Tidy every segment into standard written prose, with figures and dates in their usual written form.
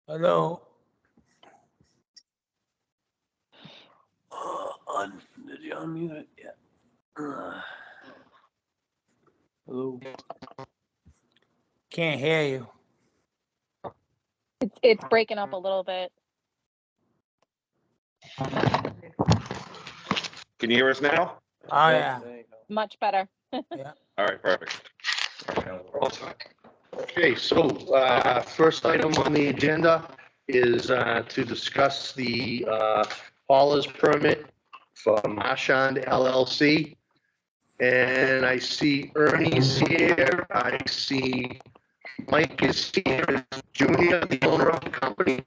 Hello. Did you unmute it? Yeah. Hello. Can't hear you. It's breaking up a little bit. Can you hear us now? Oh, yeah. There you go. Much better. All right, perfect. Okay, so first item on the agenda is to discuss the hauler's permit for Marchand LLC. And I see Ernie's here. I see Mike is here, Junior, the owner of the company.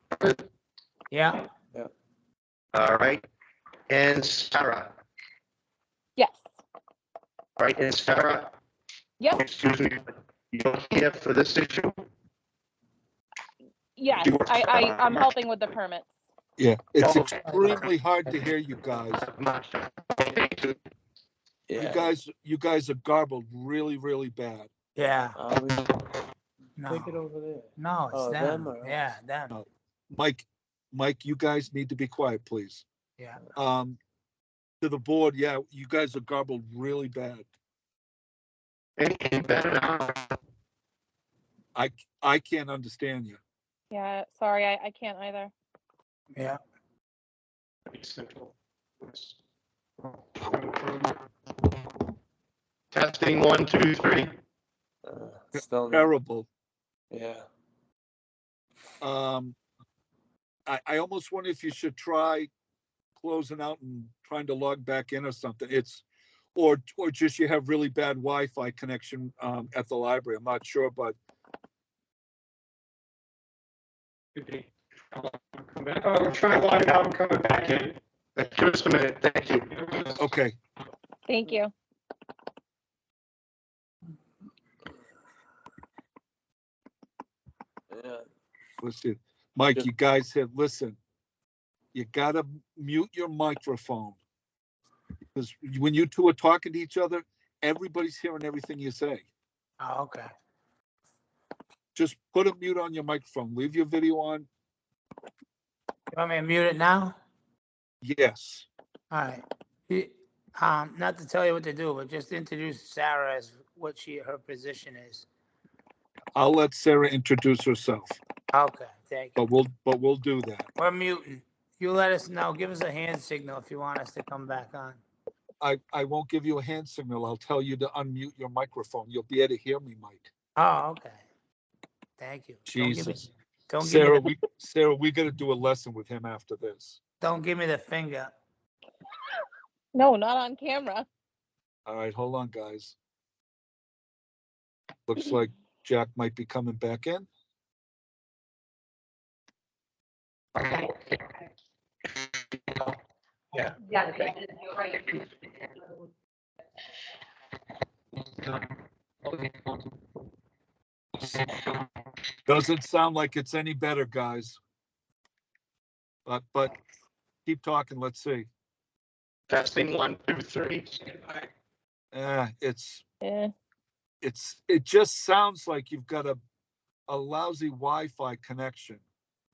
Yeah. All right. And Sarah. Yes. All right, and Sarah. Yep. Excuse me, you're here for this issue? Yes. I'm helping with the permits. Yeah, it's Okay. extremely hard to hear you guys. Yeah. You guys are garbled really, really bad. Yeah. No. Take it over there. No, it's Oh, them. them or- Yeah, them. No. Mike, you guys need to be quiet, please. Yeah. To the board, yeah, you guys are garbled really bad. Any better now? I can't understand you. Yeah. Sorry, I can't either. Yeah. Testing 1, 2, 3. Still. Terrible. Yeah. I almost wonder if you should try closing out and trying to log back in or something. Or just you have really bad Wi-Fi connection at the library. I'm not sure, but Oh, try logging out and coming back in. Just a minute, thank you. okay. Thank you. Yeah. Let's see. Mike, Just- you guys have, listen, you gotta mute your microphone. Because when you two are talking to each other, everybody's hearing everything you say. Oh, okay. Just put a mute on your microphone. Leave your video on. You want me to mute it now? Yes. All right. Not to tell you what to do, but just introduce Sarah as what her position is. I'll let Sarah introduce herself, Okay, thank you. but we'll do that. We're muting. You let us know. Give us a hand signal if you want us to come back on. I won't give you a hand signal. I'll tell you to unmute your microphone. You'll be able to hear me, Mike. Oh, okay. Thank you. Jesus. Don't Sarah, give me we got to do a lesson with him after this. don't give me the finger. No, not on camera. All right, hold on, guys. Looks like Jack might be coming back in. Yeah. Doesn't sound like it's any better, guys. But keep talking. Let's see. Testing 1, 2, 3. Yeah. It just sounds like you've got a lousy Wi-Fi connection.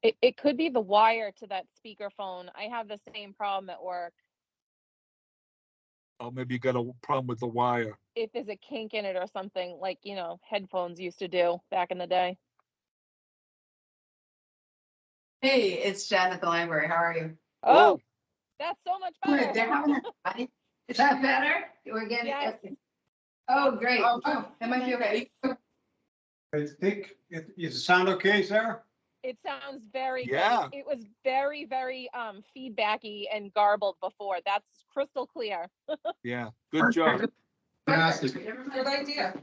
It could be the wire to that speakerphone. I have the same problem at work. Oh, maybe you got a problem with the wire. If there's a kink in it or something, like, headphones used to do back in the day. Hey, it's Jen at the library. How are you? Oh, that's so much Good. better. They're having a. Is that better? We're getting. Yes. Oh, great. Oh, that might be okay. I think, is the sound okay, Sarah? It sounds very Yeah. good. It was very, very feedbacky and garbled before. That's crystal clear. Yeah, good job. Good idea.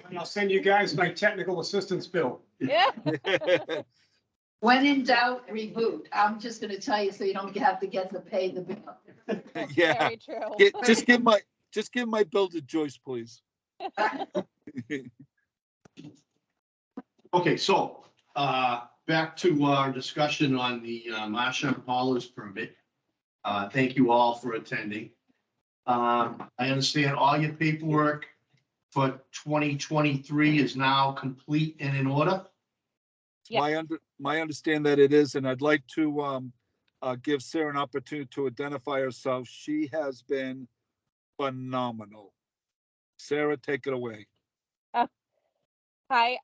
And I'll send you guys my technical assistance bill. Yeah. When in doubt, reboot. I'm just gonna tell you so you don't have to get to pay the bill. Yeah. Very true. Just give my bill to Joyce, please. Okay, so, back to our discussion on the Marchand Paula's permit. Thank you all for attending. I understand all your paperwork for 2023 is now complete and in order. Yes. My understand that it is, and I'd like to give Sarah an opportunity to identify herself. She has been phenomenal. Sarah, take it away. Hi,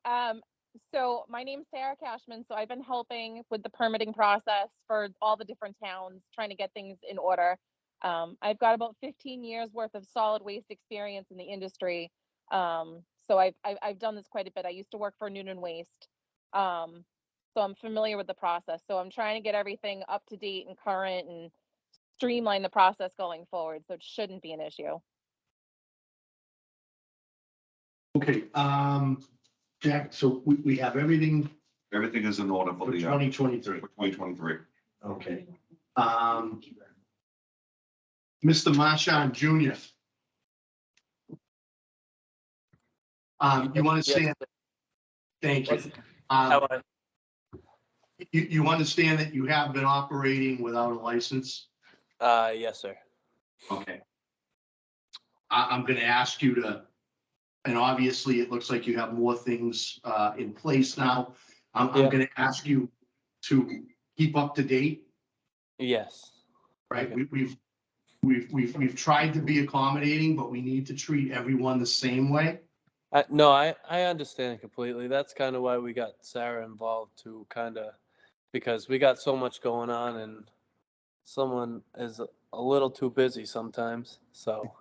so my name's Sarah Cashman. So I've been helping with the permitting process for all the different towns, trying to get things in order. I've got about 15 years worth of solid waste experience in the industry. So I've done this quite a bit. I used to work for Noonan Waste. So I'm familiar with the process. So I'm trying to get everything up to date and current and streamline the process going forward. So it shouldn't be an issue. Okay, Jack, so we have everything Everything is in order for for the, 2023. for 2023. Okay. Mr. Marchand Jr. You understand? Thank you. You understand that you have been operating without a license? Yes, sir. Okay. I'm gonna ask you to, and obviously it looks like you have more things in place now. I'm Yeah. gonna ask you to keep up to date, Yes. right? Okay. We've tried to be accommodating, but we need to treat everyone the same way. No, I understand completely. That's kind of why we got Sarah involved to kind of, because we got so much going on and someone is a little too busy sometimes. So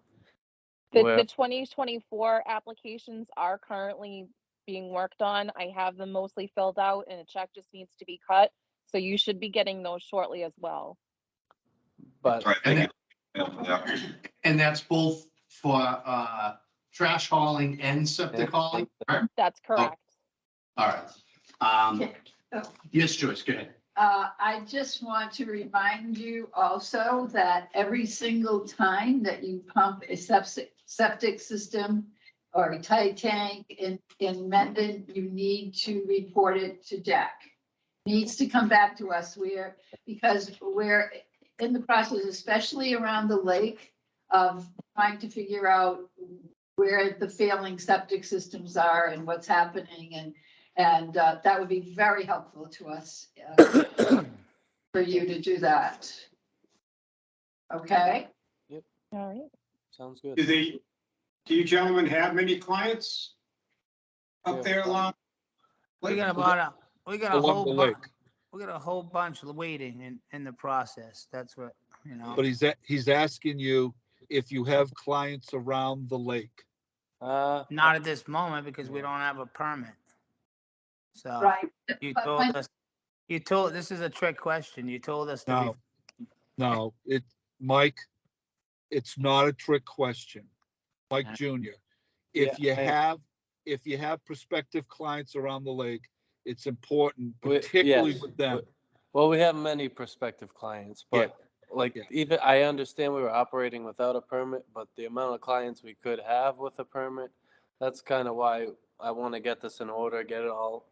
The Well- 2024 applications are currently being worked on. I have them mostly filled out and a check just needs to be cut. So you should be getting those shortly as well. but All right, thank you. Yeah. And that's both for trash hauling and septic hauling, correct? That's correct. All right. Yes, Joyce, go ahead. I just want to remind you also that every single time that you pump a septic system or a tight tank in Mendon, you need to report it to Jack. Needs to come back to us because we're in the process, especially around the lake, of trying to figure out where the failing septic systems are and what's happening, and that would be very helpful to us for you to do that. Okay? All right. sounds good. Do you gentlemen have many clients Yeah. up there along? We got a Along whole the bunch, lake. we got a whole bunch waiting in the process. That's what, you know. But he's asking you if you have clients around the lake. Not at this moment because we don't have a permit. So Right. you But told when- us, this is a trick question. You told us to No, no, Mike, it's not a trick question. Mike Jr., if you have prospective clients around the lake, it's important, particularly Yes. with them. Well, we have many prospective clients, but Yeah. even I understand we were operating without a permit, but the amount of clients we could have with a permit, that's kind of why I want to get this in order, get it all.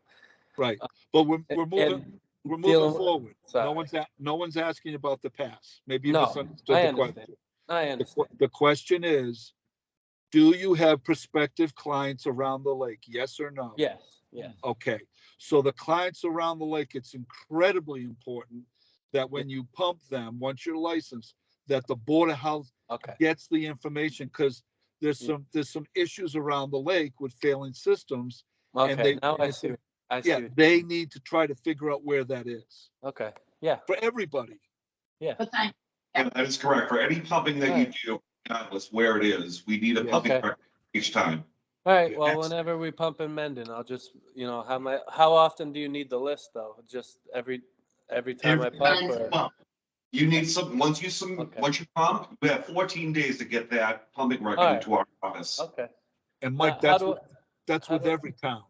Right, but we're and moving dealing with- forward. Sorry. No one's asking about the past. Maybe you No, misunderstood I the understand. question. I understand. The question is, do you have prospective clients around the lake? Yes or no? Yes, yes. Okay, so the clients around the lake, it's incredibly important that when you pump them, once you're licensed, that the Board of Health Okay. gets the information, because there's some issues around the lake with failing systems. And Okay. they- Now I see. I see. Yeah, they need to try to figure out where that is, Okay. Yeah. for everybody. Yeah. But thank Yeah, that is correct. For any pumping that you do, regardless where it is, we need a Yeah. pumping Okay. record each time. All right. Well, That's- whenever we pump in Mendon, I'll just, how often do you need the list though? Just every time I Every pump time you or? pump. You need once Okay. once you pump, we have 14 days to get that pumping record All right. into our office. Okay. And Mike, How that's do what, that's how with do- every town.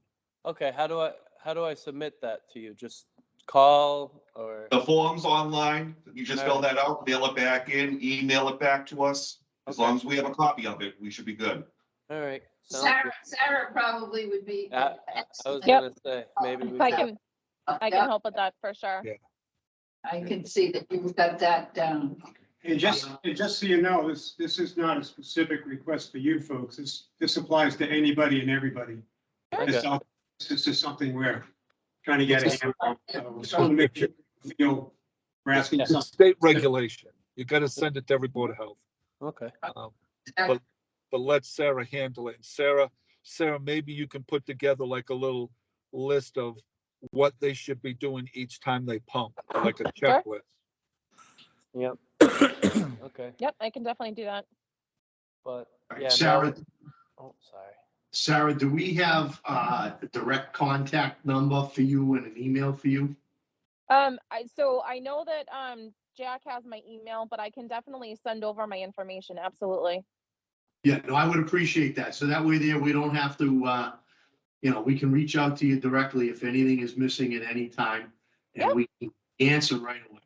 Okay. How do I submit that to you? Just call or? The form's online. You just All fill that out, mail it back in, email it back to us. As long as we have a copy of it, we should be good. All right. Sounds Sarah, good. Sarah probably would be. I was Yep. gonna say, maybe we I can, can Yep, help with that for sure. Yeah. I can see that you've got that down. And just so you know, this is not a specific request for you folks. This applies to anybody and everybody. Okay. This is something we're trying to get a handle on. So just want to make sure you feel we're asking It's something. state regulation. You gotta send it to every board of health. okay. But let Sarah handle it. And Sarah, maybe you can put together like a little list of what they should be doing each time they pump, like a Sure. checklist. Yep. Okay, Yep, I can definitely do that. but yeah. Sarah, Oh, sorry. Sarah, do we have a direct contact number for you and an email for you? So I know that Jack has my email, but I can definitely send over my information. Absolutely. Yeah, no, I would appreciate that. So that way there, we don't have to, we can reach out to you directly if anything is missing at any time. And Yep. we can answer right away.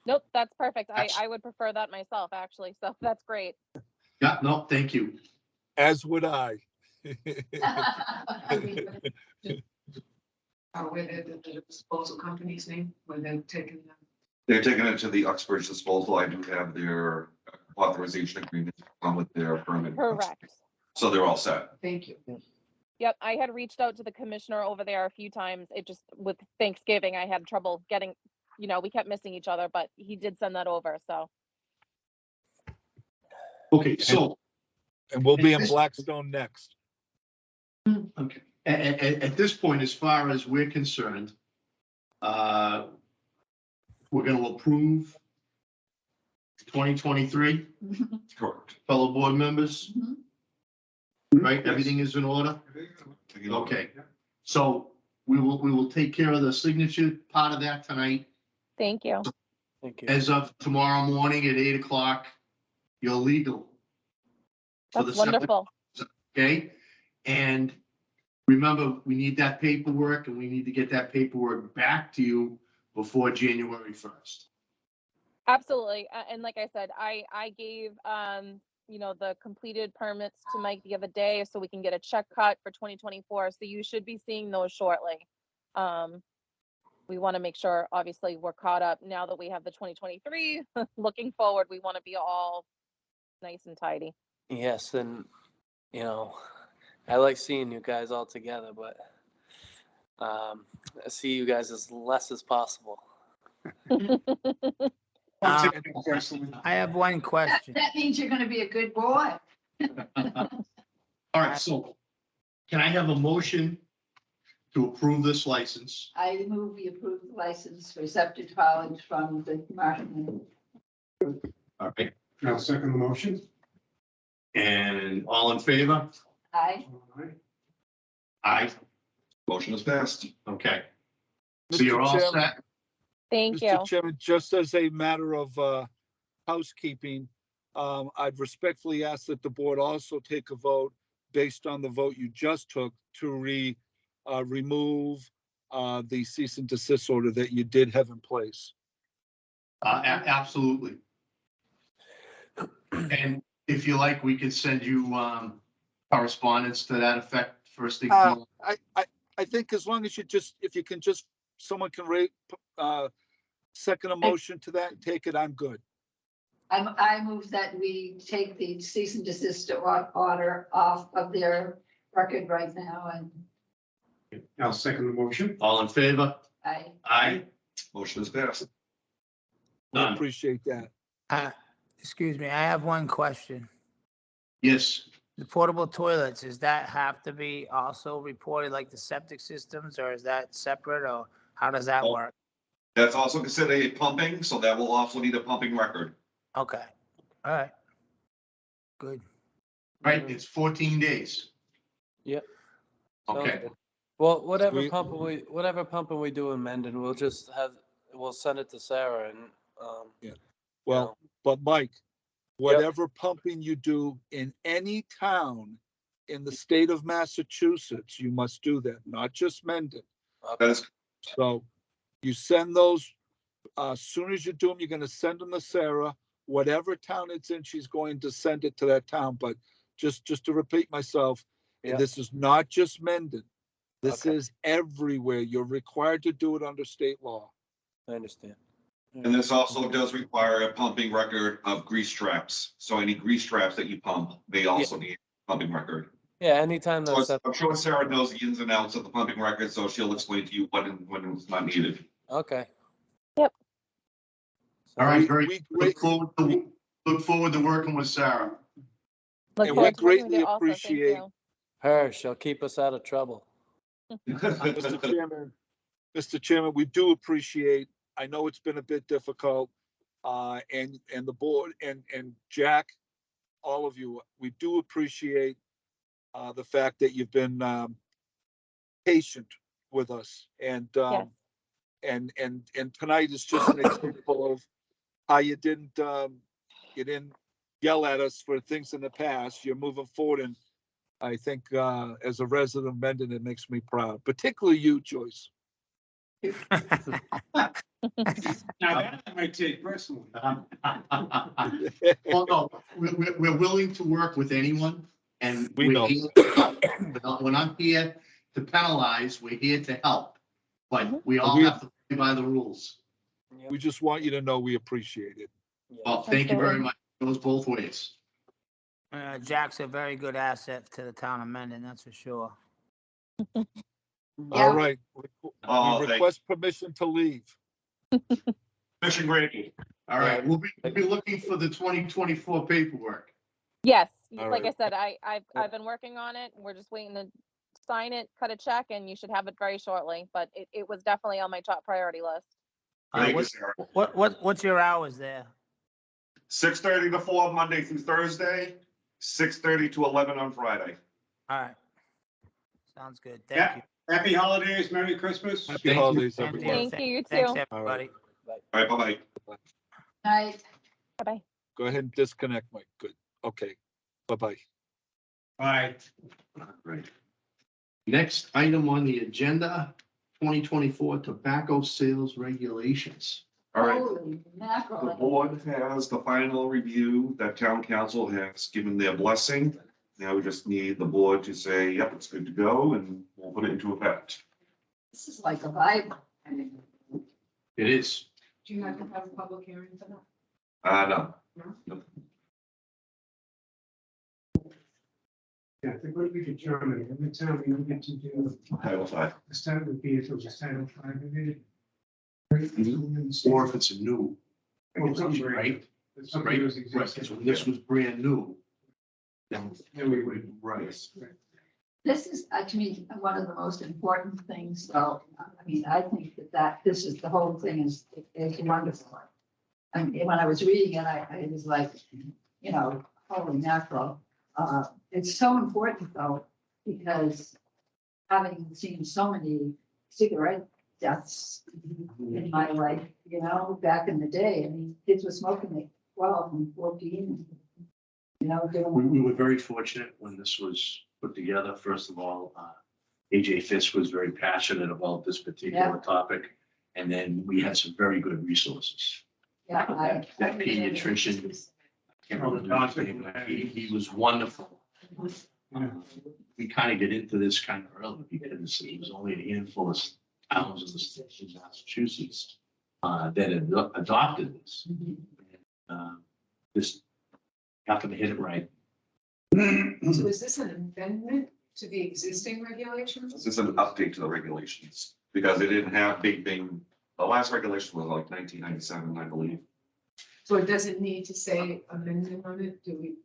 Nope, that's perfect. I would prefer that myself, actually. So that's great. Yeah, no, thank you. As would I. Where the disposal company's name, where they're taking them. They're taking it to the Uxbridge disposal. I do have their authorization agreement on with their permit. Correct. So they're all set. Thank you. Yep, I had reached out to the commissioner over there a few times. It just, with Thanksgiving, I had trouble getting, we kept missing each other, but he did send that over, so. Okay, so, And we'll be in Blackstone next. okay, at this point, as far as we're concerned, we're gonna approve 2023, Correct. fellow board members, Mhm. right? Everything is in order? Okay, so we will take care of the signature part of that tonight. Thank you. Thank you. As of tomorrow morning at 8 o'clock, you're legal. for the That's septic, wonderful. Okay, and remember, we need that paperwork and we need to get that paperwork back to you before January 1st. Absolutely. And like I said, I gave, the completed permits to Mike the other day so we can get a check cut for 2024. So you should be seeing those shortly. We want to make sure, obviously, we're caught up now that we have the 2023. Looking forward, we want to be all nice and tidy. Yes, and I like seeing you guys all together, but I see you guys as less as possible. I'll take it personally. I have one question. That means you're gonna be a good boy. All right, so can I have a motion to approve this license? I move we approve the license for septic haulage from the Marshman. All right, I'll second the motion. and all in favor? Aye. All right. Aye, Motion is passed. okay. So Mr. you're all Chairman. set? Thank you. Mr. Chairman, just as a matter of housekeeping, I'd respectfully ask that the board also take a vote based on the vote you just took to remove the cease and desist order that you did have in place. Absolutely. And if you like, we could send you correspondence to that effect first thing. tomorrow. I think as long as if you can someone can second a motion to that and take it, I'm good. I move that we take the cease and desist order off of their record right now, and I'll second the motion. All in favor? I, Aye. Motion is passed. I Done. appreciate that. Excuse me, I have one question. Yes, The portable toilets, does that have to be also reported like the septic systems, or is that separate, or how does that Oh. work? That's also considered a pumping, so that will also need a pumping record. Okay, all right. Good. right, it's 14 days. Yep. Sounds Okay, good. Well, whatever Sweet. pumping we do in Mendon, we'll send it to Sarah and Well, but Mike, whatever pumping you do in any town in the state of Massachusetts, you must do that, not just Mendon. That is, So you send those, as soon as you do them, you're gonna send them to Sarah. whatever town it's in, she's going to send it to that town, but just to repeat myself, Yeah. this is not just Mendon. This Okay. is everywhere. You're required to do it under state law. I understand. And this also does require a pumping record of grease traps. So any grease traps that you pump, they also need a pumping record. Yeah, anytime So that's, I'm sure Sarah knows the ins and outs of the pumping record, so she'll explain to you when it's not needed. okay. Yep. All right, We- very, we look forward to working with Sarah. Look And we forward to working with you greatly also. Thank appreciate- you. Her, she'll keep us out of trouble. Mr. Chairman, we do appreciate, I know it's been a bit difficult, and the board and Jack, all of you, we do appreciate the fact that you've been patient with us. And Yes. and tonight is just an example of how you didn't yell at us for things in the past. You're moving forward, and I think as a resident of Mendon, it makes me proud, particularly you, Joyce. Now that I might take personally. Well, no, we're willing to work with anyone, and We we're know. here to help. We're not here to penalize, we're here to help. But we all have to play by the rules. We just want you to know we appreciate it. Well, thank you very much. It goes both ways. Jack's a very good asset to the town of Mendon, that's for sure. Yeah. All right. Oh, We thank- request permission to leave. Mission granted. All right, we'll be looking for the 2024 paperwork. Yes, All like I right. said, I've been working on it. We're just waiting to sign it, cut a check, and you should have it very shortly. But it was definitely on my top priority list. Thank you, What- Sarah. What's your hours there? 6:30 to 4, Monday through Thursday, 6:30 to 11 on Friday. All right. Sounds good. Yeah. Thank you. Happy holidays, Merry Christmas. Happy you. holidays, Same to everyone. Thank you, you Thanks, too. everybody. All right, bye-bye. Night. Bye-bye. Go ahead and disconnect, Mike. Good. Okay. Bye-bye. Bye. Right. Next item on the agenda, 2024 tobacco sales regulations. All right. Holy mackerel. The board has the final review that town council has given their blessing. Now we just need the board to say, yep, it's good to go, and we'll put it into effect. This is like a Bible. It is. Do you have to have a public hearing for that? No. Yeah, I think what we determined, every time we don't get to do, Title five. this time would be if it was Title V related. Or if it's a new, Or something, right? if something was Right, existing. because when this was brand new. Then we would. Right. This is, to me, one of the most important things, though. I mean, I think that this is, the whole thing is wonderful. I mean, when I was reading it, I was like, holy mackerel. It's so important, though, because having seen so many cigarette deaths in my life, back in the day, I mean, kids were smoking at 12 and 14, doing. We were very fortunate when this was put together. First of all, AJ Fisk was very passionate about this particular topic. And then we had some very good resources. Yeah, That pediatrician, I can't remember his name, but he was wonderful. We kind of get into this kind of early because it was only a handful of towns in the state of Massachusetts that had adopted this. Just happened to hit it right. So is this an amendment to the existing regulations? This is an update to the regulations, because it didn't have the last regulation was like 1997, I believe. So it doesn't need to say amendment on it, do we?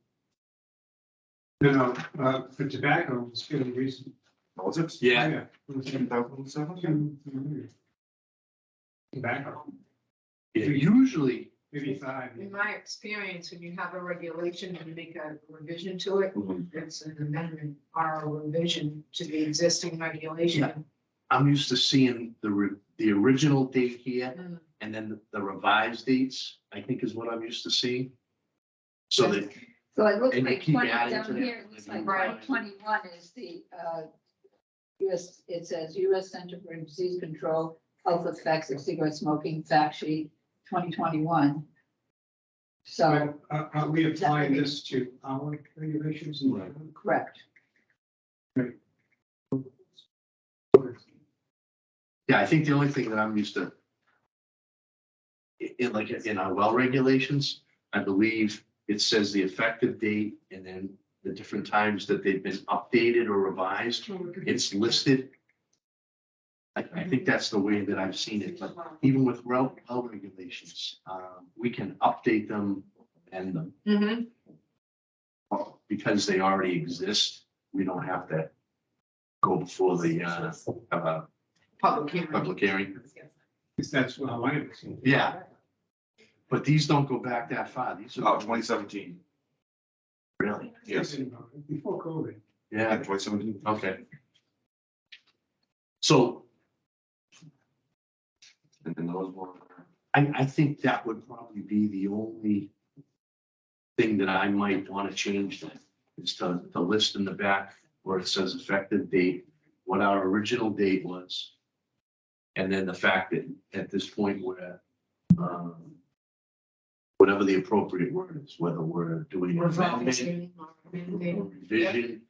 No, for tobacco, it's fairly recent. Was it? Yeah. 2007? Tobacco, Usually, maybe 5. In my experience, when you have a regulation and make a revision to it, it's an amendment or a revision to the existing regulation. I'm used to seeing the original date here Mm. and then the revised dates, I think is what I'm used to seeing. So that, So it looks And they like keep 20 adding to down that. here, it looks like Right. 2021 is the US, it says US Center for Disease Control, Health Effects of Cigarette Smoking Fact Sheet 2021. So, Are we applying this to our regulations? correct. Yeah, I think the only thing that I'm used to, in like in our well regulations, I believe it says the effective date and then the different times that they've been updated or revised. It's listed. I think that's the way that I've seen it, but even with well regulations, we can update them and them. Mhm. Because they already exist, we don't have to go before the, have a Public hearing. public hearing. Because that's what I wanted to see. Yeah. But these don't go back that far. These Oh, are 2017. really, Yes. Before COVID. Yeah, yeah, 2017. okay. So And then those were. I think that would probably be the only thing that I might want to change then, is to list in the back where it says effective date, what our original date was. And then the fact that at this point we're, whatever the appropriate word is, whether we're doing an amendment Revising or amending. or revision,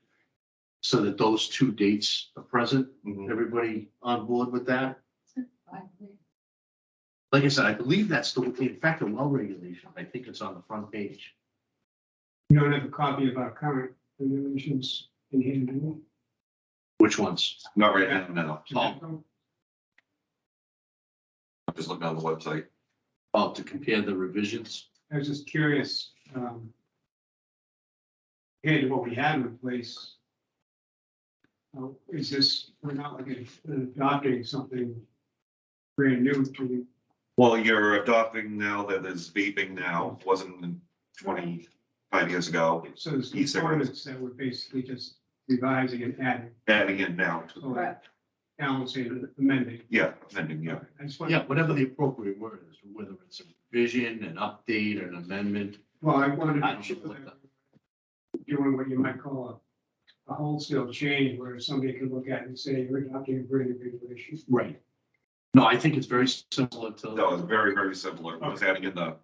so that those two dates are present. Mhm. Everybody on board with that? Like I said, I believe that's the, in fact, the well regulation. I think it's on the front page. You don't have a copy of our current regulations in here, do you? Which ones? Not right now, no. Oh. I'm just looking on the website. Oh, to compare the revisions? I was just curious, compared to what we have in place. Is this, we're not like adopting something brand new to, Well, you're adopting now that there's vaping now, wasn't in 25 years ago, so there's E-cigarettes. components that we're basically just revising and adding, adding in now to, Correct. balancing, amending. yeah, amending, yeah. I just want, Yeah, whatever the appropriate word is, whether it's a revision, an update, or an amendment. well, I wanted I to don't make sure know what that we're doing what you might call a wholesale change where somebody can look at it and say, you're adopting a brand new regulation. Right. No, I think it's very similar to. That was very, very similar. It was adding in the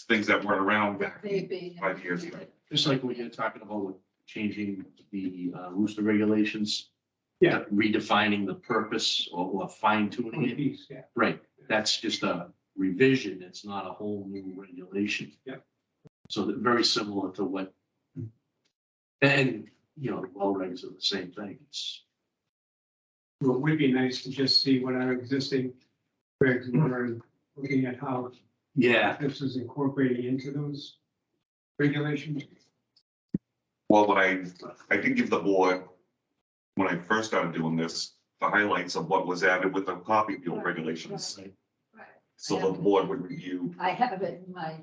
things that weren't around back Vaping. 5 years ago. Just like what you're talking about with changing the rooster regulations. Yeah. Redefining the purpose or fine tuning it. Piece, yeah. Right, that's just a revision, it's not a whole new regulation. Yep. So they're very similar to what. And, you know, the well regs are the same thing, it's, Well, it would be nice to just see what our existing regs were and looking at how yeah, this is incorporating into those regulations. Well, when I did give the board, when I first started doing this, the highlights of what was added with the copy fuel regulations. Right. So the board would review. I have it in my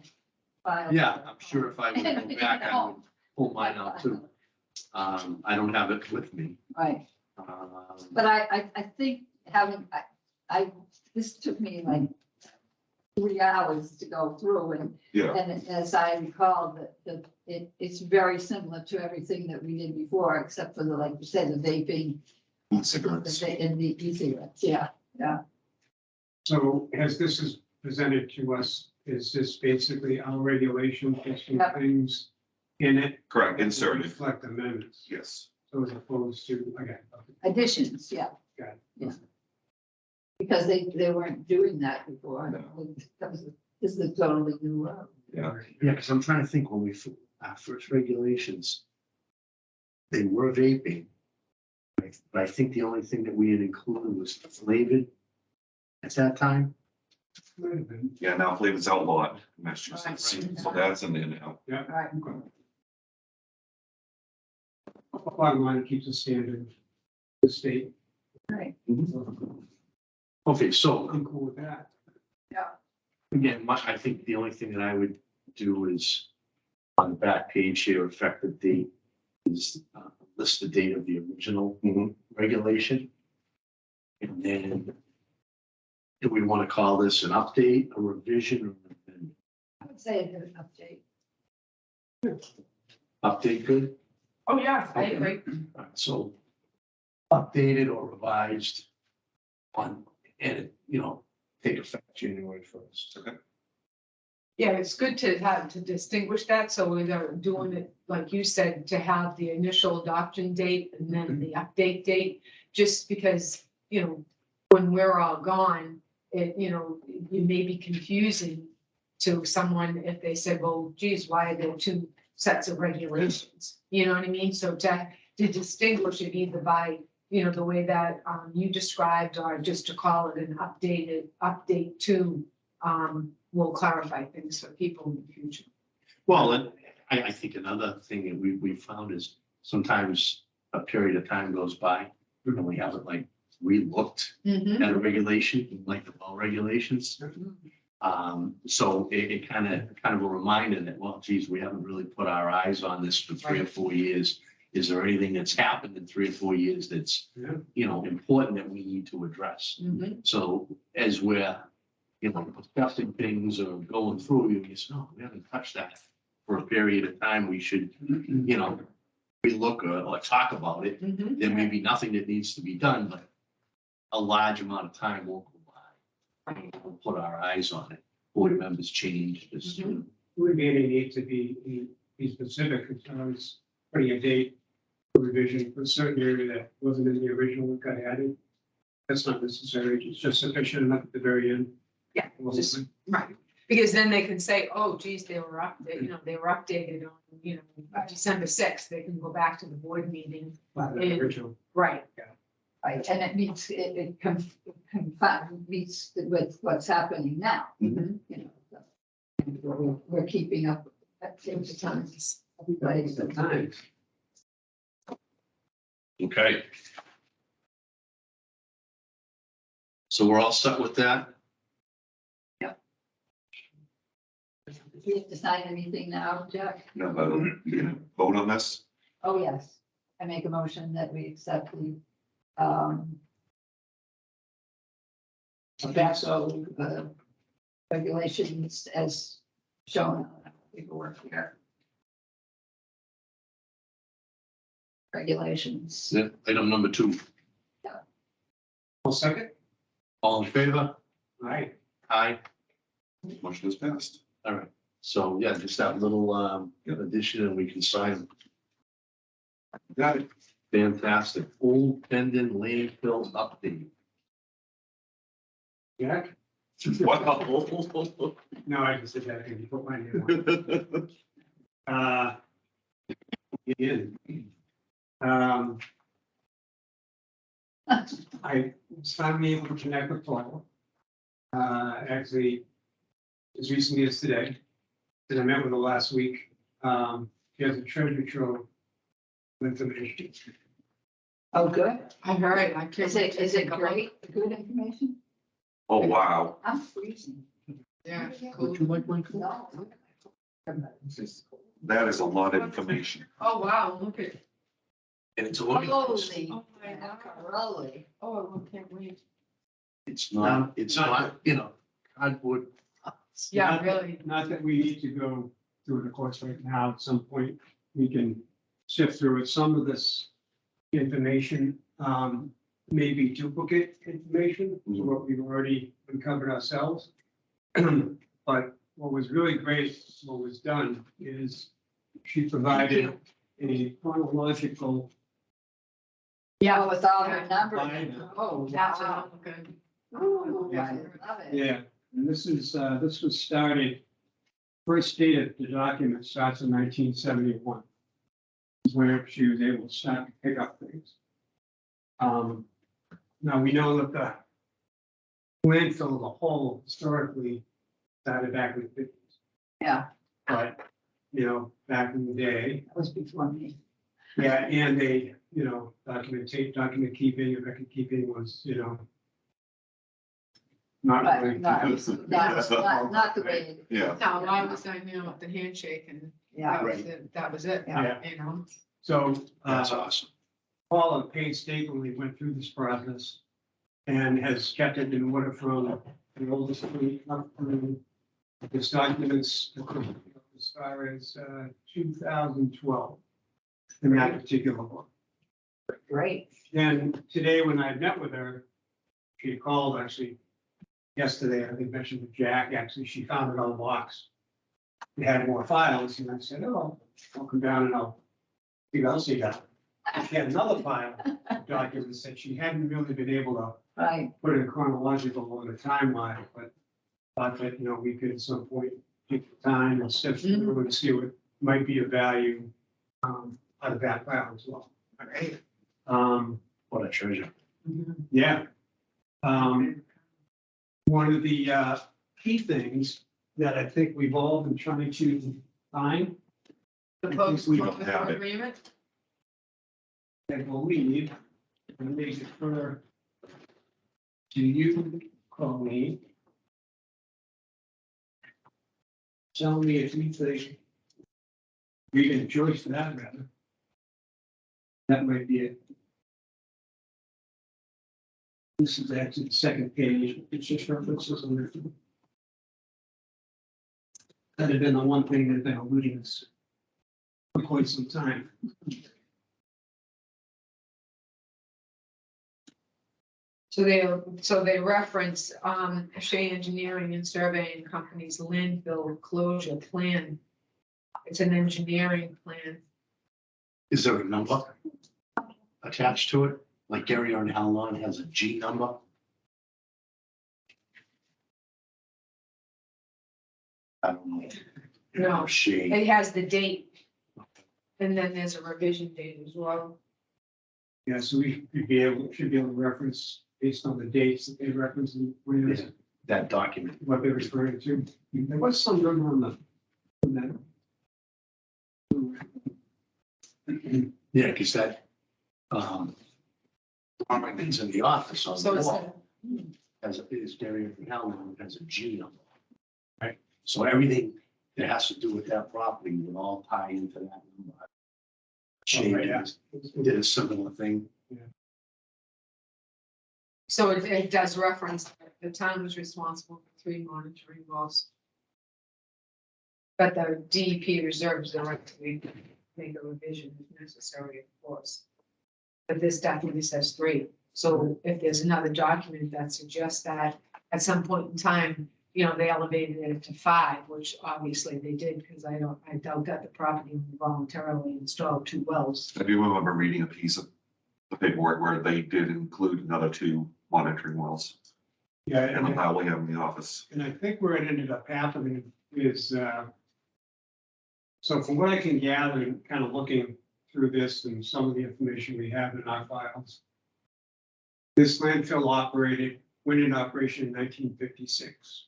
file. yeah, I'm sure if I were to go back, I would pull mine out too. I don't have it with me. Right, Um, but I think having, this took me like 3 hours to go through and Yeah, And as I recall, it's very similar to everything that we did before, except for the, like you said, the vaping. cigarettes. And the e-cigarettes, yeah. So as this is presented to us, is this basically our regulation, just some Yep. things in it? Correct, that inserted, Reflect amendments, yes. so as opposed to, okay. Additions, yeah. Got it. Yeah. Because they weren't doing that before. No. This is a totally new, Yeah. Yeah, because I'm trying to think when our first regulations, they were vaping. But I think the only thing that we had included was flavored at that time. Might have been, Yeah, now flavor's outlawed in Massachusetts, Right. so that's in there now. yeah. right. Okay. Bottom line, it keeps the standard, of the state, Right. Okay, so I'm cool with that. again, I think the only thing that I would do is on the back page here, effective date is list the date of the original Mhm. regulation. And then do we want to call this an update, a revision, or an amendment? I would say an update. Update, good? Oh, yeah, I Okay. agree. All right, so updated or revised on, and it, take effect January 1st. Okay. Yeah, it's good to have, to distinguish that, so we're doing it, like you said, to have the initial adoption date and then the update date, just because, you know, when we're all gone, it, you know, it may be confusing to someone if they said, well, geez, why are there two sets of regulations? You know what I mean? So to distinguish it either by, you know, the way that you described, or just to call it an update to, will clarify things for people in the future. Well, and I think another thing that we found is sometimes a period of time goes by and we haven't like re-looked Mm-hmm. at a regulation, like the well regulations. So it kind of a reminder that, well, geez, we haven't really put our eyes on this for 3 or 4 years. Is there anything that's happened in 3 or 4 years that's, Yeah. you know, important that we need to address? Mm-hmm. So as we're, you know, discussing things or going through, you say, no, we haven't touched that for a period of time. We should, you know, relook or talk about it. Mm-hmm. There may be nothing that needs to be done, but a large amount of time will go by. And we'll put our eyes on it. Board members change. This, Mhm. We may need to be specific as far as putting a date for revision for a certain area that wasn't in the original that got added. That's not necessary, it's just sufficient enough at the very end. Yeah, just, right, because then they can say, oh, geez, they were updated, you know, they were updated on, you know, December 6th, they can go back to the board meeting. By the original. Right. Right, and it meets, meets with what's happening now, Mhm. you know. So, and we're keeping up at the times. Everybody's the time. okay. So we're all set with that? Do we have to sign anything now, Jack? No, you gonna vote on this? Oh, yes. I make a motion that we accept the, tobacco, regulations as shown on the paperwork here. Regulations. Yeah, item number 2. I'll second. All in favor? All right. Aye. Motion is passed. All right. So yeah, just that little addition and we can sign. Got it. Fantastic. Old Pendon landfill update. Jack? Wow. No, I just said that because you put my name on it. Again. I was finally able to connect with Paul. Actually, as recently as today, and I met with her last week. She has a treasure trove of information. Oh, good. I heard, I can't. Is it great? Good information? Oh, wow. I'm freezing. Yeah. Would you like my call? No. That is a lot of information. Oh, wow, look at, And it's a Holy oh my God. macaroni. Oh, I can't wait. it's not, you know, cardboard. Yeah, Not that- really. Not that we need to go through the course right now. At some point, we can sift through it. Some of this information may be duplicate information to what we've already uncovered ourselves. But what was really great, what was done is she provided a chronological. Yeah, with all their numbers. Line. Oh, That's wow. good. Ooh, I love it. Yeah, and this was started, first date of the document starts in 1971. Is where she was able to start to pick up things. Now we know that the landfill as a whole historically started back in the 50s, Yeah, but, you know, back in the day, that was before me. yeah, and they, you know, document keeping and record keeping was, you know, not But really. not the way. Yeah. No, I was, I know, the handshake and Yeah, that was it, that was it, Yeah. you know? So. That's awesome. Paula painstakingly went through this process and has kept it in order from the oldest fleet up through this documents as far as 2012 in that particular book. great. And today, when I met with her, she called actually yesterday, I think mentioned with Jack, actually, she found it on the box they had more files, and I said, oh, I'll come down and I'll see what else you got. She had another file of documents that she hadn't really been able to Right, put in chronological or the timeline, but thought that, we could at some point take the time and sift through and see what might be of value out of that file as well. all right. What a treasure. Yeah. One of the key things that I think we've all been trying to find, The think post we don't have it. agreement, I believe, and they defer to you, Colleen. Tell me if you think, reading Joyce for that matter. That might be it. This is actually the second page, it's just references on there. That'd have been the one thing that they've been alluding us for quite some time. so they reference, Shea Engineering and Surveying Company's landfill closure plan. It's an engineering plan. Is there a number attached to it? Like Gary on Allen has a G number? I don't know. No, She, it has the date. And then there's a revision date as well. Yeah, so we should be able to reference based on the dates that they reference in the plans, that document. what they're referring to. There was some number on that. Yeah, because that, department in the office on So the it's, wall is Gary Allen has a G number. Right. So everything that has to do with that property would all tie into that number. Shea right, yeah. did a similar thing. so it does reference that the town was responsible for 3 monitoring wells. But the DEP reserves the right to make a revision if necessary, of course. But this definitely says 3. So if there's another document that suggests that at some point in time, they elevated it to 5, which obviously they did, because I doubt that the property voluntarily installed 2 wells. I do remember reading a piece of the paperwork where they did include another 2 monitoring wells Yeah, in the file we have in the office. and I think where it ended up happening is, so from what I can gather, and kind of looking through this and some of the information we have in our files, this landfill went into operation in 1956.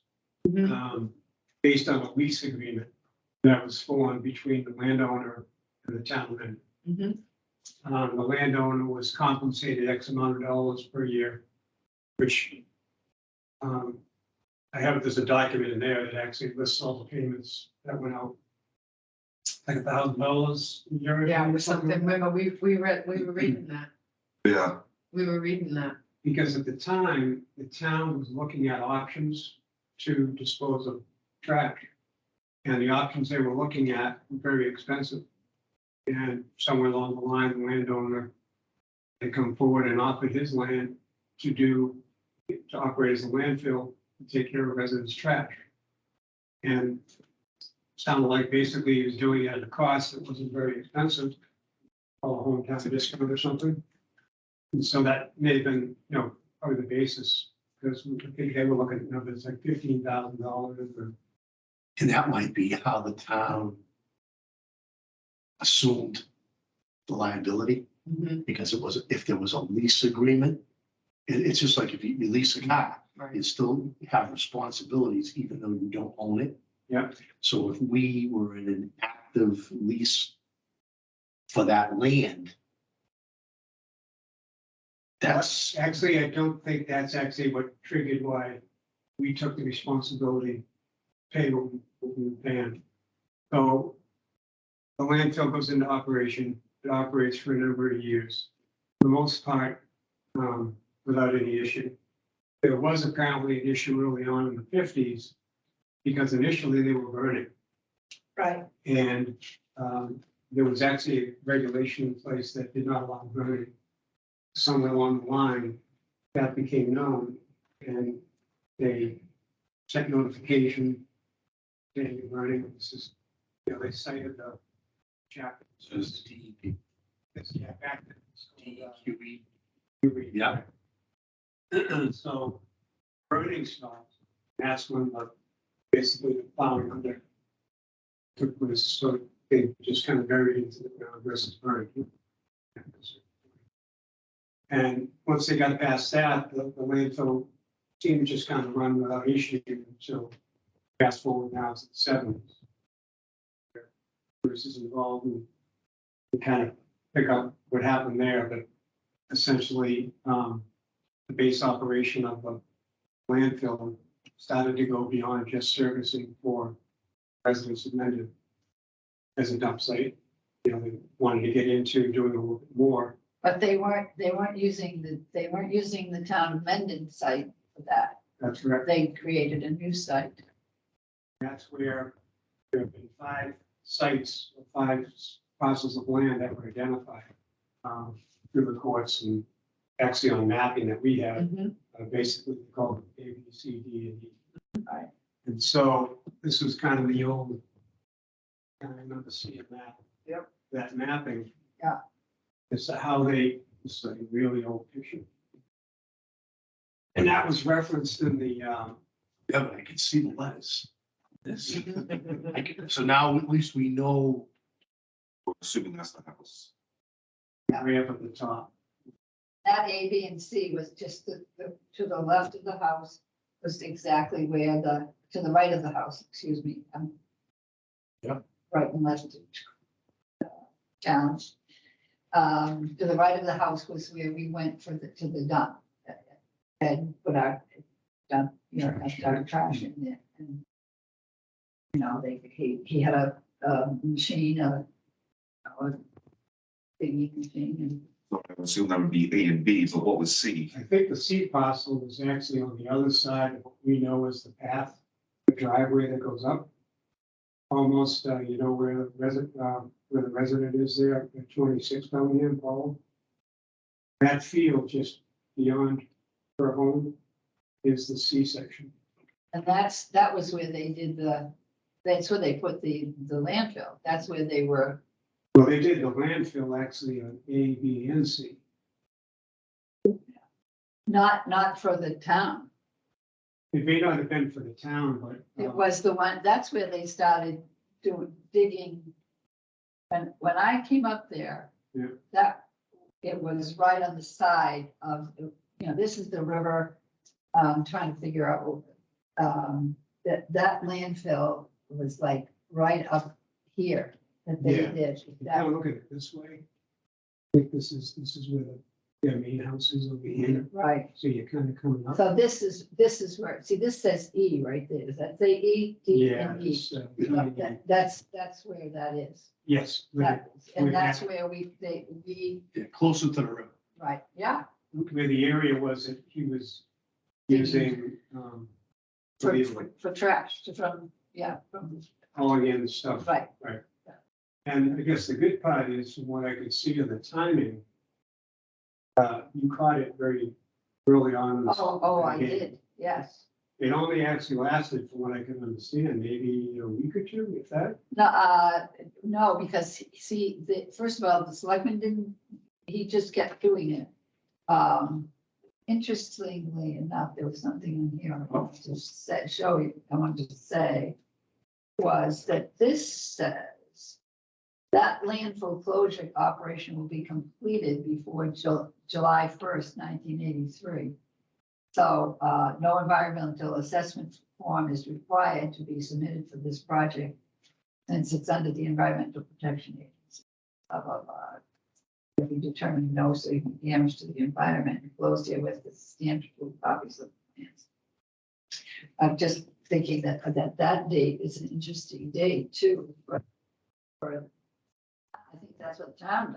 Based on a lease agreement that was formed between the landowner and the town. The landowner was compensated X amount of dollars per year, which I have, there's a document in there that actually lists all the payments that went out. Like $1,000 a year. Yeah, or something. Remember, we were reading that. Yeah, We were reading that. Because at the time, the town was looking at options to dispose of trash. And the options they were looking at were very expensive. And somewhere along the line, the landowner had come forward and offered his land to operate as a landfill, to take care of residents' trash. And sounded like basically he was doing it at a cost that wasn't very expensive, call a hometown discount or something. And so that may have been, probably the basis, because I think they were looking at numbers like $15,000 or. And that might be how the town assumed the liability, because if there was a lease agreement, it's just like if you lease a car, you still have responsibilities even though you don't own it. Yeah. So if we were in an active lease for that land, that's, Actually, I don't think that's actually what triggered why we took the responsibility to pay what we were paying. So the landfill goes into operation, it operates for a number of years, for the most part, without any issue. There was apparently an issue early on in the 50s, because initially they were burning. Right. And there was actually a regulation in place that did not allow burning. Somewhere along the line, that became known, and they sent notification Daniel Running, this is, they cited the chapter. So it's DEP, Yeah, back then. DEQE. Yeah. So burning stopped. That's when basically the plowing under took place, so they just kind of buried into the ground versus burning. And once they got past that, the landfill seemed to just kind of run without issue until fast forward now to the seventies. Bruce is involved and kind of pick up what happened there, but essentially, the base operation of the landfill started to go beyond just servicing for residents of Mendon as a dump site. You know, they wanted to get into doing a little bit more. But they weren't using the town of Mendon site for that. That's correct. They created a new site. That's where there have been 5 sites, 5 parcels of land that were identified through the courts and actually on mapping that we have, basically called A, B, C, D, and E. Right. And so this was kind of the old, I remember seeing that. Yep. That mapping. Yeah. As to how it's a really old picture. And that was referenced in the, Yeah, but I can see the letters. This, so now at least we know. We're assuming that's the house. way up at the top. That A, B, and C was just to the left of the house was exactly where to the right of the house, excuse me. Yeah. Right and left down. To the right of the house was where we went to the dump. And put our dump, our trash in there. And, he had a machine, a thingy machine, and So I would assume that would be A and B, but what was C? I think the C parcel is actually on the other side of what we know as the path, the driveway that goes up. Almost, where the resident is there, at 26 Bellingham, Paul. That field just beyond her home is the C section. and that was where they did that's where they put the landfill. That's where they were. Well, they did the landfill actually on A, B, and C. Not for the town. It may not have been for the town, but. It was the one, that's where they started digging. When I came up there. Yeah. It was right on the side of, this is the river. Trying to figure out, that landfill was like right up here that they Yeah. did. Now look at it this way. I think this is where their main house is over here. Right. So you're kind of coming up. So this is where, see, this says E right there. Does that say E, D, Yeah. and E? it's, That's where that is. Yes. And with that's that- where we Yeah, closer to the river. right, yeah. Where the area was that he was using, For trash, from hauling in the stuff. right. And I guess the good part is, from what I could see of the timing, you caught it very early on. in the I game. did, yes. It only actually lasted, from what I can understand, maybe a week or two, if that. No, because see, first of all, the selectman he just kept doing it. Interestingly enough, there was something in here I wanted to I wanted to say was that this says that landfill closure operation will be completed before July 1st, 1983. So no environmental assessment form is required to be submitted for this project since it's under the Environmental Protection Agency. If you determine no significant damage to the environment, enclosed here with the standard copies of the plans. I'm just thinking that date is an interesting date too. I think that's what the town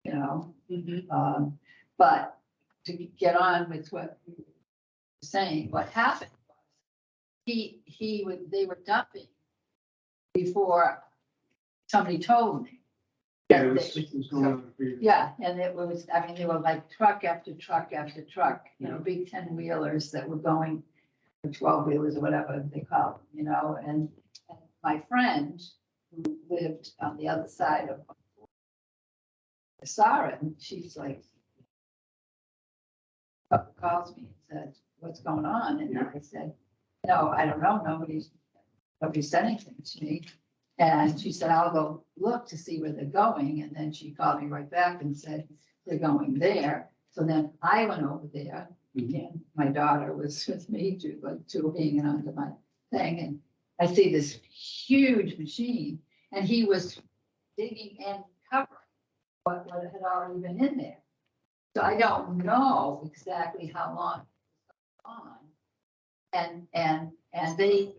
done. But to get on with what you were saying, what happened was they were dumping before somebody told me. Yeah, it was going on. Yeah, and it was, they were like truck after truck after truck, big 10-wheelers that were going 12-wheelers or whatever they call them, you know, and my friend who lived on the other side of saw it, and she's like, calls me and says, what's going on? And I said, no, I don't know. Nobody said anything to me. And she said, I'll go look to see where they're going. And then she called me right back and said, they're going there. So then I went over there. And my daughter was with me too, like two hanging onto my thing. And I see this huge machine, and he was digging and covering what had already been in there. So I don't know exactly how long it's on. And the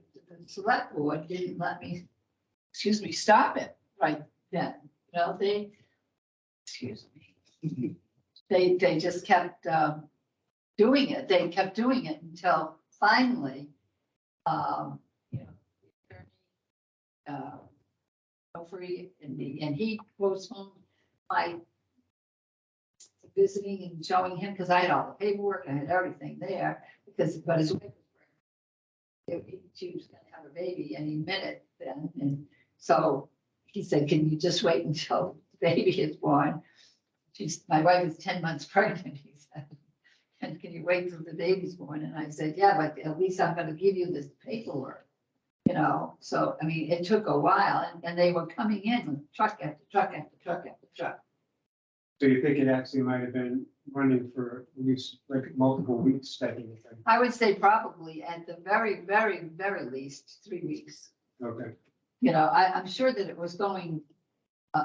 select board didn't let me, stop it right then. You know, they just kept doing it. They kept doing it until finally, free, and he postponed my visiting and showing him, because I had all the paperwork, I had everything there, but his wife was pregnant. She was gonna have a baby any minute then, and so he said, can you just wait until the baby is born? My wife is 10 months pregnant, he said, and can you wait till the baby's born? And I said, yeah, but at least I'm gonna give you this paperwork. You know, so, I mean, it took a while, and they were coming in with truck after truck after truck after truck. So you think it actually might have been running for at least like multiple weeks, that kind of thing? I would say probably at the very, very, very least 3 weeks. Okay. You know, I'm sure that it was going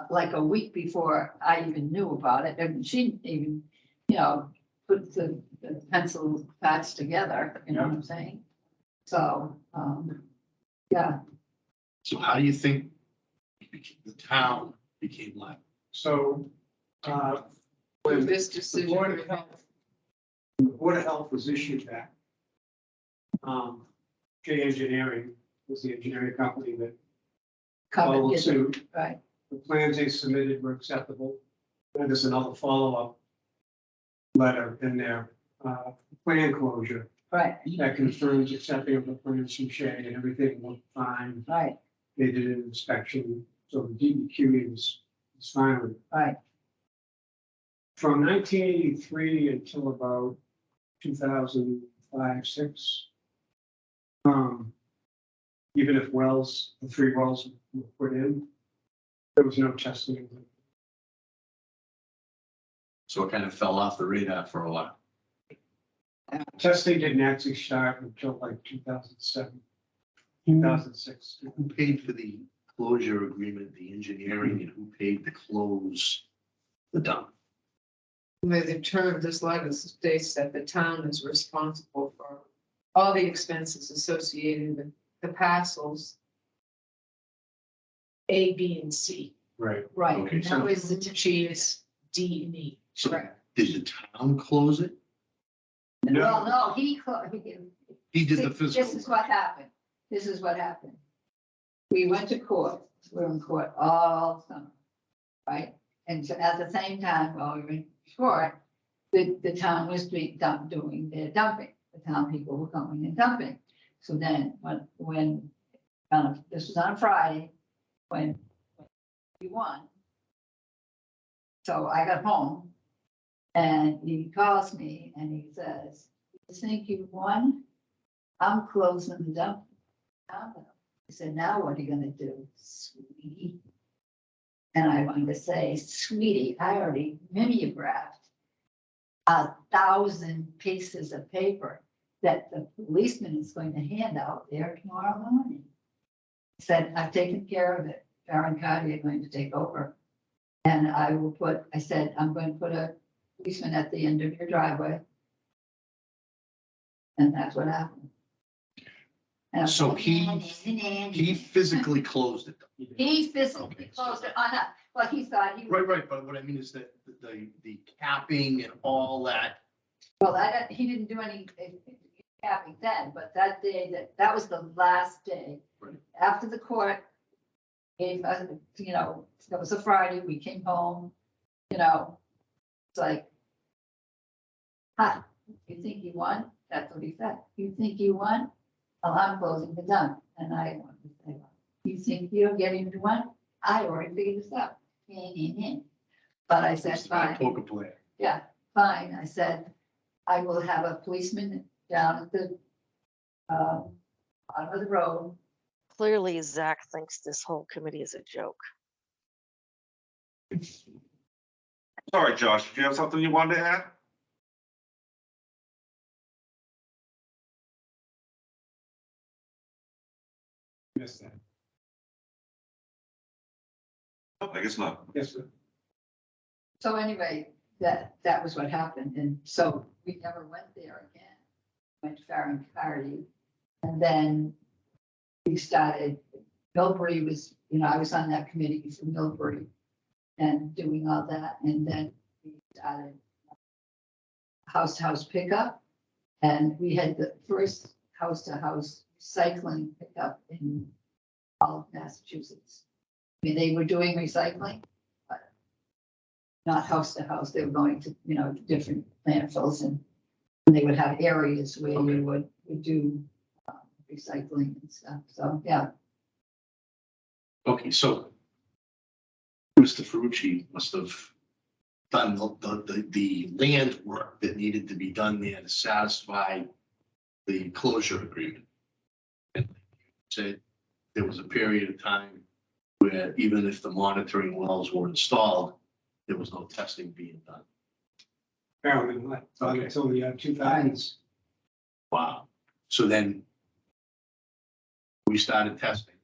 like a week before I even knew about it, and she didn't even, you know, put the pencil parts together, you know what I'm saying? So, yeah. So how do you think the town became liable? So, when This the decision. Board of Health, the Board of Health was issued that, J Engineering was the engineering company that Covered, followed yes, suit. right, The plans they submitted were acceptable. And there's another follow-up letter in there, plan closure right, that confirms accepting of the plans from Shay, and everything looked fine. right, They did an inspection, so the DEQ was fine with it. right. From 1983 until about 2005, 6. Even if wells, the 3 wells were put in, there was no testing of them. So it kind of fell off the radar for a while. Testing didn't actually start until like 2007, 2006. Who paid for the closure agreement, the engineering, and who paid to close the dump? The term of this letter states that the town is responsible for all the expenses associated with the parcels A, B, and C, Right. Right, Okay, and so- that was the, which is D and E. So Correct. did the town close it? well, no, He did the This physical. is what happened. This is what happened. We went to court. We were in court all summer, right? And so at the same time, while we were in court, the town was doing their dumping. The town people were coming and dumping. So then when this was on a Friday, when we won. So I got home and he calls me and he says, "You think you won? I'm closing the dump." I said, "Now what are you gonna do, sweetie?" And I wanted to say, "Sweetie, I already mimeographed 1,000 pieces of paper that the policeman is going to hand out there tomorrow morning." I said, "I've taken care of it. Baron Carty are going to take over. And I said, I'm going to put a policeman at the end of your driveway." And that's what happened. And So he physically closed it. He physically Okay. closed it on that, well, he thought he. Right, but what I mean is that the capping and all that, Well, he didn't do any capping then, but that day, that was the last day. Right. After the court gave us, it was a Friday, we came home, it's like, "Ha, you think you won?" That's what he said. You think you won? Well, I'm closing the dump. And I wanted to say, well, you think you're getting to one? I already figured this out. But I said, It's about fine. poker player. Yeah, fine. I said, I will have a policeman down at the, bottom of the road. Clearly, Zach thinks this whole committee is a joke. Sorry, Josh, did you have something you wanted to add? Yes, sir. No, I guess not. Yes, sir. So anyway, that was what happened. And so we never went there again. Went to Farron Carty. And then we started, Millbury was, I was on that committee for Millbury and doing all that. And then we started house-to-house pickup. And we had the first house-to-house recycling pickup in all of Massachusetts. I mean, they were doing recycling, but not house-to-house. They were going to, different landfills and they would have areas where you would do recycling and stuff. So, yeah. Okay, so Mr. Ferrucci must have done the land work that needed to be done there to satisfy the closure agreement. And said there was a period of time where even if the monitoring wells were installed, there was no testing being done. Apparently not, until the 2000s. Wow. So then we started testing.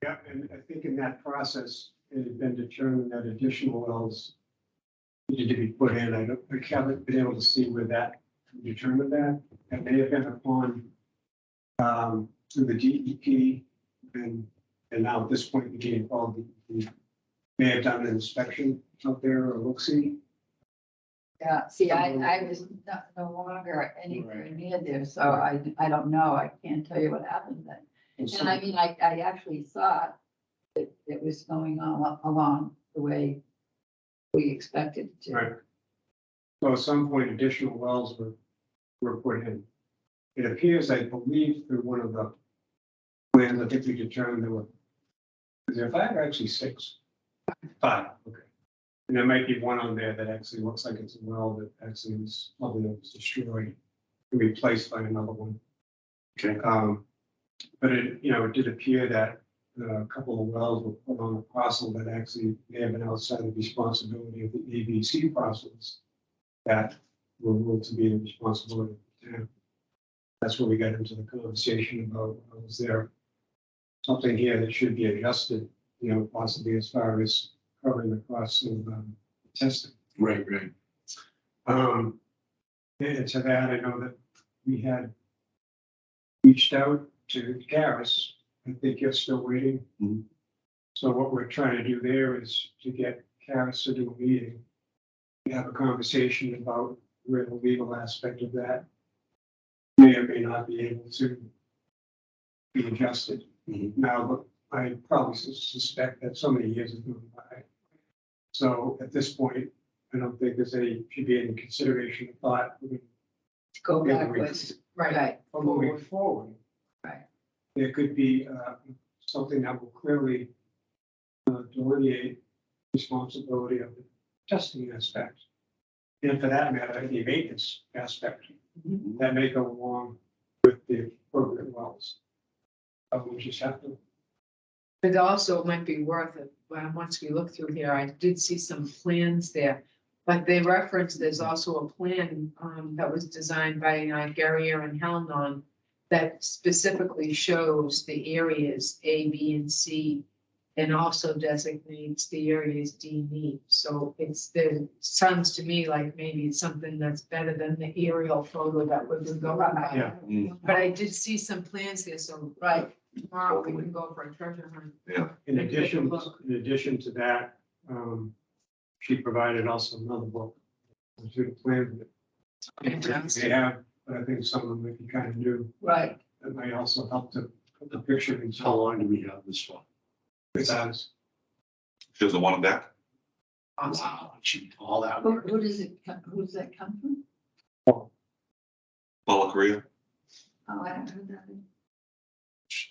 Yeah, and I think in that process, it had been determined that additional wells needed to be put in. I haven't been able to see where that determined that. That may have been upon through the DEP and now at this point, the game called the may have done an inspection out there or look-see. Yeah, see, I was no longer anywhere near there, so I don't know. I can't tell you what happened then. And I mean, I actually thought that it was going on along the way we expected it to. Right. So at some point, additional wells were put in. It appears, I believe, through one of the plans, I think we determined there were, is there five or actually six? Five, okay. And there might be one on there that actually looks like it's a well that actually was probably was destroyed and replaced by another one. Okay. But it did appear that a couple of wells were put on a parcel that actually may have been outside the responsibility of the ABC parcels that were ruled to be the responsibility of the town. That's where we got into the conversation about, was there something here that should be adjusted, possibly as far as covering the costs of testing. Right. And to that, I know that we had reached out to Garris. I think you're still waiting. Mhm. So what we're trying to do there is to get Garris to do a meeting. We have a conversation about where the legal aspect of that may or may not be able to be adjusted. Mhm. Now, but I probably suspect that so many years have gone by. So at this point, I don't think there's should be any consideration of thought. Go Yeah, backwards. Right. Right. For moving forward. Right. There could be something that will clearly delineate responsibility of the testing aspect. And for that matter, the maintenance aspect that may go along with the appropriate wells. We just have to. But also it might be worth it, once we look through here, I did see some plans there. But they reference, there's also a plan, that was designed by Garrier and Halnon that specifically shows the areas A, B, and C, and also designates the areas D and E. So sounds to me like maybe it's something that's better than the aerial photo that we've been going by. Yeah. Mm. But I did see some plans there, so Right. tomorrow we can go for a treasure hunt. Yeah, In Maybe take a addition, look. to that, she provided also another book to the plan. Fantastic. They have, but I think some of them might be kind of new. Right. That might also help to put the picture in. How long do we have this for? Besides, she doesn't want it back. Awesome. Wow, gee, all that Who work. does it, who does that come from? Paula Korea. Oh, I haven't heard that.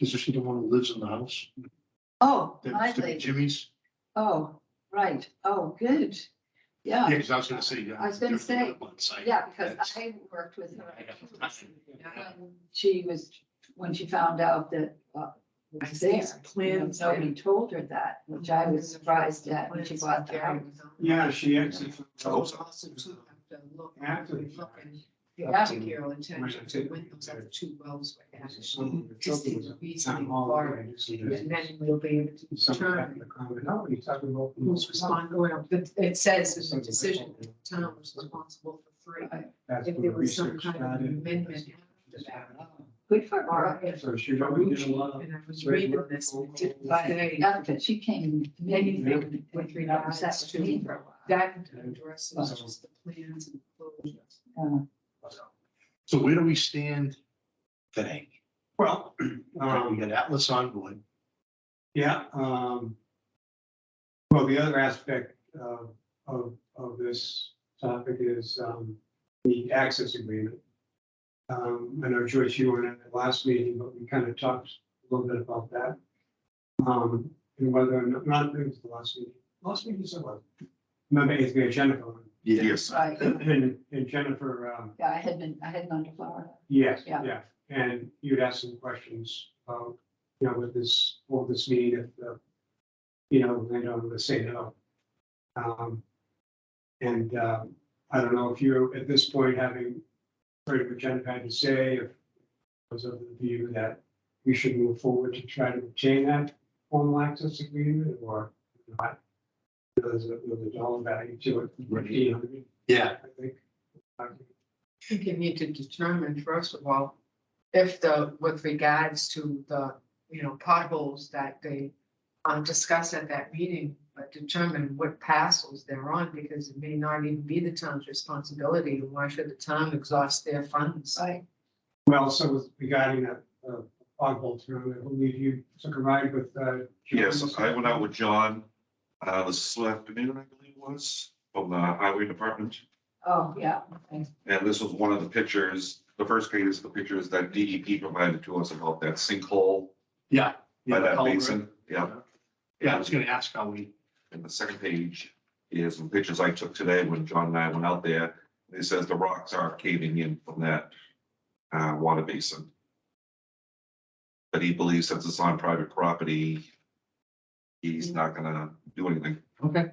Is she the one who lives in the house? Oh, That my used to be lady. Jimmy's? Oh, right. Oh, good. Yeah, Yeah, because I was gonna say. I was gonna say, yeah, because That's- I worked with her. I got- When she found out that, it was there, Plans. nobody told her that, which I was surprised at when she bought the house. Yeah, she actually. I hope so. After the fact. Yeah. Particular intention to win those other two wells. were added. To see the reasoning for it, and then we'll be able to determine who's responsible. Well, it says there's a decision that the town was responsible for three. If there was some kind of amendment after that. Good for Or her. if. So she already did a lot of. And I was reading this, and it didn't But say after she came to me, anything with regards that was to me for a while. that addresses just the plans and closures. So where do we stand today? Well, We got Atlas on board. yeah, well, the other aspect of this topic is, the access agreement. I know Joyce, you weren't at the last meeting, but we kind of talked a little bit about that. And whether or not, it was the last meeting, so what? Remember, it's me and Jennifer, Yes. Right, and Jennifer, yeah, I had gone to Florida. yes, Yeah. yeah, and you'd ask some questions about, with this, what would this mean if, landowner would say no. And I don't know if you're at this point having heard what Jennifer had to say, if it was of the view that we should move forward to try to obtain that formal access agreement or not. There's a dollar value to it, $1,800, Yeah, I think. I think you need to determine, first of all, if with regards to the, potholes that they discuss at that meeting, but determine what parcels they're on, because it may not even be the town's responsibility, and why should the town exhaust their funds? Right. Well, so with regarding that, oddball term, I believe you took a ride with, John. Yes, I went out with John, this afternoon, I believe it was, from the highway department. Oh, yeah. Okay. And this was one of the pictures, the first page is the pictures that DEP provided to us about that sinkhole yeah. by Yeah, that culvert. basin. Yeah. Yeah, I was gonna ask how we, And the second page is some pictures I took today when John and I went out there. It says the rocks are caving in from that water basin. But he believes since it's on private property, he's not gonna do anything. okay.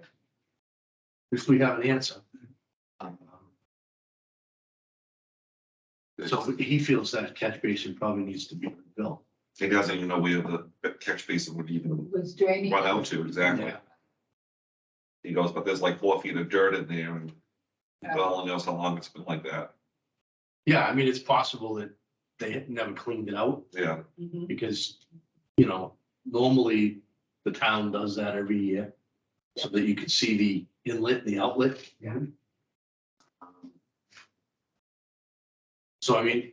If we have an answer. So he feels that catch basin probably needs to be rebuilt. He doesn't even know where the catch basin would even Was draining. run out to exactly. Yeah. He goes, but there's like 4 feet of dirt in there and God only knows how long it's been like that. Yeah, I mean, it's possible that they had never cleaned it out Yeah, because, normally the town does that every year. So that you can see the inlet, and the outlet. Yeah. So I mean,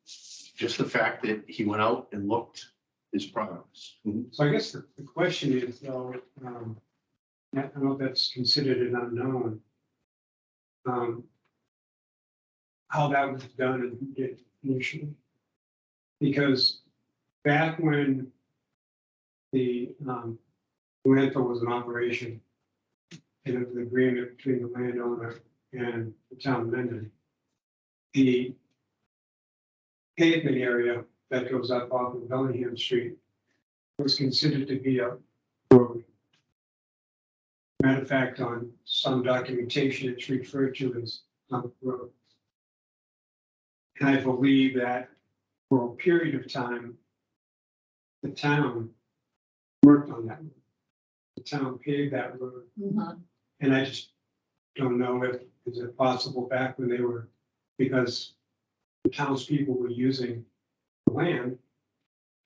just the fact that he went out and looked is progress. So I guess the question is, though, I don't know if that's considered an unknown. How that was done and who did initially. Because back when the landfill was in operation, and it was an agreement between the landowner and the town of Mendon, the pavement area that goes up off of Bellingham Street was considered to be a road. Matter of fact, on some documentation, it's referred to as a road. And I believe that for a period of time, the town worked on that. The town paved that road. Mhm. And I just don't know if, is it possible back when they were, because the townspeople were using the land,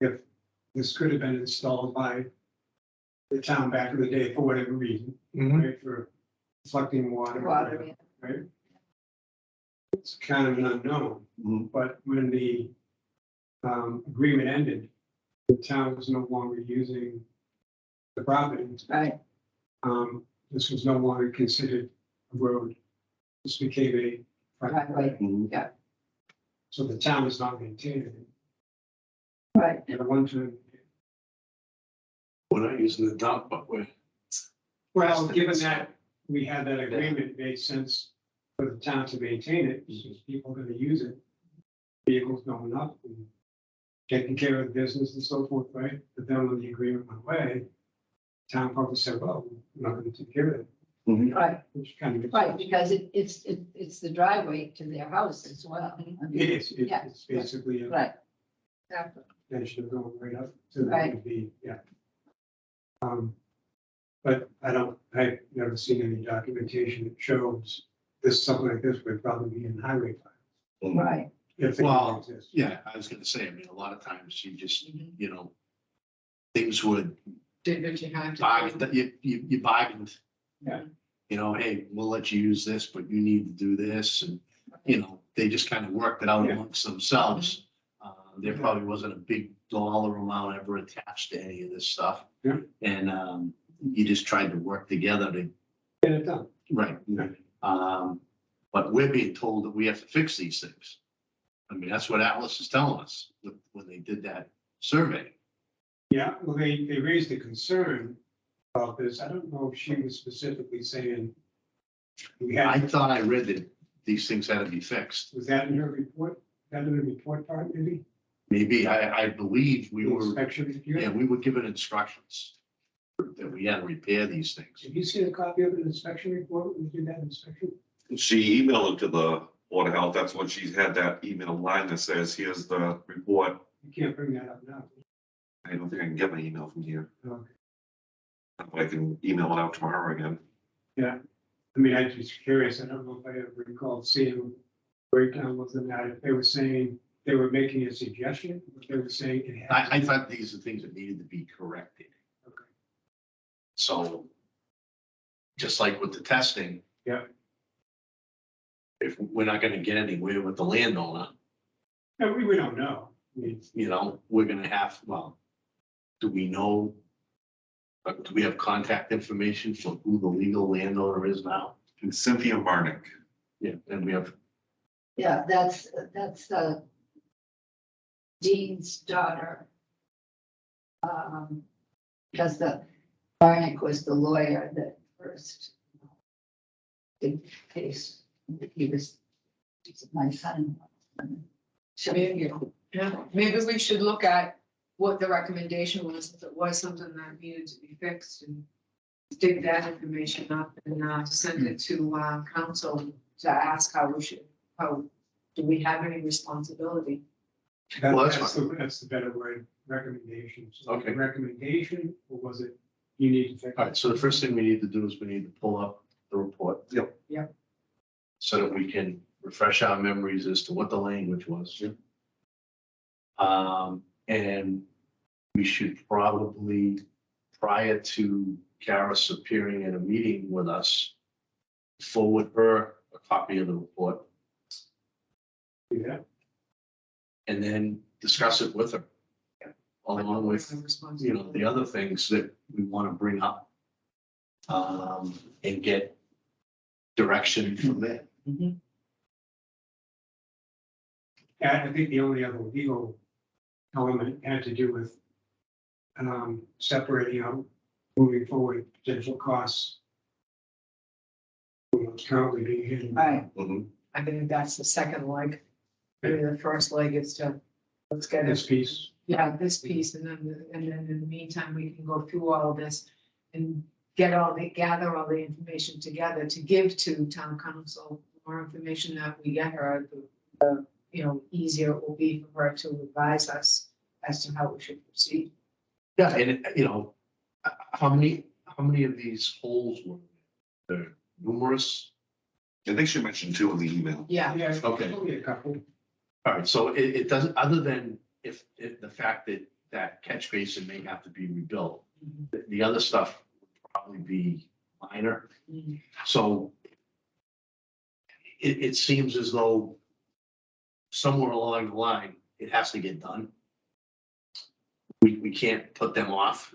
if this could have been installed by the town back in the day for whatever reason, right, for collecting water. Water, yeah. Right? It's kind of an unknown, but when the agreement ended, the town was no longer using the property. Right. This was no longer considered a road. This became a private Right, way. yeah. So the town is not maintaining it. Right, At one time, We're not using the dump, but we're. well, given that we had that agreement, it made sense for the town to maintain it, because people are gonna use it. Vehicles going up and taking care of the business and so forth, right? But then when the agreement went away, town probably said, well, we're not gonna take care of it, right, which kind of makes right, sense. because it's the driveway to their house as well. I mean, It is, Yeah. it's basically a Right. Exactly. extension of going right up to Right. the, yeah. But I've never seen any documentation that shows this, something like this would probably be in highway file. Right, If it Well, exists. yeah, I was gonna say, I mean, a lot of times you just, Mhm. you know, things would Did what you had to. bargain, do. you bargained. Yeah. You know, hey, we'll let you use this, but you need to do this, and, you know, they just kind of worked it out Yeah. amongst themselves. There probably wasn't a big dollar amount ever attached to any of this stuff. Yeah. And, you just tried to work together to, Get it done. right. But we're being told that we have to fix these things. I mean, that's what Atlas is telling us when they did that survey. Yeah, well, they raised a concern about this. I don't know if she was specifically saying we I had, thought I read that these things had to be fixed. was that in her report? That in the report part, maybe? Maybe, I believe we The were, inspection review? yeah, we were given instructions that we had to repair these things. Have you seen a copy of an inspection report when we did that inspection? She emailed it to the Board of Health. That's what she's had that email line that says, here's the report. You can't bring that up now. I don't think I can get my email from here. Okay. I can email it out tomorrow again. Yeah, I mean, I'm just curious. I don't know if I ever recalled seeing breakdown within that. If they were saying they were making a suggestion, if they were saying it had. I thought these are things that needed to be corrected. Okay. So, just like with the testing. Yeah. If we're not gonna get anywhere with the landowner, No, we don't know. I mean, you know, we're gonna have, well, do we know? Do we have contact information for who the legal landowner is now? And Cynthia Barnick. Yeah, and we have, yeah, that's Dean's daughter. Because the Barnick was the lawyer that first did the case. He's my son. So, Yeah, maybe we should look at what the recommendation was, if it was something that needed to be fixed, and dig that information up and send it to council to ask how do we have any responsibility? Well, that's that's the better word, recommendation. So Okay. Recommendation, or was it, you need to fix? all right, so the first thing we need to do is we need to pull up the report. Yep. Yep. So that we can refresh our memories as to what the language was. And we should probably, prior to Karis appearing in a meeting with us, forward her a copy of the report Yeah, and then discuss it with her. Along with, you know, the other things that we want to bring up. And get direction from there. and I think the only other legal element had to do with separating out, moving forward, potential costs. What's currently being hidden. right, I think that's the second leg. Maybe the first leg is to, let's get This it, piece, yeah, this piece, and then in the meantime, we can go through all of this and gather all the information together to give to town council. The more information that we get her, the you know, easier it will be for her to advise us as to how we should proceed. Yeah, and you know, how many of these holes were there? Numerous? I think she mentioned 2 in the email. Yeah, yeah, Okay. only a couple. All right, so it doesn't, other than if the fact that catch basin may have to be rebuilt, the other stuff would probably be minor. Mhm. So it seems as though somewhere along the line, it has to get done. We can't put them off.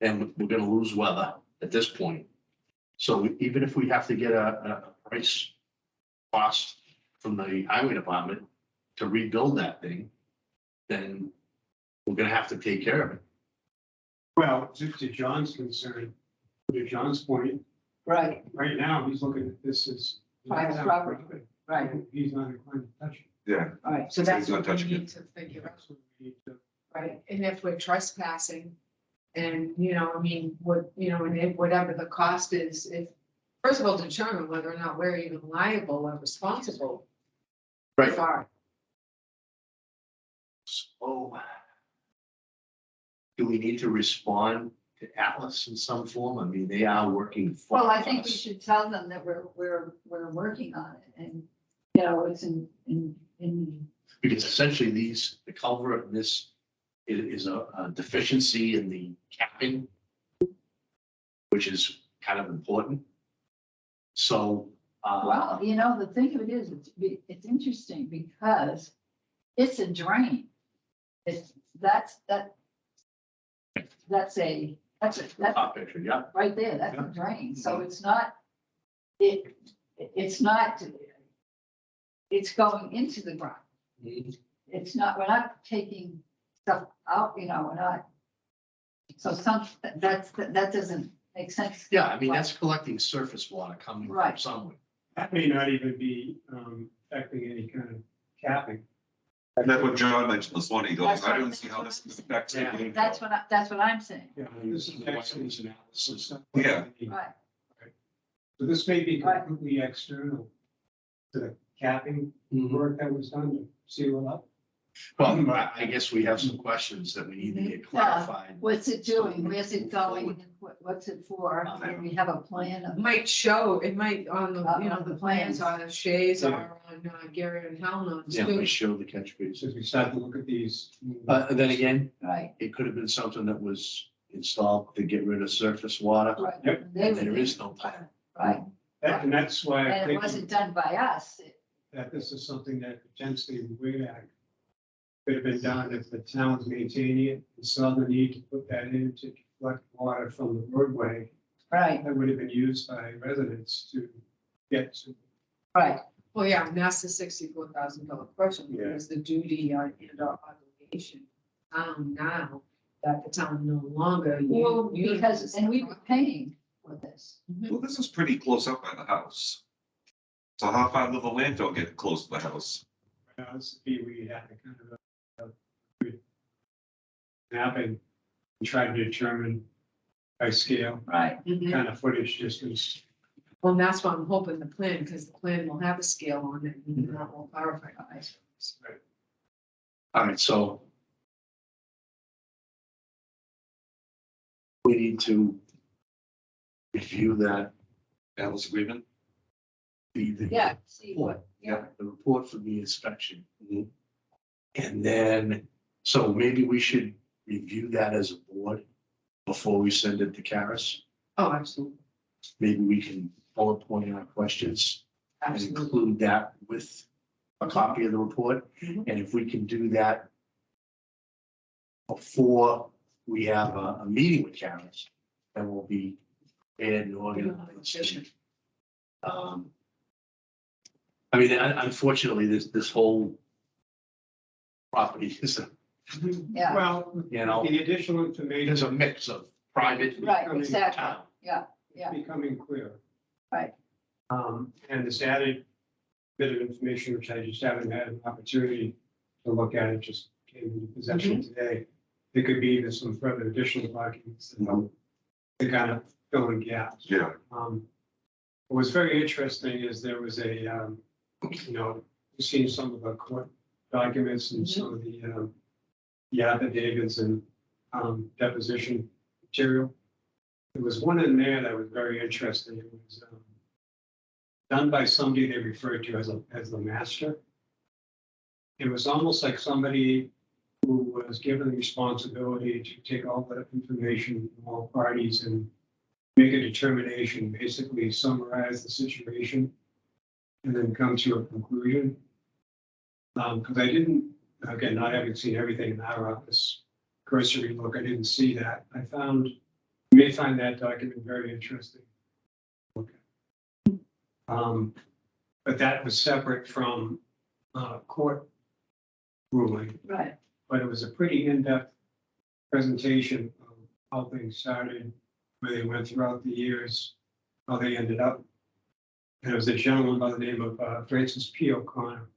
And we're gonna lose weather at this point. So even if we have to get a price cost from the highway department to rebuild that thing, then we're gonna have to take care of it. Well, to John's concern, to John's point, Right, right now, he's looking at this as. Private property. right, He's not inclined to touch it. Yeah, right, So So that's he's not what we touching need it. to figure out, That's what we need to. right? And if we're trespassing and, you know, I mean, what, you know, and if whatever the cost is, if, first of all, determine whether or not we're even liable or responsible. Right. For So do we need to respond to Atlas in some form? I mean, they are working for well, I think we us. should tell them that we're working on it, and, you know, it's in. Because essentially the culvert, in this is a deficiency in the capping, which is kind of important. So, Well, you know, the thing of it is, it's interesting because it's a drain. That's top picture, yeah. right there, that's a Yeah. drain, so it's not, it's not, it's going into the ground. It's not, we're not taking stuff out, you know, we're not. So that doesn't make sense. Yeah, I mean, that's collecting surface water coming from Right. somewhere. That may not even be affecting any kind of capping. and that's what John mentioned this morning, he goes, That's I what- don't see how this affects Yeah. it. That's what I'm saying, Yeah, this is actually. Analysis. Yeah. right, So this may be Right. completely external to the capping Mhm. work that was done to seal it up. Well, I guess we have some questions that we need to get clarified. what's it doing, where's it going, and what's it for, Uh-huh. and we have a plan of. It might show, it might on the, you know, the plans on Shays or Yeah. on Gary and Helen Yeah, too. we show the catch basin. As we start to look at these. And then again, Right, it could have been something that was installed to get rid of surface water. right. Yep. They And would there be- is no plan. Right, And that's why I and it think wasn't done by us, that this is something that potentially the WIG Act could have been done if the town's maintaining it and saw the need to put that in to collect water from the roadway. right, That would have been used by residents to get to. right, Well, yeah, and that's the $64,000 question, Yeah. because the duty and our obligation, now that the town no longer. well, uses because, and we were the paying for this. Well, this is pretty close up by the house. So how far will the landfill get close to the house? This would be where you have to kind of good mapping and try to determine by scale, Right, Mhm. kind of footage distance. Well, and that's why I'm hoping the plan, because the plan will have a scale on it, and that will clarify. All right, so we need to review that, Atlas agreement? the yeah, see report, what, yeah, the report for the inspection. And then, so maybe we should review that as a board before we send it to Karis. Oh, absolutely, Maybe we can bullet point our questions and absolutely. include that with a copy of the report. Mhm. And if we can do that before we have a meeting with Karis, then we'll be prepared and organized. I mean, unfortunately, this whole property is, yeah, Well, you know, the additional information there's a mix of private and right, Becoming exactly, town. yeah, is yeah. becoming clear. Right. And this added bit of information, which I just haven't had an opportunity to look at, it just came into possession today. There could be even some further additional documents that help to kind of fill in gaps. Yeah. What was very interesting is there was a, you know, you've seen some of the court documents and some of the affidavits and deposition material. There was one in there that was very interesting. It was done by somebody they referred to as the master. It was almost like somebody who was given the responsibility to take all the information from all parties and make a determination, basically summarize the situation and then come to a conclusion. Because I didn't, again, not having seen everything in our office, cursory look, I didn't see that. You may find that document very interesting. Okay. But that was separate from court ruling, Right, but it was a pretty in-depth presentation of how things started, where they went throughout the years, how they ended up. And it was a gentleman by the name of Francis P. O'Connor.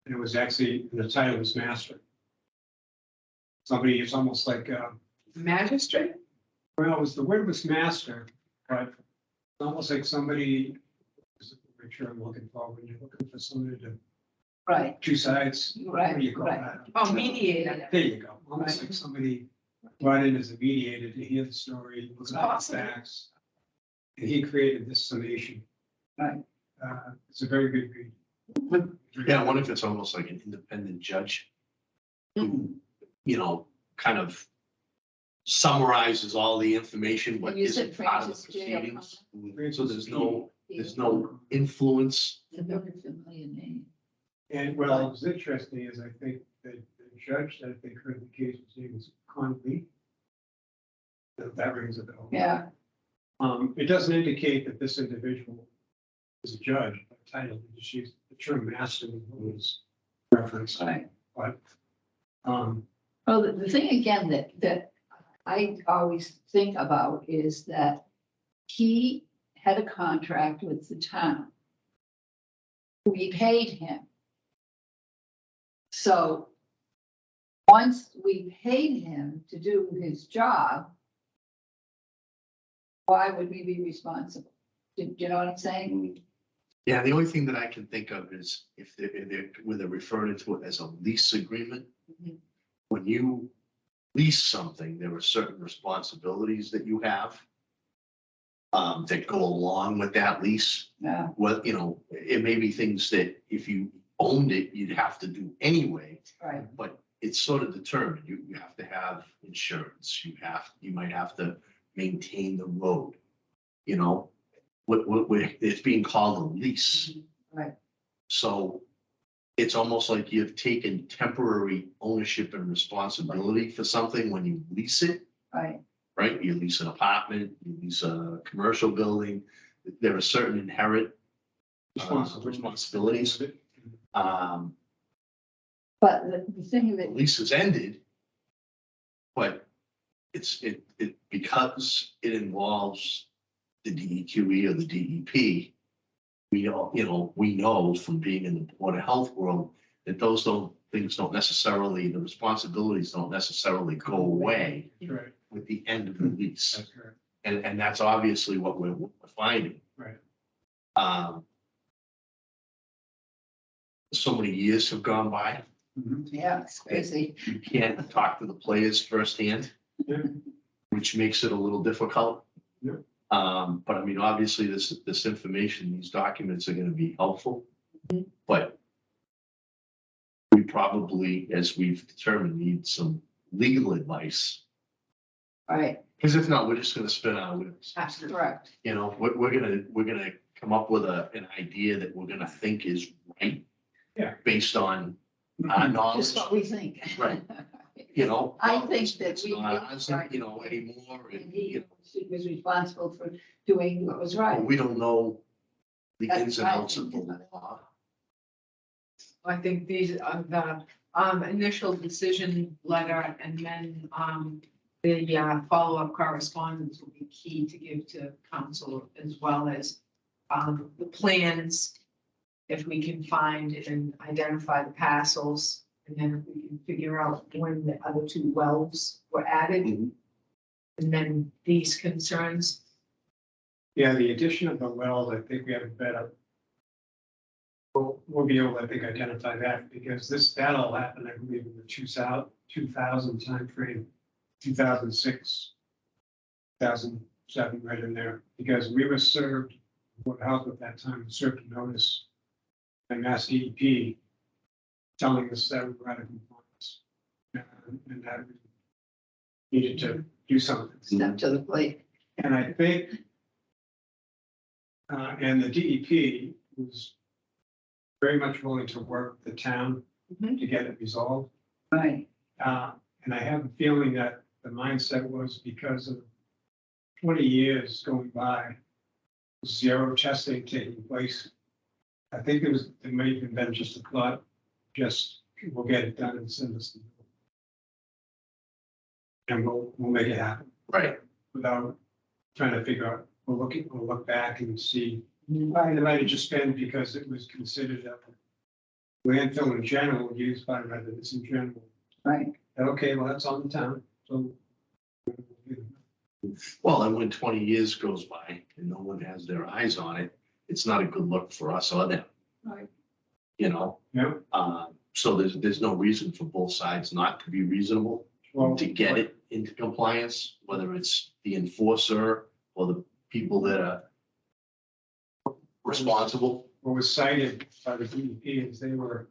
And it was actually, the title was master. Somebody, it's almost like, Magistrate? well, it was, the word was master, but it's almost like somebody, is the picture I'm looking for, when you're looking for somebody to, right, two sides, what do you call right. that? Oh, mediator. There you go, almost like somebody brought in as a mediator to hear the story, look at the Awesome. facts. And he created this summation. Right. It's a very good read. Yeah, I wonder if it's almost like an independent judge who, you know, kind of summarizes all the information, but And you said isn't part of the Francis J. O'Connor? proceedings. So there's no influence. It's a very familiar name. And well, what's interesting is I think that the judge that I think heard the case, his name was Conley. That rings a bell. Yeah, It doesn't indicate that this individual is a judge, by title, they just use the term master was referenced, right. but, Well, the thing again that I always think about is that he had a contract with the town. We paid him. So once we paid him to do his job, why would we be responsible? Do you know what I'm saying? Yeah, the only thing that I can think of is if they're referring to it as a lease agreement. Mhm. When you lease something, there are certain responsibilities that you have that go along with that lease. Yeah, Well, you know, it may be things that if you owned it, you'd have to do anyway, right, but it's sort of determined. You have to have insurance. You might have to maintain the road. You know, it's being called a lease. right, So it's almost like you've taken temporary ownership and responsibility for something when you lease it, right. right? You lease an apartment, you lease a commercial building. There are certain inherent responsibilities. But the thing The that, lease has ended, but because it involves the DEQE or the DEP, we know from being in the Board of Health world that things don't necessarily, the responsibilities don't necessarily go away right, with the end of the lease. that's correct. And that's obviously what we're finding. Right. So many years have gone by. Mhm. yeah, it's crazy. You can't talk to the players firsthand, Yeah. which makes it a little difficult. Yeah. But I mean, obviously, this information, these documents are gonna be helpful. But we probably, as we've determined, need some legal advice. Right, Because if not, we're just gonna spin our wheels. that's correct. You know, we're gonna come up with an idea that we're gonna think is right. Yeah. Based on our knowledge, Just what we think. Right. you know. I think that it's we not did ours, right. you know, anymore, And and, he was responsible for doing what was right. we don't know the That's ins and right. outs of the law. I think these are the initial decision letter and then the follow-up correspondence will be key to give to council as well as the plans. If we can find and identify the parcels, and then if we can figure out when the other two wells were added. Mhm. And then these concerns, Yeah, the addition of the wells, I think we have a better. We'll be able to, I think, identify that because that all happened, I believe, in the 2000 timeframe, 2006, 2007, right in there, because we were served, Board of Health at that time, was served a notice by Mass DEP telling us that we were out of compliance and that we needed to do something. Step to the plate. And I think, and the DEP was very much willing to work with the town Mhm. to get it resolved. Right, And I have a feeling that the mindset was because of 20 years going by, zero testing taking place. I think it may have been just a thought, just we'll get it done and send us. And we'll make it happen Right. without trying to figure out, we'll look back and see. Why it might have just been because it was considered a landfill in general, used by residents in general. Right. Okay, well, that's on the town, so. Well, and when 20 years goes by and no one has their eyes on it, it's not a good look for us or them. Right. You know? Yeah. So there's no reason for both sides not to be reasonable Well, to get it into compliance, whether it's the enforcer or the people that are responsible. What was cited by the DEP is they were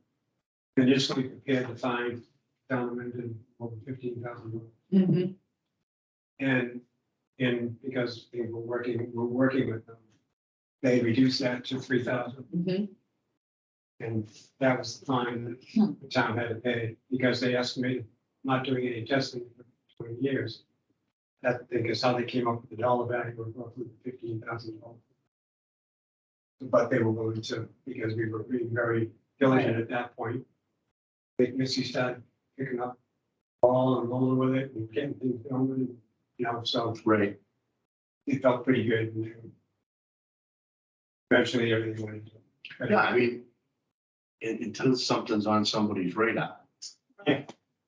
initially prepared to fine down in over $15,000. Mhm. And because they were working with them, they reduced that to 3,000. Mhm. And that was the fine that the town had to pay because they estimated not doing any testing for 20 years. That, I think, is how they came up with the dollar value of roughly $15,000. But they were willing to, because we were being very diligent at that point. I think Missy started picking up ball and rolling with it and getting things going, so Right. it felt pretty good. And eventually everything went into. Yeah, I mean, until something's on somebody's radar. Yeah.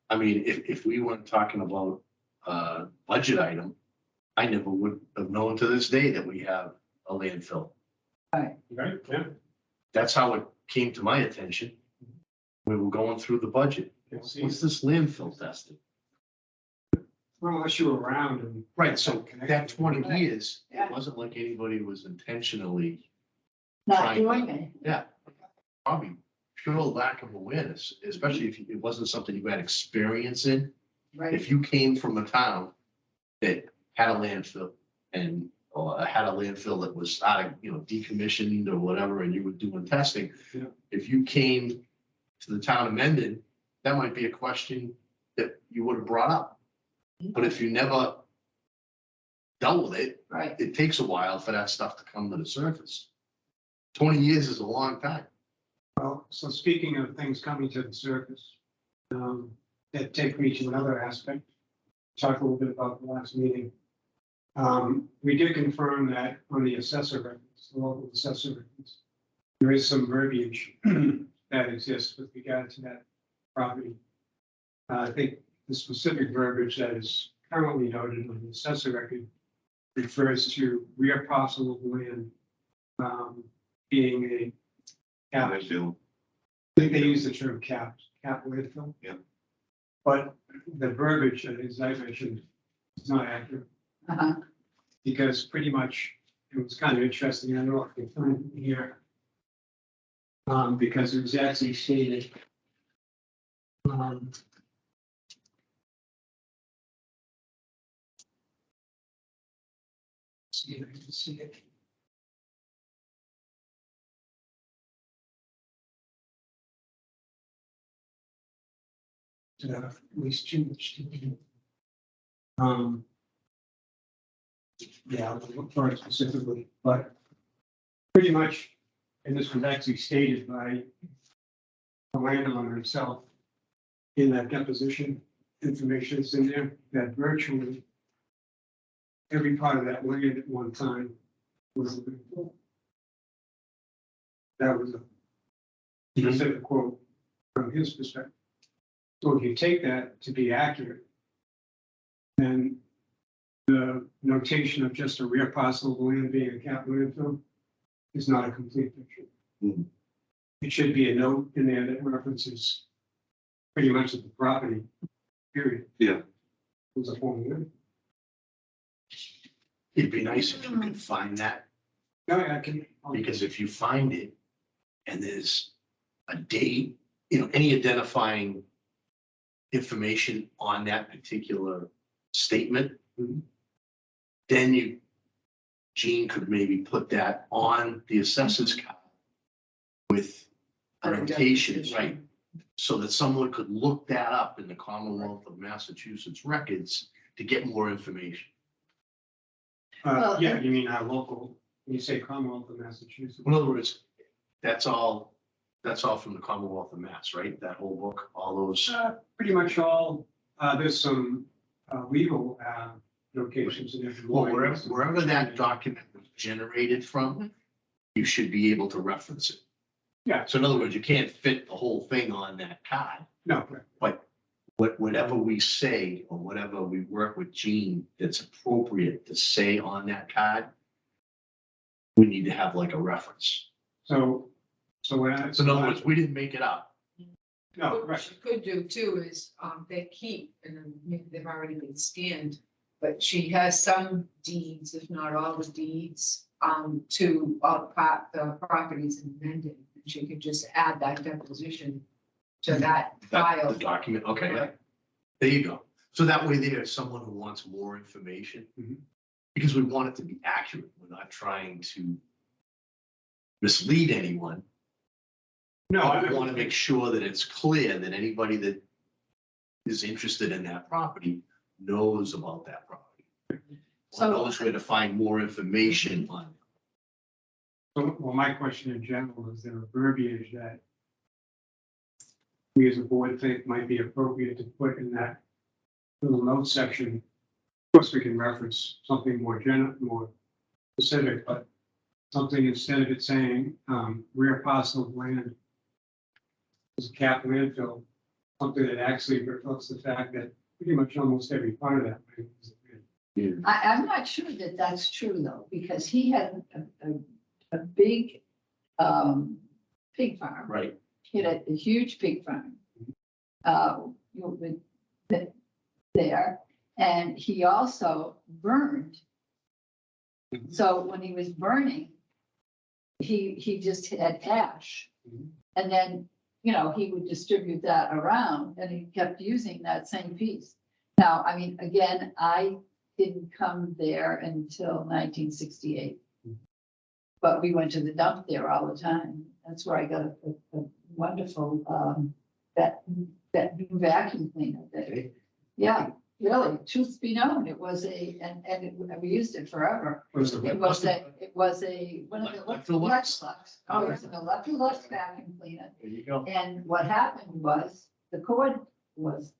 I mean, if we weren't talking about a budget item, I never would have known to this day that we have a landfill. Right, yeah. That's how it came to my attention. We were going through the budget. It's What's this landfill testing? Well, unless you were around and. Right, so that 20 years, Yeah. it wasn't like anybody was intentionally, Not Right. doing it. yeah, probably pure lack of awareness, especially if it wasn't something you had experience in. Right. If you came from a town that had a landfill and, or had a landfill that was out of, decommissioned or whatever, and you were doing testing. Yeah. If you came to the town of Mendon, that might be a question that you would have brought up. But if you never dealt with it, Right. it takes a while for that stuff to come to the surface. 20 years is a long time. Well, so speaking of things coming to the surface, that takes me to another aspect. Talk a little bit about the last meeting. We did confirm that on the assessor records, the local assessor records, there is some verbiage that exists with regard to that property. I think the specific verbiage that is currently noted on the assessor record refers to rear parcel of land being a cap. I think they use the term cap landfill. Yeah. But the verbiage, as I mentioned, is not accurate. Uh-huh. Because pretty much, it was kind of interesting, I don't know if I can find it here. Because it was actually stated. See if I can see it. At least too much to do. Yeah, I'll look for it specifically, but pretty much, and this was actually stated by the landowner himself in that deposition, information is in there, that virtually every part of that land at one time was livable. That was a specific quote from his perspective. So if you take that to be accurate, then the notation of just a rear parcel of land being a cap landfill is not a complete picture. Mhm. It should be a note in there that references pretty much the property, period. Yeah. Was a form of land. It'd be nice if you could find that, No, I can. because if you find it and there's a date, any identifying information on that particular statement, then Gene could maybe put that on the assessor's card with a notation, right? So that someone could look that up in the Commonwealth of Massachusetts records to get more information. Yeah, you mean our local, when you say Commonwealth of Massachusetts. In other words, That's all from the Commonwealth of Mass, right? That whole book, all those. Pretty much all, there's some legal locations in every. Well, wherever that document was generated from, you should be able to reference it. Yeah. So in other words, you can't fit the whole thing on that card, No, but whatever we say or whatever we work with Gene that's appropriate to say on that card, we need to have like a reference. so when I. So in other words, we didn't make it up. No, What right. she could do too is, they keep, and then maybe they've already been scanned, but she has some deeds, if not all the deeds, to the properties in Mendon. And she could just add that deposition to that file. The document, okay, yeah. Right. There you go. So that way there's someone who wants more information. Mhm. Because we want it to be accurate. We're not trying to mislead anyone. No, We want to make sure that it's clear that anybody that is interested in that property knows about that property. Or So- knows where to find more information on it. Well, my question in general, is there a verbiage that we as a board think might be appropriate to put in that little note section? Of course, we can reference something more specific, but something instead of it saying, rear parcel of land is a capped landfill, something that actually reflects the fact that pretty much almost every part of that land is a land. I'm not sure that that's true though, because he had a big, pig farm. Right. He had a huge pig farm. With there, and he also burned. So when he was burning, he just had ash. And then, he would distribute that around and he kept using that same piece. Now, I mean, again, I didn't come there until 1968. But we went to the dump there all the time. That's where I got a wonderful, that new vacuum cleaner that, yeah, really, truth be known, it was we used it forever. Was the- It was a, one of the, Electrolux? Oh, it was an Electrolux vacuum cleaner. There you go. And what happened was the cord was,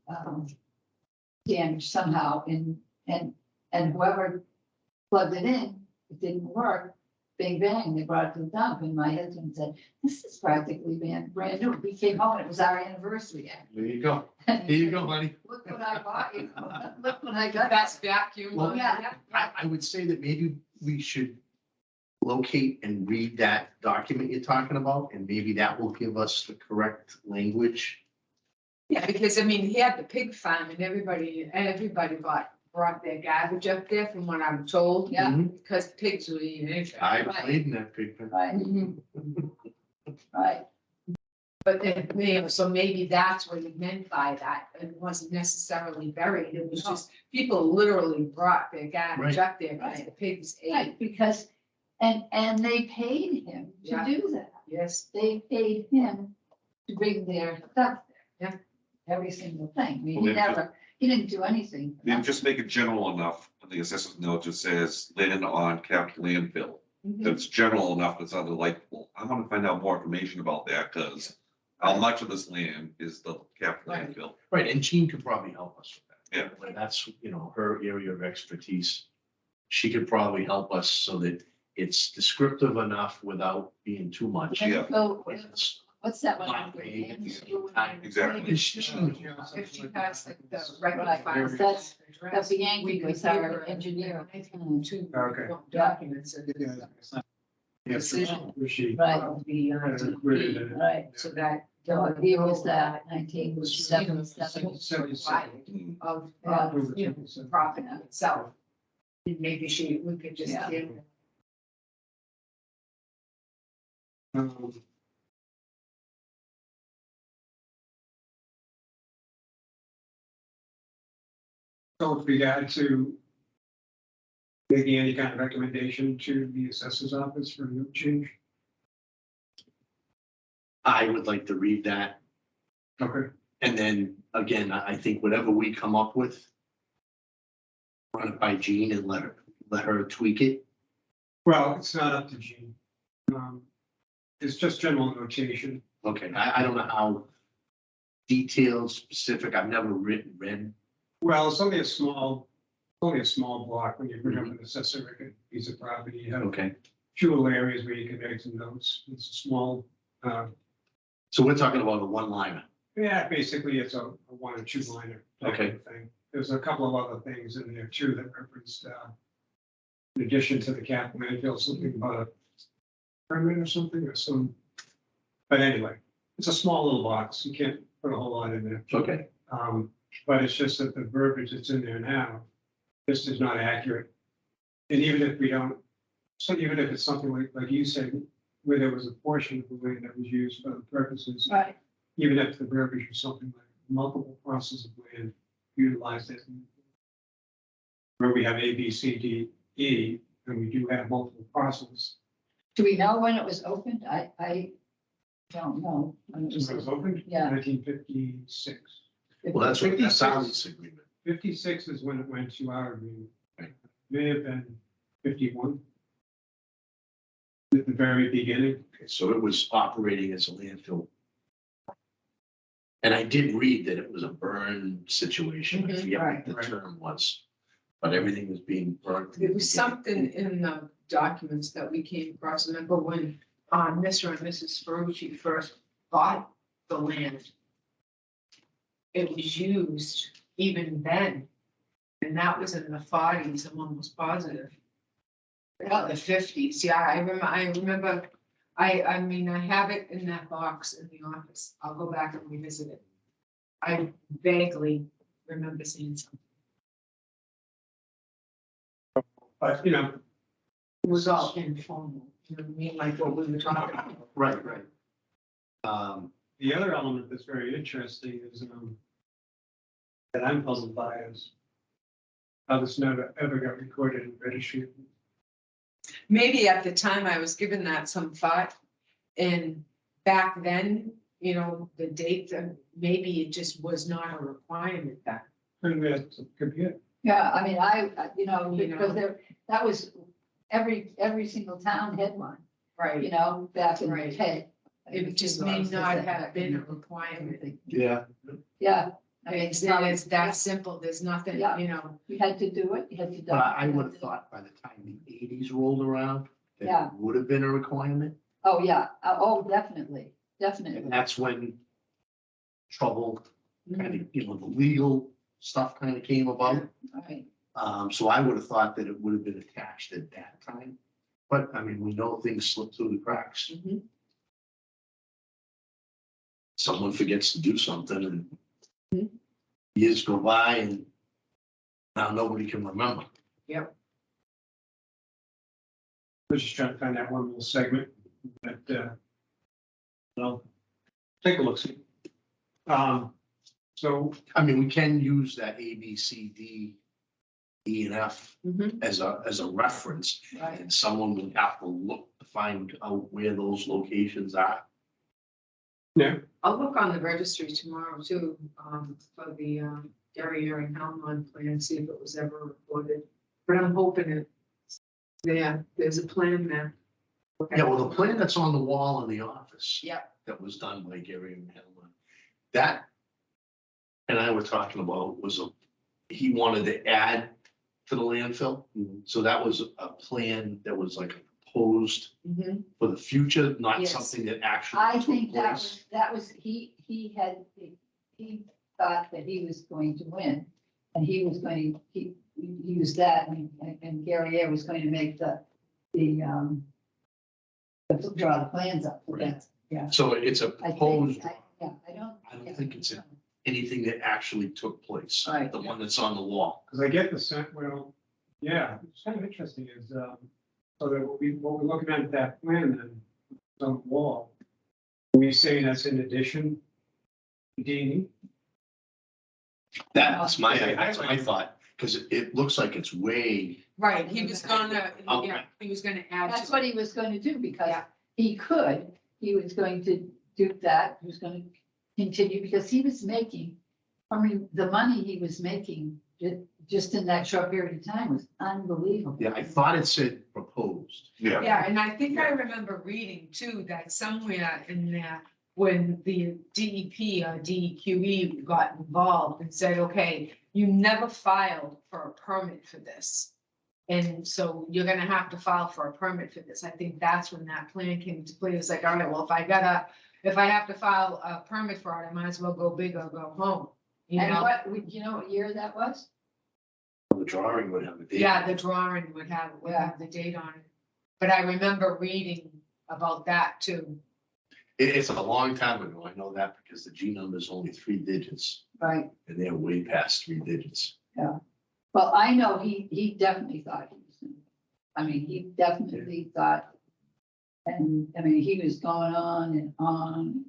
damaged somehow and whoever plugged it in, it didn't work. Bang, bang, they brought it to the dump and my husband said, this is practically brand new. We came home and it was our anniversary. There you go. And There he you said, go, buddy. look what I bought you. Look what I got. That's vacuum. Well, Yeah. I would say that maybe we should locate and read that document you're talking about, and maybe that will give us the correct language. Yeah, because I mean, he had the pig farm and everybody brought their garbage up there from what I'm told. Yeah. Because pigs were eating anything. I played in that pig pen. Right, right. But then, so maybe that's what he meant by that. It wasn't necessarily buried. It was just, people literally brought their garbage Right. up there because the pigs ate. Right, because, and they paid him to Yeah. do that. Yes. They paid him to bring their stuff there. Yeah. Every single thing. I mean, Well, he didn't do anything. Then just make it general enough, when the assessment note just says land on capped landfill. Mhm. That's general enough, it's under like, well, I want to find out more information about that, because how much of this land is the capped Right. landfill? Right, and Jean could probably help us with that. Yeah. When that's, her area of expertise. She could probably help us so that it's descriptive enough without being too much. Yeah. So, It's what's that one? Not vague, Exactly. If she has like the regular Right, file. that's- address, the Yankee we could was our give her engineer. Two Okay. documents of Yeah. the decision. She- Right, of the, Really, right. so that. So he was that 1977. Mm. Of, Yeah. property itself. Maybe we could just Yeah. give. So with regard to making any kind of recommendation to the assessor's office for a note change? I would like to read that, Okay, and then, again, I think whatever we come up with, run it by Jean and let her tweak it. well, it's not up to Jean. It's just general notation. Okay, I don't know how detailed, specific, I've never read. Well, it's only a small block when you bring up an accessory piece of property. You have Okay, two little areas where you can make some notes. It's a small, so we're talking about a one-liner. yeah, basically it's a one or two liner. type Okay. of thing. There's a couple of other things in there too that referenced, in addition to the cap landfill, something about a permit or something or some. But anyway, it's a small little box. You can't put a whole lot in there. Okay, But it's just that the verbiage that's in there now, just is not accurate. And even if we don't, so even if it's something like you said, where there was a portion of the land that was used for the purposes, Right, even if the verbiage was something like multiple parcels of land utilized as. Where we have A, B, C, D, E, and we do have multiple parcels. do we know when it was opened? I don't know. When it It was opened? Yeah. 1956. well, that's what that sounds agreement. 56 is when it went to our agreement. Right. May have been 51. At the very beginning. Okay, so it was operating as a landfill. And I did read that it was a burn situation, I Mhm, forget what the right. term was, but everything was being burnt. It was something in the documents that we came across. Remember when Mr. and Mrs. Ferrucci first bought the land? It was used even then. And that was in the 40s, I'm almost positive. Or the 50s, yeah, I remember, I mean, I have it in that box in the office. I'll go back and revisit it. I vaguely remember seeing something. But, you know, It was all informal, you know what I mean, like what we were talking about. Right, right. the other element that's very interesting is, that I'm puzzled by is how this never ever got recorded in registry. Maybe at the time I was given that some thought, and back then, you know, the date, maybe it just was not a requirement then. And we had to compute. Yeah, I mean, you know, You because know. that was, every single town had one, you Right. know, back in the Right. day. It just may not have been a requirement. Yeah. Yeah, I mean, It's not, it's that simple, there's nothing, Yeah. you know. you had to do it, you had to. But I would have thought by the time the 80s rolled around, that Yeah. it would have been a requirement. Oh, yeah, oh, definitely, And definitely. that's when trouble, kind of, you know, the legal stuff kind of came about. Right. So I would have thought that it would have been attached at that time. But I mean, we know things slip through the cracks. Mhm. Someone forgets to do something and Mhm. years go by and now nobody can remember. I was just trying to find that one little segment, but, well, take a look, see. So, I mean, we can use that A, B, C, D, E, and F Mhm. as a reference. Right. And someone would have to look to find out where those locations are. yeah, I'll look on the registry tomorrow too, for the, Derriere and Helmond plan, see if it was ever recorded. But I'm hoping it, yeah, there's a plan there. Yeah, well, the plan that's on the wall in the office. Yep. That was done by Gary and Helen. That, and I were talking about was he wanted to add to the landfill. So that was a plan that was like proposed Mhm. for the future, not Yes. something that actually I took think place. that was, he thought that he was going to win. And he was going, he used that, and Gary Air was going to make draw the plans up for that. Yeah. So it's a I proposed, think, yeah, I don't think it's anything that actually took place. Right. The one that's on the wall. because I get the sense, well, yeah, it's kind of interesting is, so that what we're looking at that plan then, on the wall, we saying that's in addition to D&E? That's my thought, because it looks like it's way, Right, he was gonna, Okay. yeah, he was gonna add. That's to what it. he was going to do, because Yeah. he was going to do that, he was going to continue, because he was making, I mean, the money he was making just in that short period of time was unbelievable. Yeah, I thought it said proposed. Yeah. Yeah, and I think I remember reading too, that somewhere in there, when the DEP or DEQE got involved and said, okay, you never filed for a permit for this. And so you're gonna have to file for a permit for this. I think that's when that plan came into play. It's like, all right, well, if I have to file a permit for it, I might as well go big or go home. You And know? you know what year that was? The drawing would have a date. Yeah, the drawing would have the date on it. But I remember reading about that too. It's a long time ago. I know that because the G number is only 3 digits Right. and they're way past 3 digits. Well, I know he definitely thought he was, I mean, he definitely thought, and, I mean, he was going on and on.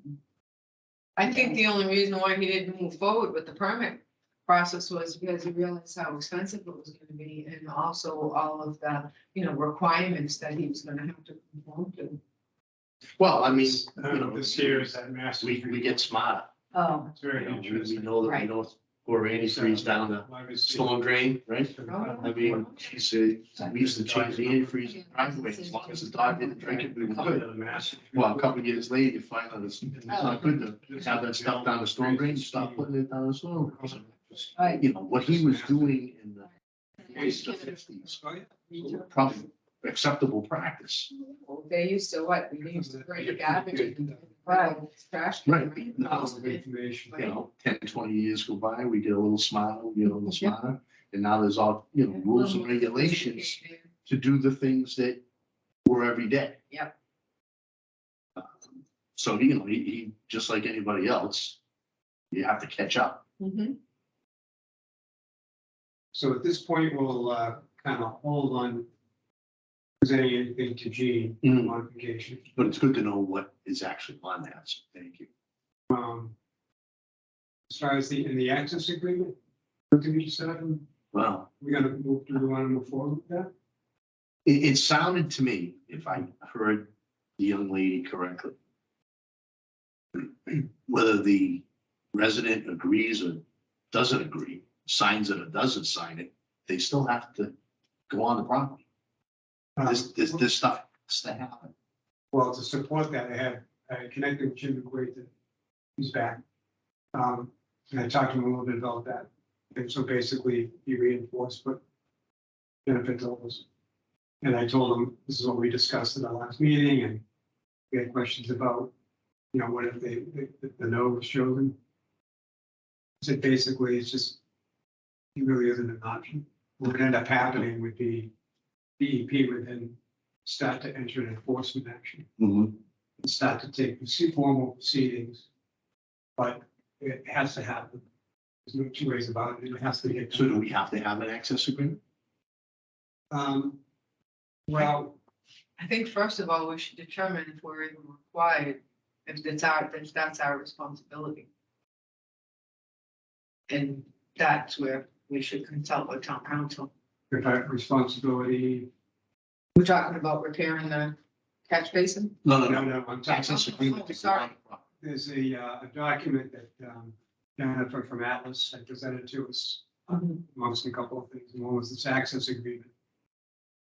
I think the only reason why he didn't move forward with the permit process was because he realized how expensive it was gonna be, and also all of the, requirements that he was gonna have to conform to. Well, I mean, This year is that massive. we get smarter. Oh, It's very We interesting. know that we Right. know where Randy freeze down the storm drain, right? I mean, she said, we used to change the antifreeze in the driveway, as long as the dog didn't drink it, we were good. Well, a couple of years later, you find out it's not good to have that stuff down the storm drain, stop putting it down the storm. right. What he was doing in the 50s, probably acceptable practice. They used to what? They used to bring garbage and trash. Right. Now, Information. 10, 20 years go by, we get a little smarter, we get a little smarter. And now there's all, rules and regulations to do the things that were every day. Yep. So, he, just like anybody else, you have to catch up. Mhm. So at this point, we'll kind of hold on presenting anything to Gene, Mhm. modification. But it's good to know what is actually on that, so thank you. As far as in the access agreement, what did we decide? Well, Do we want to move forward with that? it sounded to me, if I heard the young lady correctly, whether the resident agrees or doesn't agree, signs it or doesn't sign it, they still have to go on the property. This stuff has to happen. Well, to support that, I connected with Jim McQuaid, he's back. And I talked to him a little bit about that. And so basically, he reinforced what benefit told us. And I told him, this is what we discussed in our last meeting, and we had questions about, what if the no was chosen? I said, basically, it's just, it really isn't an option. What would end up happening would be DEP would then start to enter an enforcement action. And start to take formal proceedings. But it has to happen. There's no two ways about it. It has to get. So do we have to have an access agreement? Well, I think first of all, we should determine if we're even required, if that's our responsibility. And that's where we should consult with town council. if I have responsibility, We're talking about repairing the catch basin? No, I'm talking, Access agreement. to go Sorry. on the property. there's a document that Jennifer from Atlas had presented to us amongst a couple of things. One was this access agreement.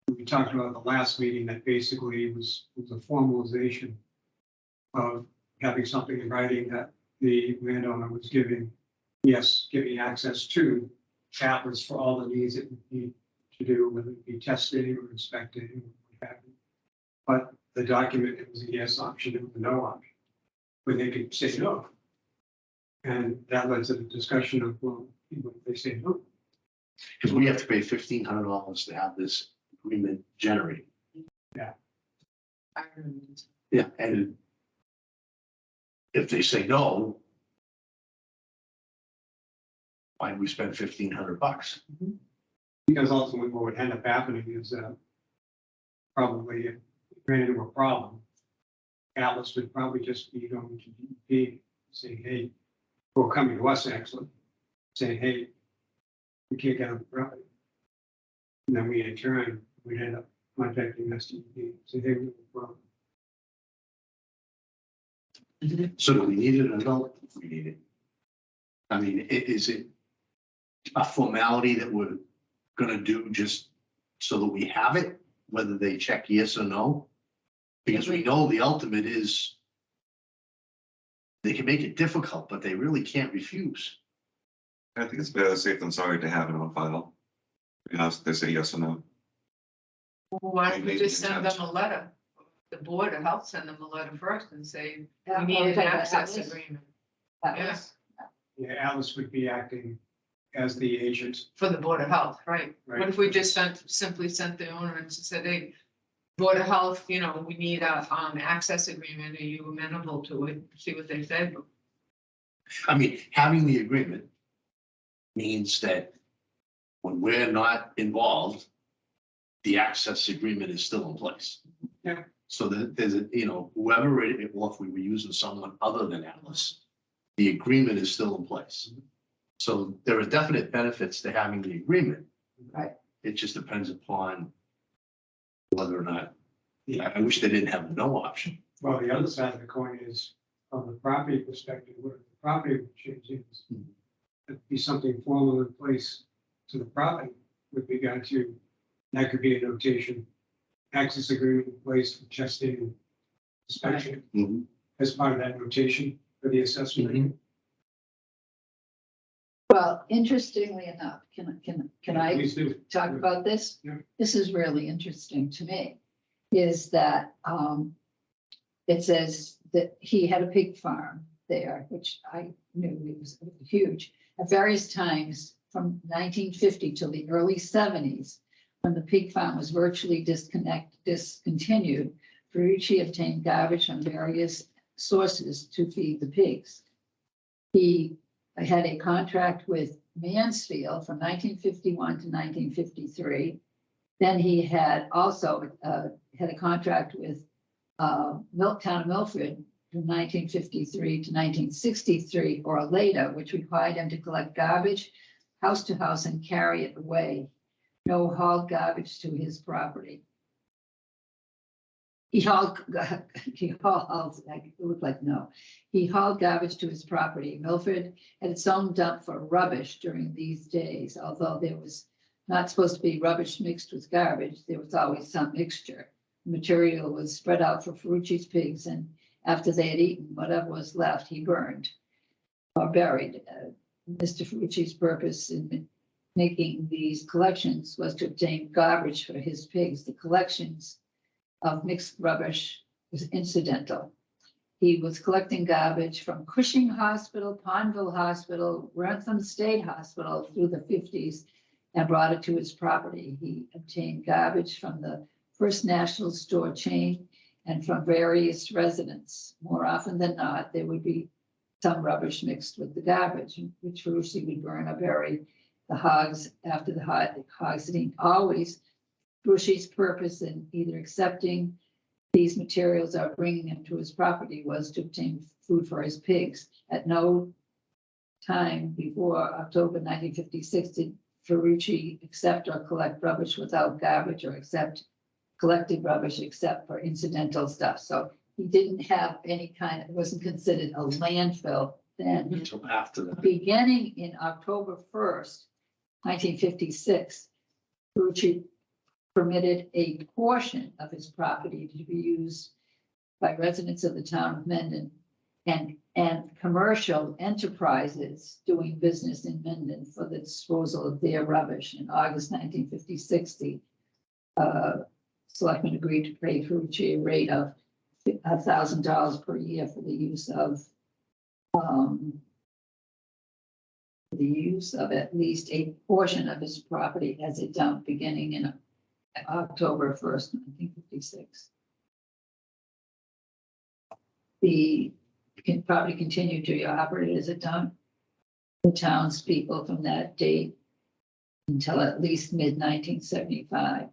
We talked about at the last meeting that basically was a formalization of having something in writing that the landowner was giving access to Atlas for all the needs it would need to do, whether it be testing or inspecting or what have you. But the document, it was a yes option, it was a no option, where they could say no. And that led to the discussion of, well, if they say no, Because we have to pay $1,500 to have this agreement generated. I remember. Yeah, and if they say no, why do we spend $1,500? because ultimately what would end up happening is probably if it ran into a problem, Atlas would probably just be going to DEP saying, hey, or coming to us actually, saying, hey, we can't get on the property. And then we in turn, we'd end up contacting SDEP, say, hey, we have a problem. So do we need it or don't we need it? I mean, is it a formality that we're gonna do just so that we have it, whether they check yes or no? Because we know the ultimate is they can make it difficult, but they really can't refuse. I think it's better safe than sorry to have it on file. Because they say yes or no. Why don't we Maybe just send them intent. a letter? The Board of Health send them a letter first and say, Yeah, we need an okay, access Alice. agreement Alice. Yeah, Alice would be acting as the agent. for the Board of Health, right? What Right. if we just simply sent the owner and said, hey, Board of Health, you know, we need a, access agreement, are you amenable to it? See what they say. I mean, having the agreement means that when we're not involved, the access agreement is still in place. Yeah. So that there's a, you know, whoever it, or if we were using someone other than Atlas, the agreement is still in place. So there are definite benefits to having the agreement. Right. It just depends upon whether or not, I wish they didn't have a no option. Well, the other side of the coin is, from the property perspective, what if the property would change hands? It'd be something formal in place to the property with regard to, that could be a notation, access agreement in place for testing and inspection Mhm. as part of that notation for the assessment. Mhm. Well, interestingly enough, can I Please do. talk about this? Yeah. This is really interesting to me, is that, it says that he had a pig farm there, which I knew it was huge. At various times from 1950 till the early 70s, when the pig farm was virtually discontinued, Ferrucci obtained garbage from various sources to feed the pigs. He had a contract with Mansfield from 1951 to 1953. Then he had also had a contract with Town of Milford from 1953 to 1963 or later, which required him to collect garbage house to house and carry it away. No hauled garbage to his property. He hauled, it looked like no. He hauled garbage to his property. Milford had its own dump for rubbish during these days, although there was not supposed to be rubbish mixed with garbage. There was always some mixture. Material was spread out for Ferrucci's pigs, and after they had eaten whatever was left, he burned or buried. Mr. Ferrucci's purpose in making these collections was to obtain garbage for his pigs. The collections of mixed rubbish was incidental. He was collecting garbage from Cushing Hospital, Pondville Hospital, Wrentham State Hospital through the 50s and brought it to his property. He obtained garbage from the First National Store chain and from various residents. More often than not, there would be some rubbish mixed with the garbage, which Ferrucci would burn or bury the hogs after the hogs had eaten. Always, Ferrucci's purpose in either accepting these materials or bringing them to his property was to obtain food for his pigs. At no time before October 1956 did Ferrucci accept or collect rubbish without garbage or accept collected rubbish except for incidental stuff. So he didn't have any kind, it wasn't considered a landfill then. Until after that. Beginning in October 1st, 1956, Ferrucci permitted a portion of his property to be used by residents of the town of Mendon and commercial enterprises doing business in Mendon for the disposal of their rubbish. In August 1956, the selectmen agreed to pay Ferrucci a rate of $1,000 per year for the use of at least a portion of his property as a dump beginning in October 1st, 1956. The property continued to be operated as a dump. The townspeople from that date until at least mid-1975.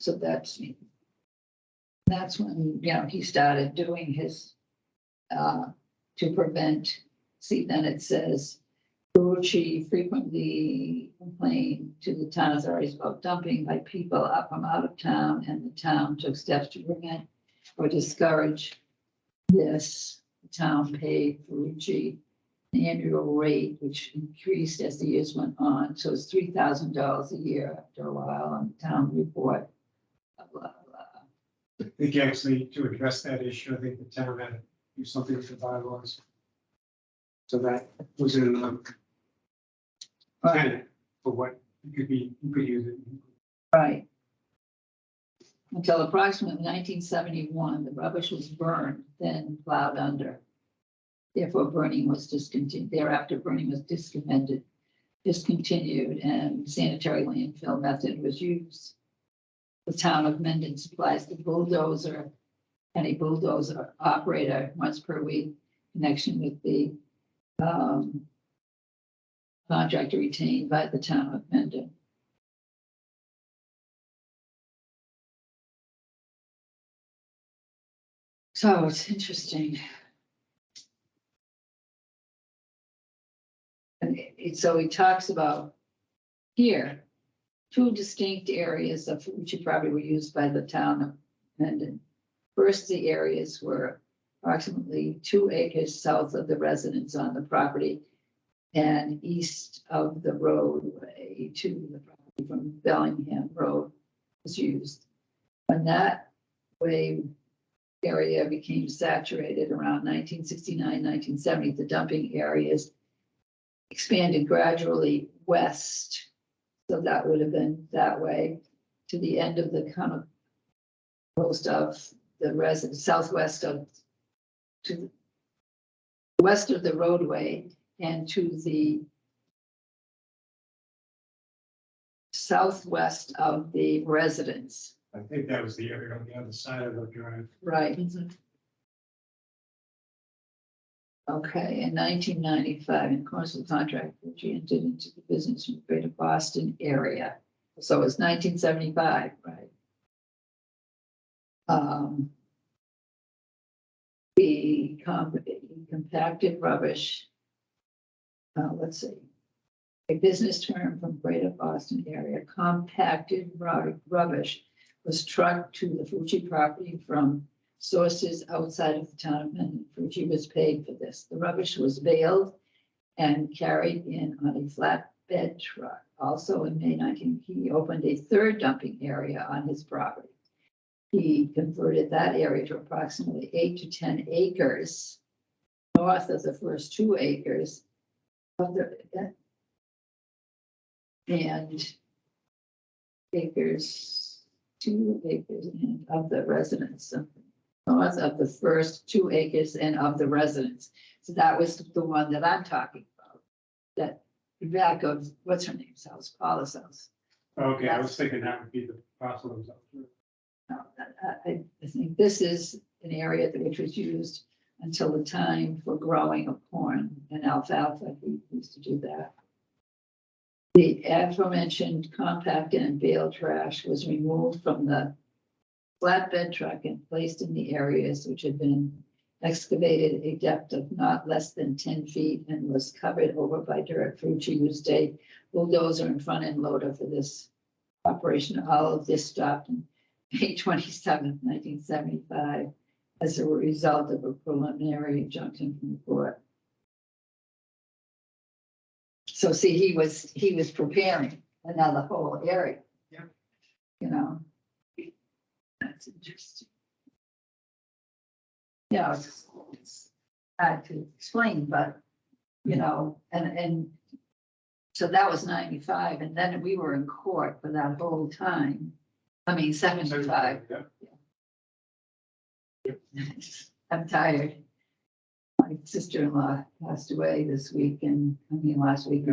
So that's when, he started doing his, to prevent, see, then it says, Ferrucci frequently complained to the town authorities about dumping by people up from out of town, and the town took steps to prevent or discourage this. The town paid Ferrucci annual rate, which increased as the years went on, so it's $3,000 a year after a while on the town report. Blah, blah, blah. I think actually to address that issue, I think the town had to do something with the bylaws. So that was in tenet for what you could use it. Right. Until approximately 1971, the rubbish was burned, then plowed under. Therefore, burning was discontinued. Thereafter, burning was discontinued, and sanitary landfill method was used. The town of Mendon supplies the bulldozer and a bulldozer operator once per week in connection with the contractor retained by the town of Mendon. So it's interesting. And so he talks about here, two distinct areas of which probably were used by the town of Mendon. First, the areas were approximately 2 acres south of the residence on the property and east of the roadway to the property from Bellingham Road was used. When that way area became saturated around 1969, 1970, the dumping areas expanded gradually west. So that would have been that way to the end of the kind of most of the residence, southwest of, to the west of the roadway and to the southwest of the residence. I think that was the area on the other side of the drive. Right. Okay, in 1995, in course of the contract, which entered into the business in the Greater Boston area. So it's 1975, right? The compacted rubbish. Let's see. A business term from Greater Boston area, compacted rubbish was trucked to the Fuji property from sources outside of the town of Mendon. Fuji was paid for this. The rubbish was baled and carried in on a flatbed truck. Also in May 19, he opened a third dumping area on his property. He converted that area to approximately 8 to 10 acres north of the first 2 acres of the and acres, 2 acres and of the residence. North of the first 2 acres and of the residence. So that was the one that I'm talking about. That back of, what's her name's house, Paula's house. Okay, I was thinking that would be the parcel that was up there. No, I think this is an area that which was used until the time for growing of corn and alfalfa. We used to do that. The aforementioned compacted and baled trash was removed from the flatbed truck and placed in the areas which had been excavated a depth of not less than 10 feet and was covered over by dirt. Fuji used a bulldozer and front end loader for this operation. All of this stopped on May 27th, 1975, as a result of a preliminary injunction from the court. So see, he was preparing another whole area. Yeah. You know. That's interesting. Yeah, it's hard to explain, but, you know, and so that was 95, and then we were in court for that whole time. I mean, 75. Yeah. I'm tired. My sister-in-law passed away this week, and last week.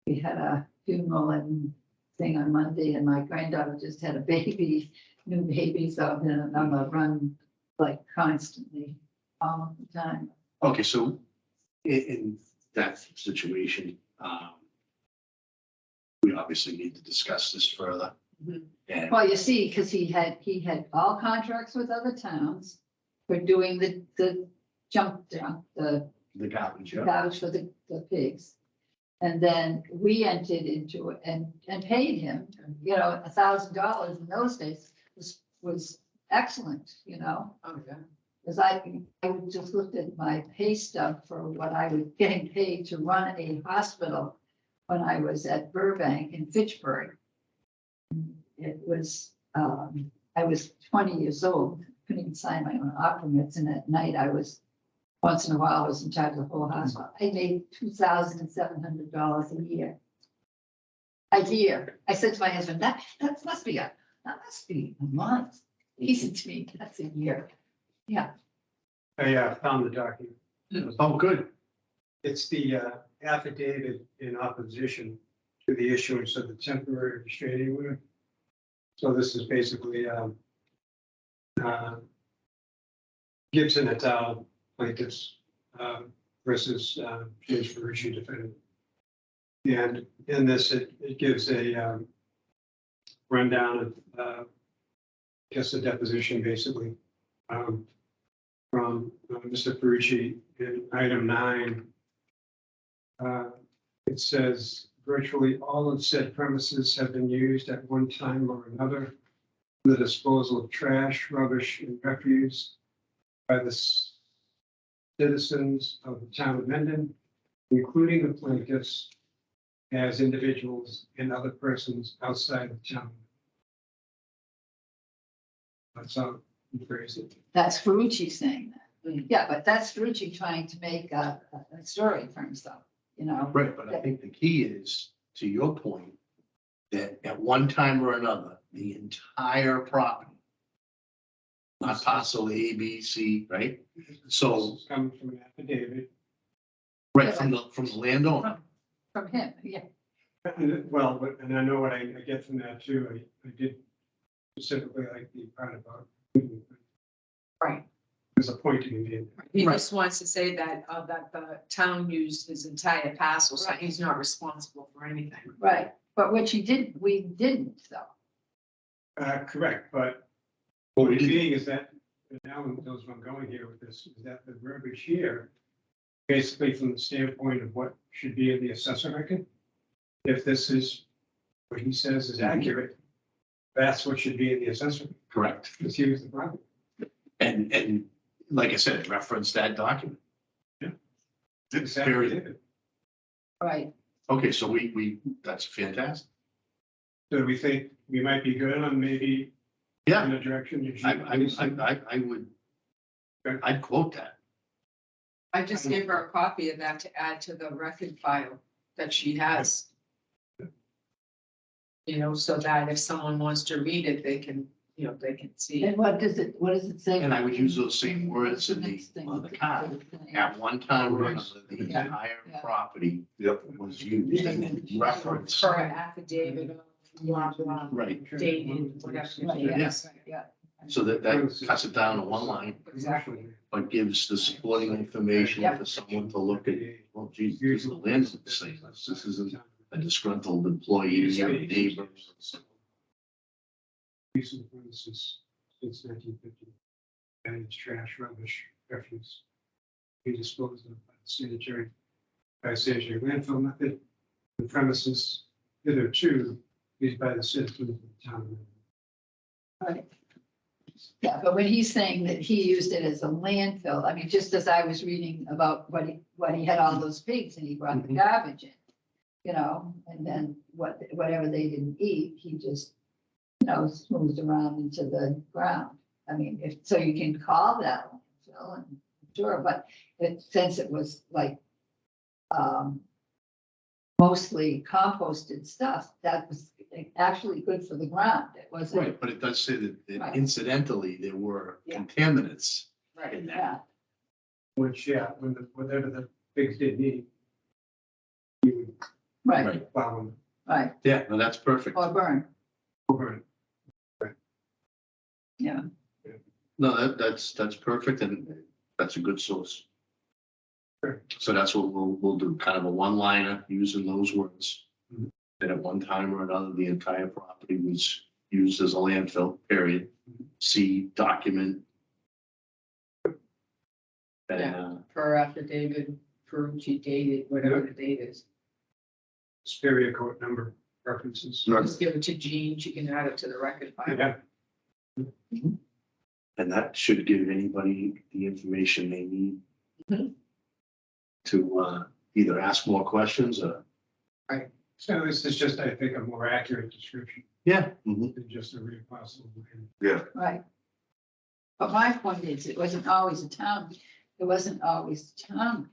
We had a funeral and thing on Monday, and my granddaughter just had a baby, new baby, so I'm gonna run like constantly all the time. Okay, so in that situation, we obviously need to discuss this further. And Well, you see, because he had all contracts with other towns for doing the junk, the the garbage, yeah. garbage for the pigs. And then we entered into it and paid him, you know, $1,000 in those days was excellent, you know? Oh, yeah. Because I just looked at my pay stub for what I was getting paid to run a hospital when I was at Burbank in Fitchburg. It was, I was 20 years old, couldn't even sign my own op permits, and at night once in a while, I was in charge of the whole hospital. I made $2,700 a year. A year. I said to my husband, that must be a month. He said to me, that's a year. Yeah. I found the document. Oh, good. It's the affidavit in opposition to the issuance of the temporary restraining order. So this is basically Gibson et al. Plaintiffs versus James Ferrucci defendant. And in this, it gives a rundown of just a deposition basically from Mr. Ferrucci in item 9. It says virtually all of said premises have been used at one time or another for the disposal of trash, rubbish, and refuse by the citizens of the town of Mendon, including the plaintiffs as individuals and other persons outside of town. That's how you phrase it. That's Ferrucci saying that. Yeah, but that's Ferrucci trying to make a story for himself, you know? Right, but I think the key is, to your point, that at one time or another, the entire property, not parcel A, B, C, right? So, This is coming from an affidavit. right, from the landowner. From him, yeah. Well, and I know what I get from that too. I did specifically like the part about. Right. There's a point to be made. He Right. just wants to say that, that the town used his entire parcel, so he's not responsible for anything. Right, but which we didn't though. Correct, but Well, point we didn't- being is that, and now knows where I'm going here with this, is that the verbiage here, basically from the standpoint of what should be in the assessor record, if this is what he says is accurate, that's what should be in the assessor, Correct. because he was the property. And like I said, reference that document. This Very- affidavit. Right, Okay, so we, that's fantastic. So do we think we might be good on maybe Yeah, in a direction? to I would, I'd quote that. I just gave her a copy of that to add to the record file that she has. You know, so that if someone wants to read it, they can, they can see and it. what does it say? And I would use those same words in the, Next thing. on the card. At one time or another, the Yeah. entire Yeah. property Yep. was used and then reference. For an affidavit of blah, blah, Right, dated, whatever. Right, Yes. yeah. so that cuts it down to one line, Exactly. but gives the supporting information Yep. for someone to look at. Well, geez, this is the landlord saying this. This isn't a disgruntled employee or a neighbor. Use of the premises since 1950. And it's trash, rubbish, refuse. Be disposed of by the sanitary landfill method. The premises hitherto used by the citizens of the town. Right. Yeah, but when he's saying that he used it as a landfill, I mean, just as I was reading about what he had all those pigs and he brought the Mhm. garbage in, you know, and then whatever they didn't eat, he just, smoothed around into the ground. I mean, so you can call that landfill, and sure, but since it was like mostly composted stuff, that was actually good for the ground. It wasn't. Right, but it does say that Right. incidentally, there were Yeah. contaminants Right, in that. yeah, Which, yeah, whatever the pigs did eat. You would right, plow them right, Yeah, no, that's perfect. or burn, over it. yeah. No, that's perfect and that's a good source. Sure. So that's what we'll do, kind of a one-liner using those words. Mhm. That at one time or another, the entire property was used as a landfill, period. See document. And, Per affidavit, Ferrucci dated, whatever the date is. Superior court number references. Right. Just give it to Jean, she can add it to the record file. Yeah, And that should give anybody the information they need Mhm. to either ask more questions or. So this is just, I think, a more accurate description Yeah. than just a real parcel. Yeah, Right. But my point is, it wasn't always a town, it wasn't always a town,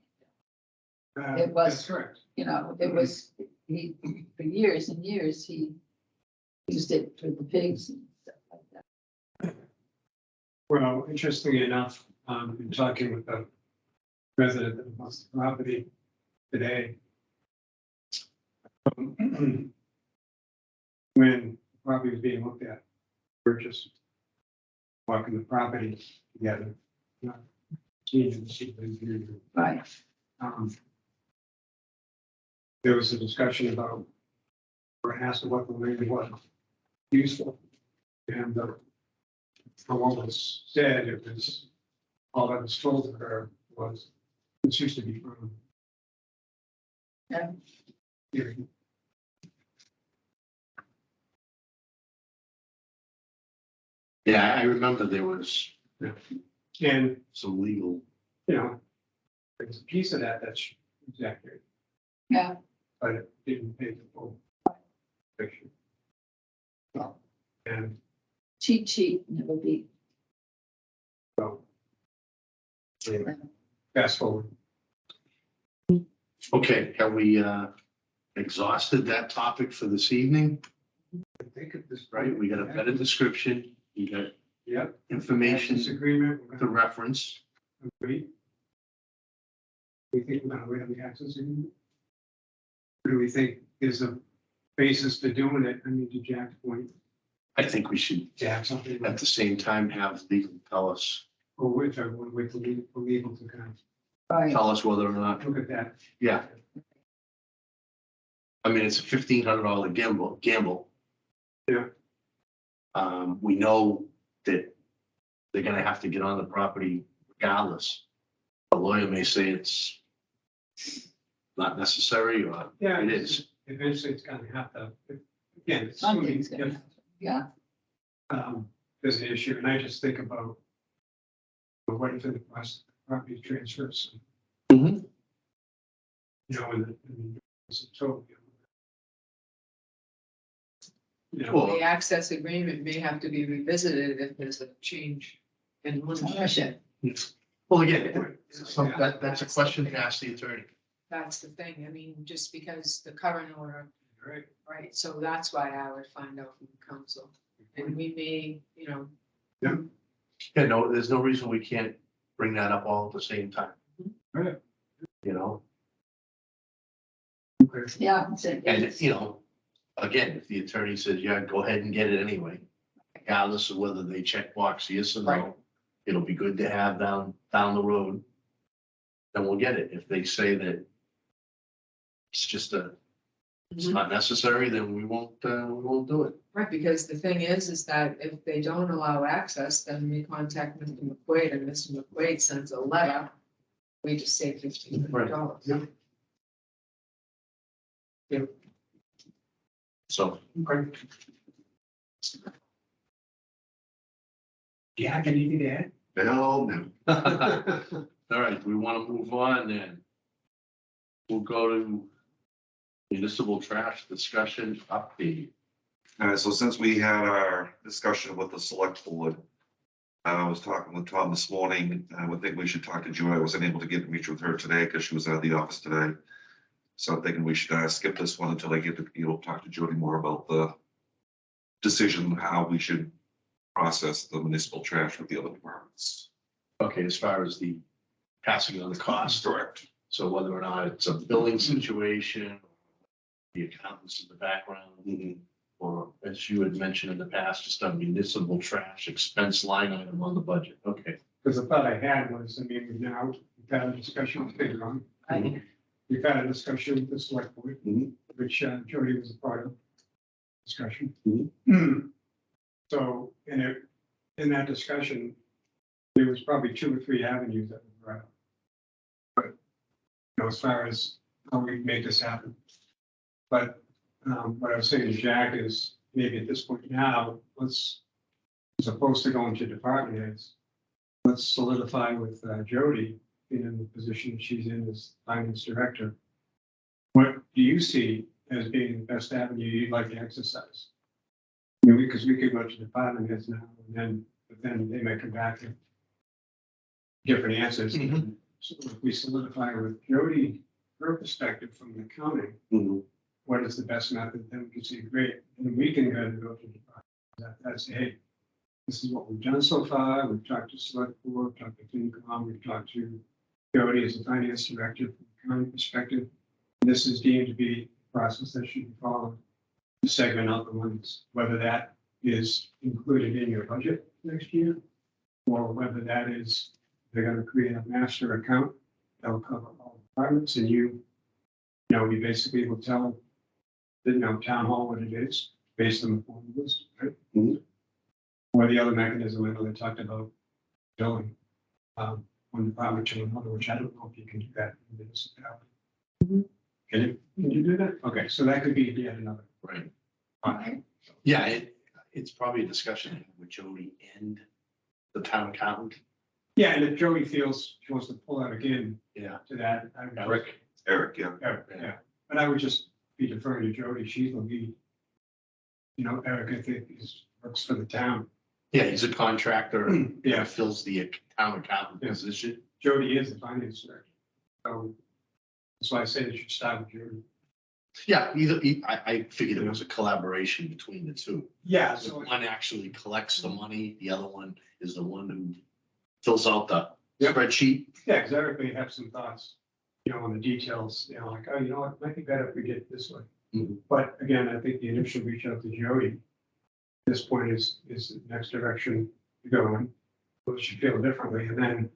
It was- That's correct. you know, it was, he, for years and years, he used it for the pigs and stuff like that. Well, interestingly enough, in talking with the resident that owns the property today. When the property was being looked at, purchase, walking the property together. not changing the sheet of engineering. Right, There was a discussion about, or asked what the land was useful. And from what was said, it was, all that was told to her was, this used to be from. Yeah. Here. Yeah, I remember there was And, some legal, you know, there's a piece of that that's accurate, yeah, but it didn't pay the full picture. And cheat sheet never beat. so. Anyway, fast forward. okay, have we exhausted that topic for this evening? I think at this. Right, we got a better description, we got Yep. information Disagreement. we're to gonna reference. agree. We think we're gonna wait on the access agreement? Or do we think there's a basis for doing it? I mean, to Jack's point, I think we should Jack, something, at the same time have legal tell us, or which I want to wait for legal to kind Right, tell us whether or not, of look at that. yeah. I mean, it's a $1,500 gamble. Yeah. We know that they're gonna have to get on the property regardless. A lawyer may say it's not necessary, or Yeah. it is. Eventually, it's gonna have to, again, it's something's assuming gonna if, happen, yeah, there's an issue, and I just think about we're waiting for the property transfers, Mhm. you know, and it's a total. You know, Well, The access agreement may have to be revisited if there's a change in ownership. ownership, Well, again, that's a question to ask the attorney. That's the thing. I mean, just because the current owner, right? right? So that's why I would find out from the council. And we may, you know, Yeah, no, there's no reason we can't bring that up all at the same time. Right. You know, Okay. yeah. and, you know, again, if the attorney says, yeah, go ahead and get it anyway, regardless of whether they check box yes or Right. no, it'll be good to have down the road. Then we'll get it. If they say that it's just it's not necessary, then we won't do it. right, because the thing is that if they don't allow access, then we contact Mr. McQuaid and Mr. McQuaid sends a letter. We just say $1,500. Yeah. So, Okay. Jack, anything to add? well, no. all right, we want to move on then. We'll go to municipal trash discussion update. So since we had our discussion with the select board, I was talking with Tom this morning, I would think we should talk to Julie. I wasn't able to get to meet with her today because she was out of the office today. So I'm thinking we should skip this one until I get to, talk to Jody more about the decision, how we should process the municipal trash with the other departments. Okay, as far as the passing on the cost. Correct. So whether or not it's a billing situation, the accountants in the background, or as you had mentioned in the past, just a municipal trash expense line item on the budget. Okay. Because the thought I had was, I mean, we've had a discussion with FinCom. Right. We've had a discussion with the select board, Mhm. which Jody was a part of discussion. Mhm. So in that discussion, there was probably 2 or 3 avenues that were brought up. But, you know, as far as how we make this happen. But what I was saying to Jack is maybe at this point now, let's as opposed to going to department heads, let's solidify with Jody in the position she's in as finance director. What do you see as being the best avenue you'd like to exercise? I mean, because we could go to department heads now but then they may come back to different answers. So if we solidify with Jody, her perspective from the accounting, what is the best method, then we can say, great, and we can go to department. That's, hey, this is what we've done so far. We've talked to select board, talked to FinCom, we've talked to Jody as the finance director from the accounting perspective. This is deemed to be a process that should be followed to segment out the ones, whether that is included in your budget next year, or whether that is, they're gonna create a master account that will cover all departments, and you we basically will tell the, town hall what it is based on the formulas, right? Or the other mechanism, I know they talked about billing, one department to another, which I don't know if you can do that in the municipality. Can you do that? Okay, so that could be yet another. Right. Fine. Yeah, it's probably a discussion with Jody and the town accountant. Yeah, and if Jody feels she wants to pull out again Yeah. to that, I would. Eric. yeah. Yeah, but I would just be deferring to Jody. She's the lead. Eric, I think, works for the town. Yeah, he's a contractor. Yeah. Fills the town accountant Yeah. position. Jody is the finance director. So that's why I say they should start with Jody. Yeah, I figured it was a collaboration between the two. Yeah, So so, one actually collects the money, the other one is the one who fills out the Yep. spreadsheet. yeah, because Eric may have some thoughts, on the details, like, oh, what, it might be better if we did it this way. Mhm. But again, I think the initial reach out to Jody, at this point is the next direction to go in. What she feel differently, and then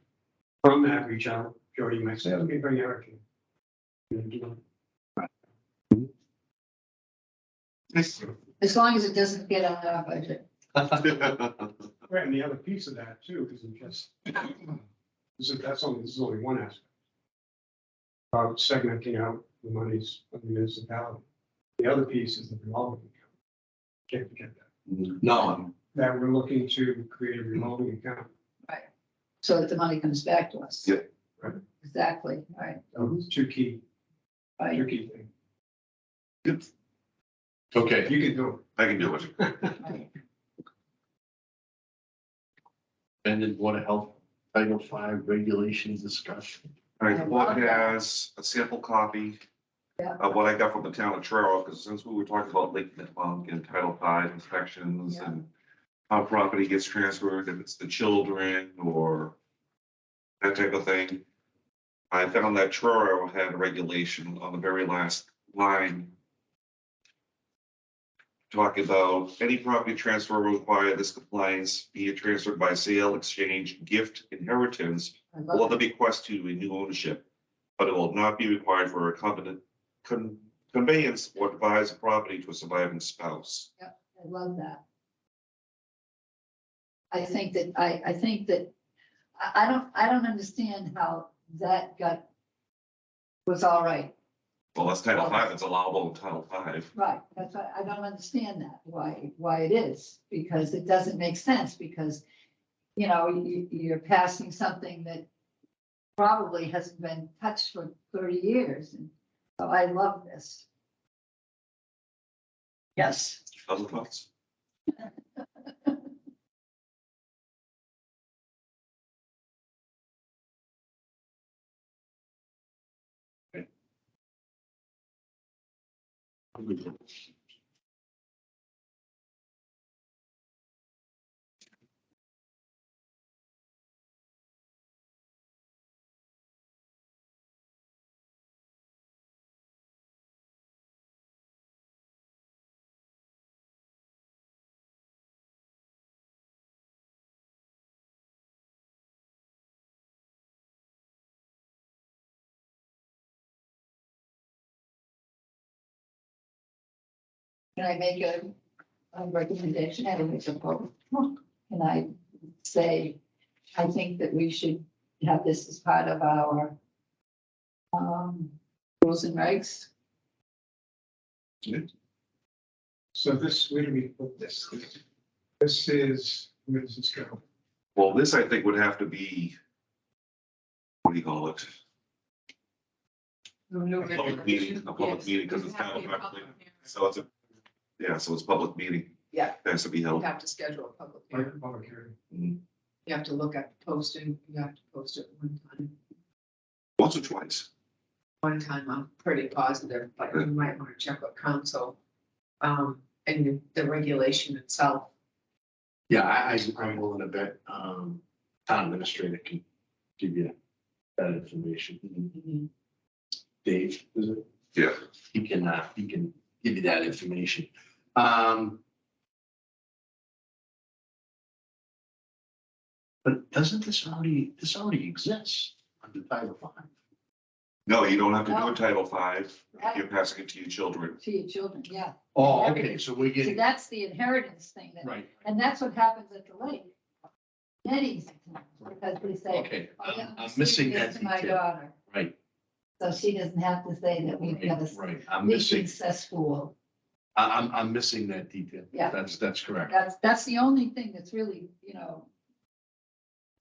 from that reach out, Jody might say, let me bring Eric in. As long as it doesn't get on our budget. Right, and the other piece of that too, isn't just, this is only one aspect. About segmenting out the monies of the municipality. The other piece is the revolving account. Can't forget that. No, That we're looking to create a revolving account. So that the money comes back to us. Yeah. Right. Exactly, right, So it's two key right. things. okay. You can do I can do it. right. Amended Board of Health Title V regulations discussion. All right, the board has a sample copy Yeah. of what I got from the town of Truro, because since we were talking about Lake Nipmuc and Title V inspections Yeah. and how property gets transferred, if it's the children or that type of thing. I found that Truro had a regulation on the very last line talking about any property transfer will require this compliance, be it transferred by sale, exchange, gift, inheritance, I or love the it. bequest to a new ownership, but it will not be required for a conveyance or devise a property to a surviving spouse. I love that. I think that, I don't understand how that was all right. Well, that's Title V, it's allowable in Title V. Right, that's why I don't understand that, why it is, because it doesn't make sense, because, you're passing something that probably hasn't been touched for 30 years, and so I love this. Yes. Other thoughts? Can I make a recommendation? I don't make a vote. Can I say, I think that we should have this as part of our rules and regs? So this, where do we put this? This is Where does this go? Well, this I think would have to be, what do you call it? A public meeting, because it's town property. So it's a, yeah, so it's public meeting. Yeah. Has to be You held. have to schedule a public hearing. Public hearing. You have to look at the posting. You have to post it one time. Once or twice. One time, I'm pretty positive, but you might want to check with council. And the regulation itself. Yeah, I'm willing to bet, town administrator can give you that information. Dave, is it? Yeah. He can give you that information. But doesn't this already exist under Title V? No, you don't have to do No. a Title V. You're passing it to your children. To your children, yeah. Oh, okay, so we're See, getting, that's the inheritance thing, right, and that's what happens at the lake. Many times, because we say. okay, "Oh, yeah, I'm I'm missing giving that this to my detail, daughter, right, so she doesn't have to say that we've got a right, I'm missing, leaking cesspool. I'm missing that detail. Yeah. That's correct. That's the only thing that's really,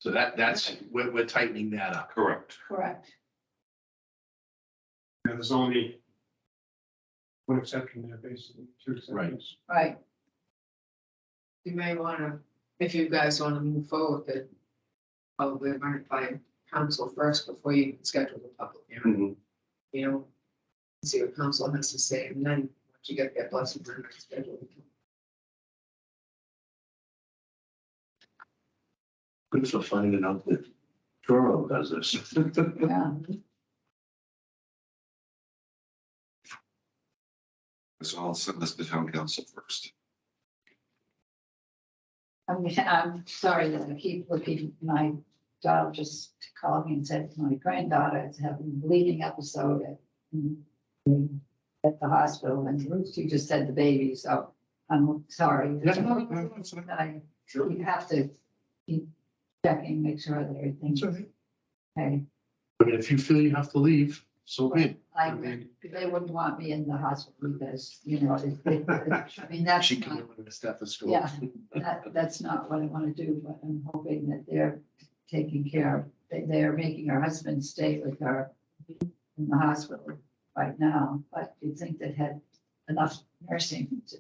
So that's, we're tightening that up. Correct. correct. Yeah, there's only one exception there, basically, two exceptions. Right. You may wanna, if you guys wanna move forward, then probably run it by council first before you schedule the public hearing. Mhm. You know, see what council has to say, and then once you get that blessing, then schedule it. Good for finding out that Truro does this. Yeah. So I'll send this to town council first. I'm sorry that I keep looking, my daughter just called me and said my granddaughter is having a bleeding episode at the hospital, and she just said the baby, so I'm sorry. You have to keep checking, make sure that everything's That's all right. okay. I mean, if you feel you have to leave, so be it. They wouldn't want me in the hospital because, I mean, that's She can not, live with a stethoscope. yeah, that's not what I want to do, but I'm hoping that they're taking care of, they're making her husband stay with her in the hospital right now, but you'd think they had enough nursing to.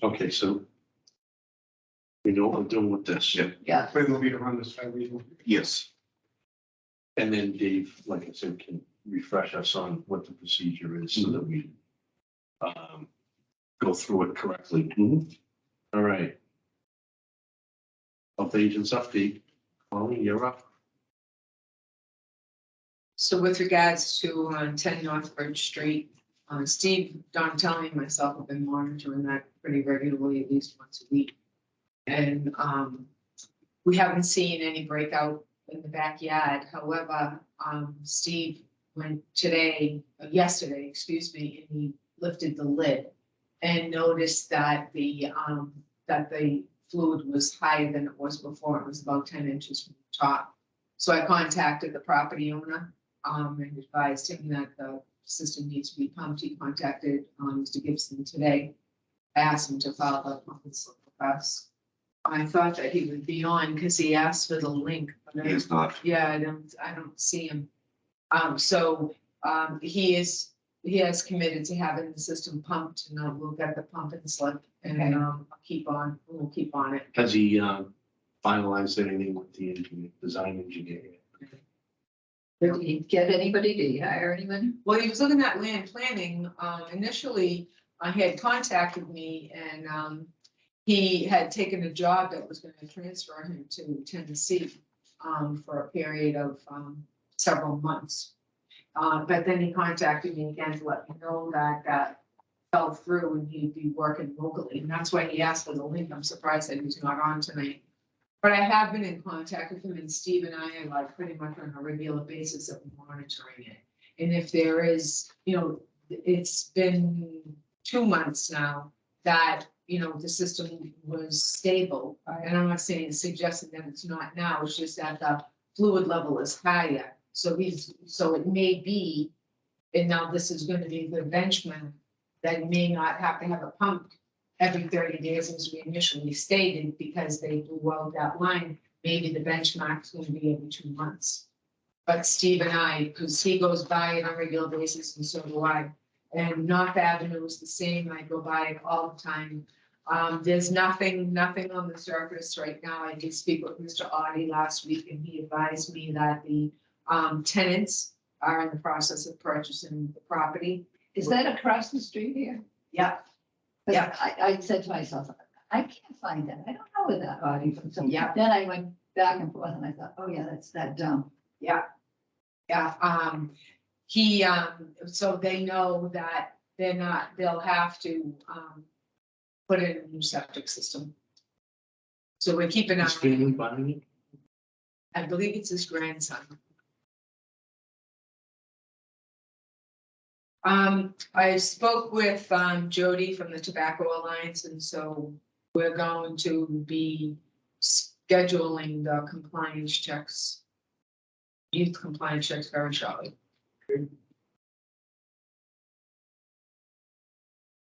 Okay, so we know what we're doing with this. Yeah. Yeah, When will be to run this by legal? Yes. And then Dave, like I said, can refresh us on what the procedure is so that we go through it correctly. All right. Health agents update. Molly, you're up. So with regards to 10 North Bridge Street, Steve, Donatelli, and myself have been monitoring that pretty regularly, at least once a week. And we haven't seen any breakout in the backyard. However, Steve went yesterday, and he lifted the lid and noticed that the fluid was higher than it was before. It was about 10 inches from the top. So I contacted the property owner and advised him that the system needs to be pumped. He contacted Mr. Gibson today. I asked him to file the pump and slip with us. I thought that he would be on because he asked for the link. But He is not. yeah, I don't see him. He has committed to having the system pumped, and we'll get the pump and slip, and Okay. we'll keep on it. Has he finalized anything with the engineer, design engineer? did he get anybody? Did he hire anybody? Well, he was looking at land planning. Initially, he had contacted me, and he had taken a job that was going to transfer him to Tennessee for a period of several months. But then he contacted me again to let me know that that fell through and he'd be working locally. And that's why he asked for the link. I'm surprised that he's not on tonight. But I have been in contact with him, and Steve and I are like pretty much on a regular basis of monitoring it. And if there is, it's been 2 months now that, the system was stable. And I'm not suggesting that it's not now, it's just that the fluid level is higher. So it may be, and now this is going to be the benchmark, that may not have to have it pumped every 30 days as we initially stated, because they blew out that line, maybe the benchmark's gonna be every 2 months. But Steve and I, because he goes by it on a regular basis and so do I, and North Avenue is the same, I go by it all the time. There's nothing on the surface right now. I did speak with Mr. Audie last week and he advised me that the tenants are in the process of purchasing the property. Is that across the street here? Yeah. 'Cause Yeah. I said to myself, I can't find that. I don't know where that audio from. So Yeah. then I went back and forth and I thought, oh yeah, that's that dump. Yeah, so they know that they'll have to, put in a new septic system. So we're keeping an Is eye, family buying it? I believe it's his grandson. I spoke with, Jody from the Tobacco Alliance, and so we're going to be scheduling the compliance checks. Youth compliance checks very shortly.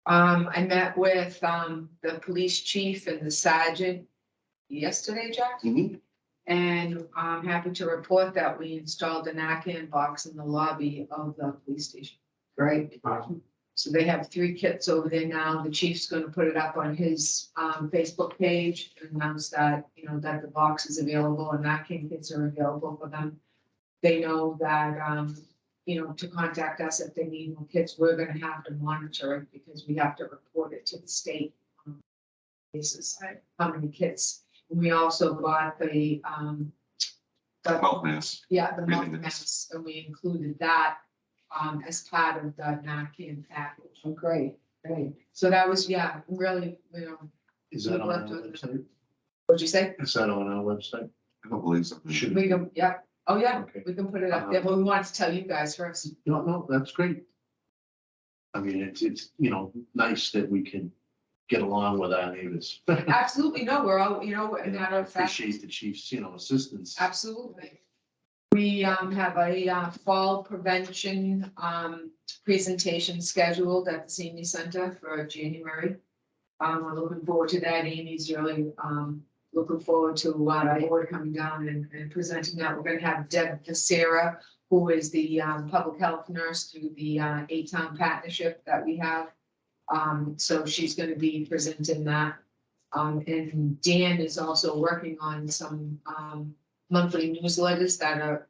I met with, the police chief and the sergeant yesterday, Jack. And I'm happy to report that we installed a Narcan box in the lobby of the police station. Great. So they have 3 kits over there now. The chief's gonna put it up on his Facebook page and announce that, you know, that the box is available and Narcan kits are available for them. They know that, you know, to contact us if they need more kits, we're gonna have to monitor it because we have to report it to the state. Basis, how many kits. And we also got the Mouth mask. yeah, the mouth Really nice. mask, and we included that as part of the Narcan package. Oh, great, great. So that was, yeah, really, you know, Is that on our We've worked on website? what'd you say? Is that on our website? I don't believe so. Should We can, yeah, oh yeah, Okay. we can put it up there, but we wanted to tell you guys first. No, that's great. I mean, it's, you know, nice that we can get along with our neighbors. Absolutely, no, we're all, you know, a And matter I of fact, appreciate the chief's, you know, assistance. absolutely. We have a fall prevention presentation scheduled at the senior center for January. We're looking forward to that. Amy's really looking forward to board coming down and presenting that. We're gonna have Deb Becerra, who is the public health nurse through the 8-Town partnership that we have. So she's gonna be presenting that. And Dan is also working on some monthly newsletters that are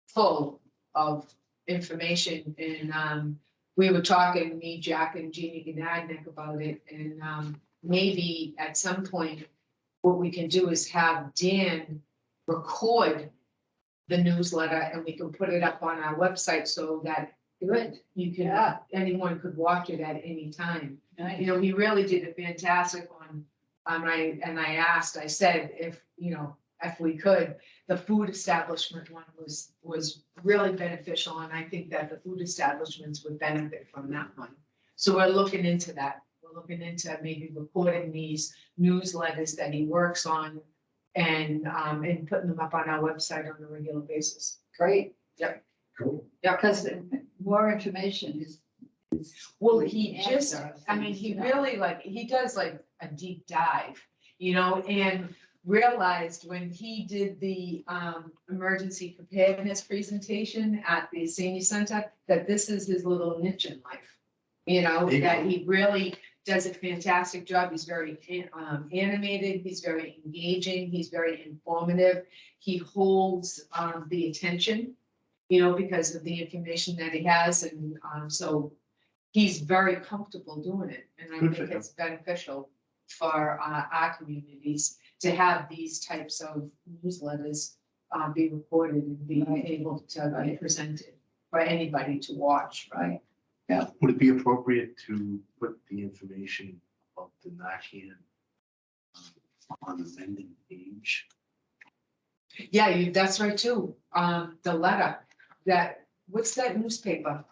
full of information. And we were talking, me, Jack, and Jeannie Gnadnick about it. And maybe at some point, what we can do is have Dan record the newsletter and we can put it up on our website so that Good. you can, Yeah. anyone could watch it at any time. Nice. You know, he really did a fantastic one. I asked, I said, if, you know, if we could, the food establishment one was really beneficial. And I think that the food establishments would benefit from that one. So we're looking into that. We're looking into maybe recording these newsletters that he works on and putting them up on our website on a regular basis. Great. Yep. Cool. Yeah, Because more information is. well, he the just, answer of I mean, things, he you know. really he does like a deep dive, you know, and realized when he did the emergency preparedness presentation at the senior center, that this is his little niche in life. You know, There you that go. he really does a fantastic job. He's very animated, he's very engaging, he's very informative. He holds the attention, you know, because of the information that he has. And so he's very comfortable doing it. And I Good for think him. it's beneficial for our communities to have these types of newsletters be recorded and be Right. able to be presented for anybody to watch. Right. Would it be appropriate to put the information about the Narcan on the Mendon page? Yeah, that's right too. The letter what's that newspaper?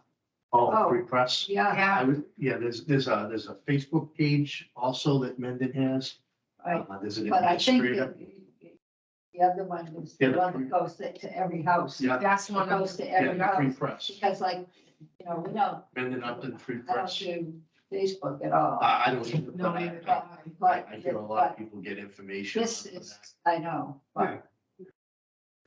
Oh. Free press? Yeah. I would, yeah, there's a Facebook page also that Mendon has. Right. There's an But I think administrator. the other one is the Yeah, the one free- that goes to every house. Yeah. That's one of Goes to Yeah, every the Free house. Press. Because like, you know, we don't, Mendon Upton Free I don't Press. do Facebook at all. I don't either, No, but neither do But, I hear a lot of people get information. this on is, that. I know, but.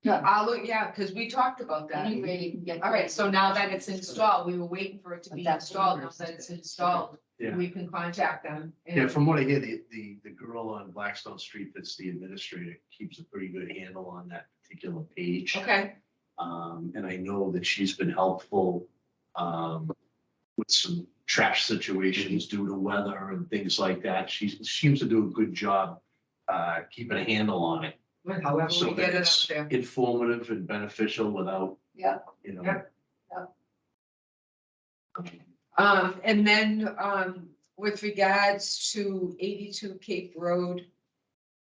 I'll look, yeah, because we talked about that. Anyway, you can get. All right, so now that it's installed, we were waiting for it to But be that's installed. Now interesting. that it's installed, Yeah. we can contact them. Yeah, and- from what I hear, the girl on Blackstone Street that's the administrator keeps a pretty good handle on that particular page. Okay, And I know that she's been helpful, with some trash situations due to weather and things like that. She seems to do a good job, keeping a handle on it. however So we that get it out it's there. informative and beneficial without, Yeah. you know. Yep. And then, with regards to 82 Cape Road,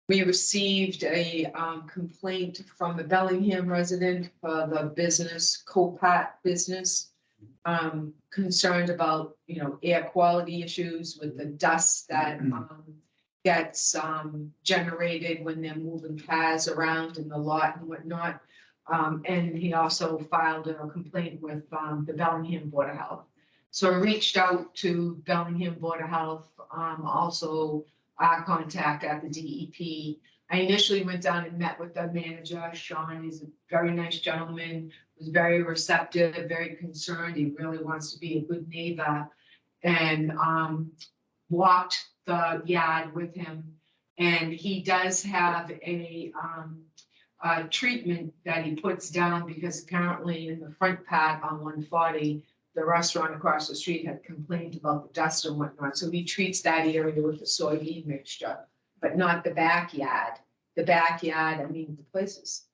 we received a, complaint from a Bellingham resident for the business, Copat business. Concerned about, air quality issues with the dust that, gets, generated when they're moving cars around in the lot and whatnot. And he also filed a complaint with, the Bellingham Board of Health. So I reached out to Bellingham Board of Health, also our contact at the DEP. I initially went down and met with the manager, Sean. He's a very nice gentleman, was very receptive, very concerned. He really wants to be a good neighbor. And walked the yard with him. And he does have a treatment that he puts down because apparently in the front part on 140, the restaurant across the street had complained about the dust and whatnot. So he treats that area with the soybean mixture, but not the backyard. The backyard, I mean, the place is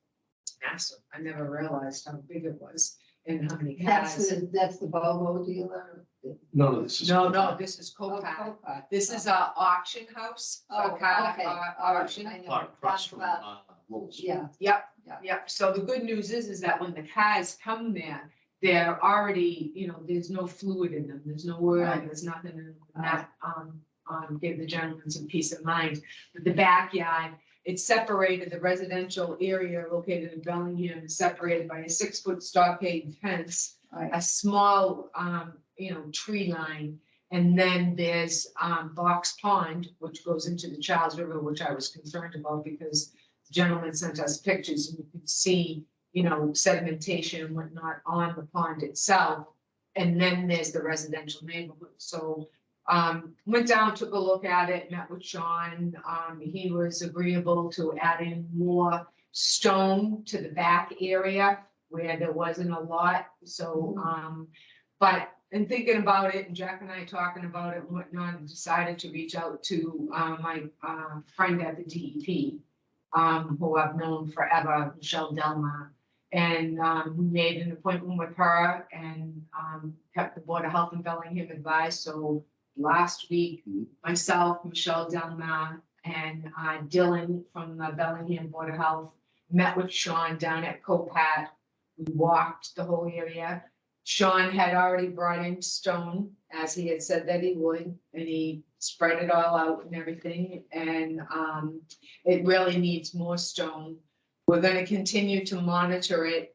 massive. I never realized how big it was and how many cars. That's the Volvo dealer. No, this is. No, this is Oh, Copat. Copat. This is a auction house. Oh, a car okay. auction. I know. Across from, That's Lowe's. Yeah, Yep, Yeah. yep. So the good news is that when the cars come there, they're already, there's no fluid in them. There's no oil, Right. there's nothing in them. And that, gave the gentleman some peace of mind. But the backyard, it's separated, the residential area located in Bellingham is separated by a 6-foot stockade fence, right. a small, tree line. And then there's, Box Pond, which goes into the Charles River, which I was concerned about because the gentleman sent us pictures and you could see, sedimentation and whatnot on the pond itself. And then there's the residential neighborhood. So, went down, took a look at it, met with Sean. He was agreeable to add in more stone to the back area where there wasn't a lot. So, but in thinking about it, and Jack and I talking about it and whatnot, I decided to reach out to my friend at the DEP, who I've known forever, Michelle Delmar. And we made an appointment with her and kept the Board of Health in Bellingham advised. So last week, myself, Michelle Delmar, and Dylan from the Bellingham Board of Health met with Sean down at Copat. We walked the whole area. Sean had already brought in stone, as he had said that he would, and he spread it all out and everything. And it really needs more stone. We're going to continue to monitor it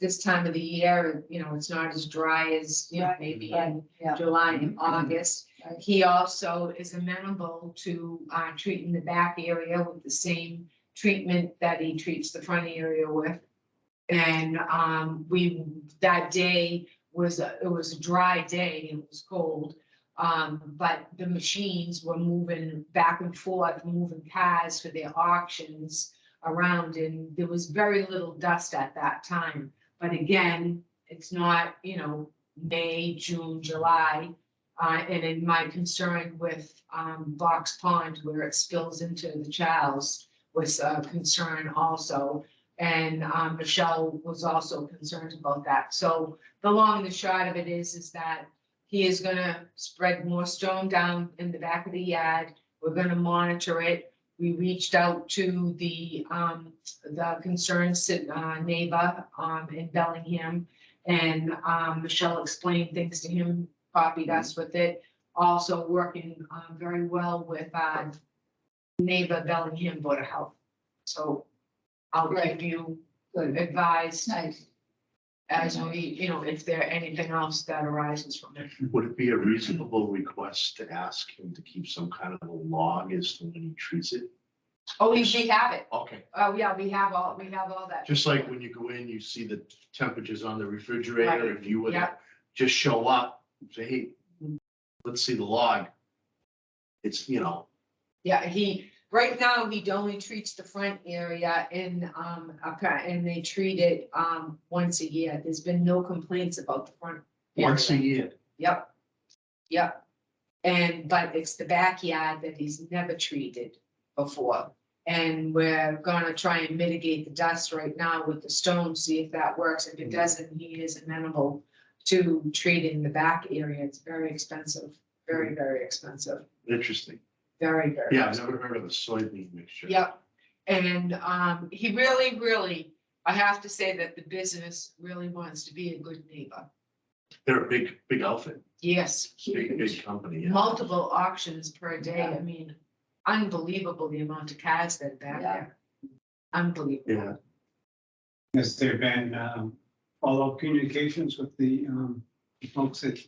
this time of the year. It's not as dry as, maybe in Yeah. July and August. Right. He also is amenable to treating the back area with the same treatment that he treats the front area with. And that day it was a dry day, it was cold. But the machines were moving back and forth, moving cars for their auctions around, and there was very little dust at that time. But again, it's not, May, June, July. And in my concern with Box Pond, where it spills into the Charles, was a concern also. And Michelle was also concerned about that. So the long and the short of it is that he is gonna spread more stone down in the back of the yard. We're gonna monitor it. We reached out to the concerned neighbor in Bellingham, and Michelle explained things to him, copied us with it. Also working very well with neighbor Bellingham Board of Health. So I'll keep you Good. advised. Nice. as we, you know, if there anything else that arises from it. Would it be a reasonable request to ask him to keep some kind of a log as to when he treats it? Oh, we have it. Okay, Oh, yeah, we have all that. just like when you go in, you see the temperatures on the refrigerator, Right. if you would Yeah. just show up, and say, hey, let's see the log. It's, you know, Yeah, right now, he only treats the front area and they treat it, once a year. There's been no complaints about the front. once a area. year. Yep. Yep. But it's the backyard that he's never treated before. And we're gonna try and mitigate the dust right now with the stone, see if that works. If it doesn't, he is amenable to treating the back area. It's very expensive, very, very expensive, Interesting. very, very. Yeah, I've expensive. never heard of a soybean mixture. Yep, and he really, I have to say that the business really wants to be a good neighbor. They're a big outfit, Yes, big company. Yeah. multiple auctions per day. I mean, unbelievable the amount of cars that are back Yeah. there. Unbelievable. Yeah, Has there been follow-up communications with the folks that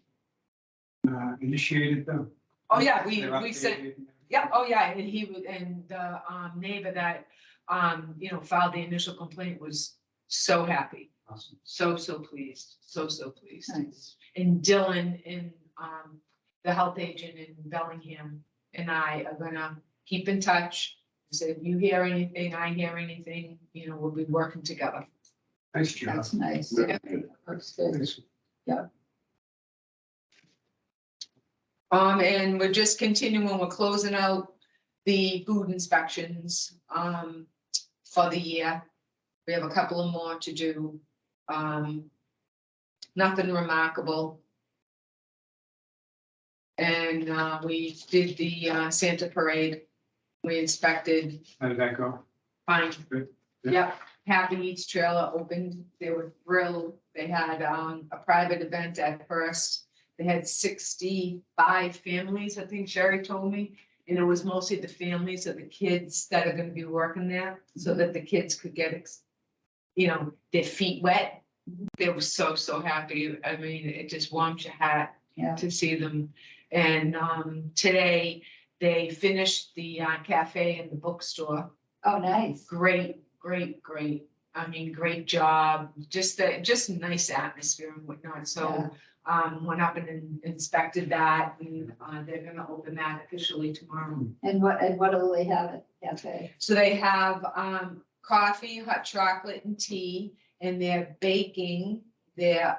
initiated them? Oh, yeah, They're we sent, updated? yeah, oh, yeah, and he would, and the neighbor that, you know, filed the initial complaint was so happy. Awesome. So pleased, so pleased. Nice. And Dylan and the health agent in Bellingham and I are gonna keep in touch. So if you hear anything, I hear anything, you know, we'll be working together. Nice job. That's nice. Very good. That's good. Nice. And we're just continuing, we're closing out the food inspections, for the year. We have a couple of more to do. Nothing remarkable. And, we did the, Santa parade. We inspected, How did that go? fine. Good. Yep, Happy Eats trailer opened. They were thrilled. They had, a private event at first. They had 65 families, I think Sherry told me, and it was mostly the families of the kids that are gonna be working there, so that the kids could get, you know, their feet wet. They were so happy. I mean, it just warms your heart Yeah. to see them. And today, they finished the cafe and the bookstore. Oh, nice. Great. I mean, great job, just a nice atmosphere and whatnot, so. Went up and inspected that, and they're gonna open that officially tomorrow. And what do they have at cafe? So they have coffee, hot chocolate and tea, and they're baking their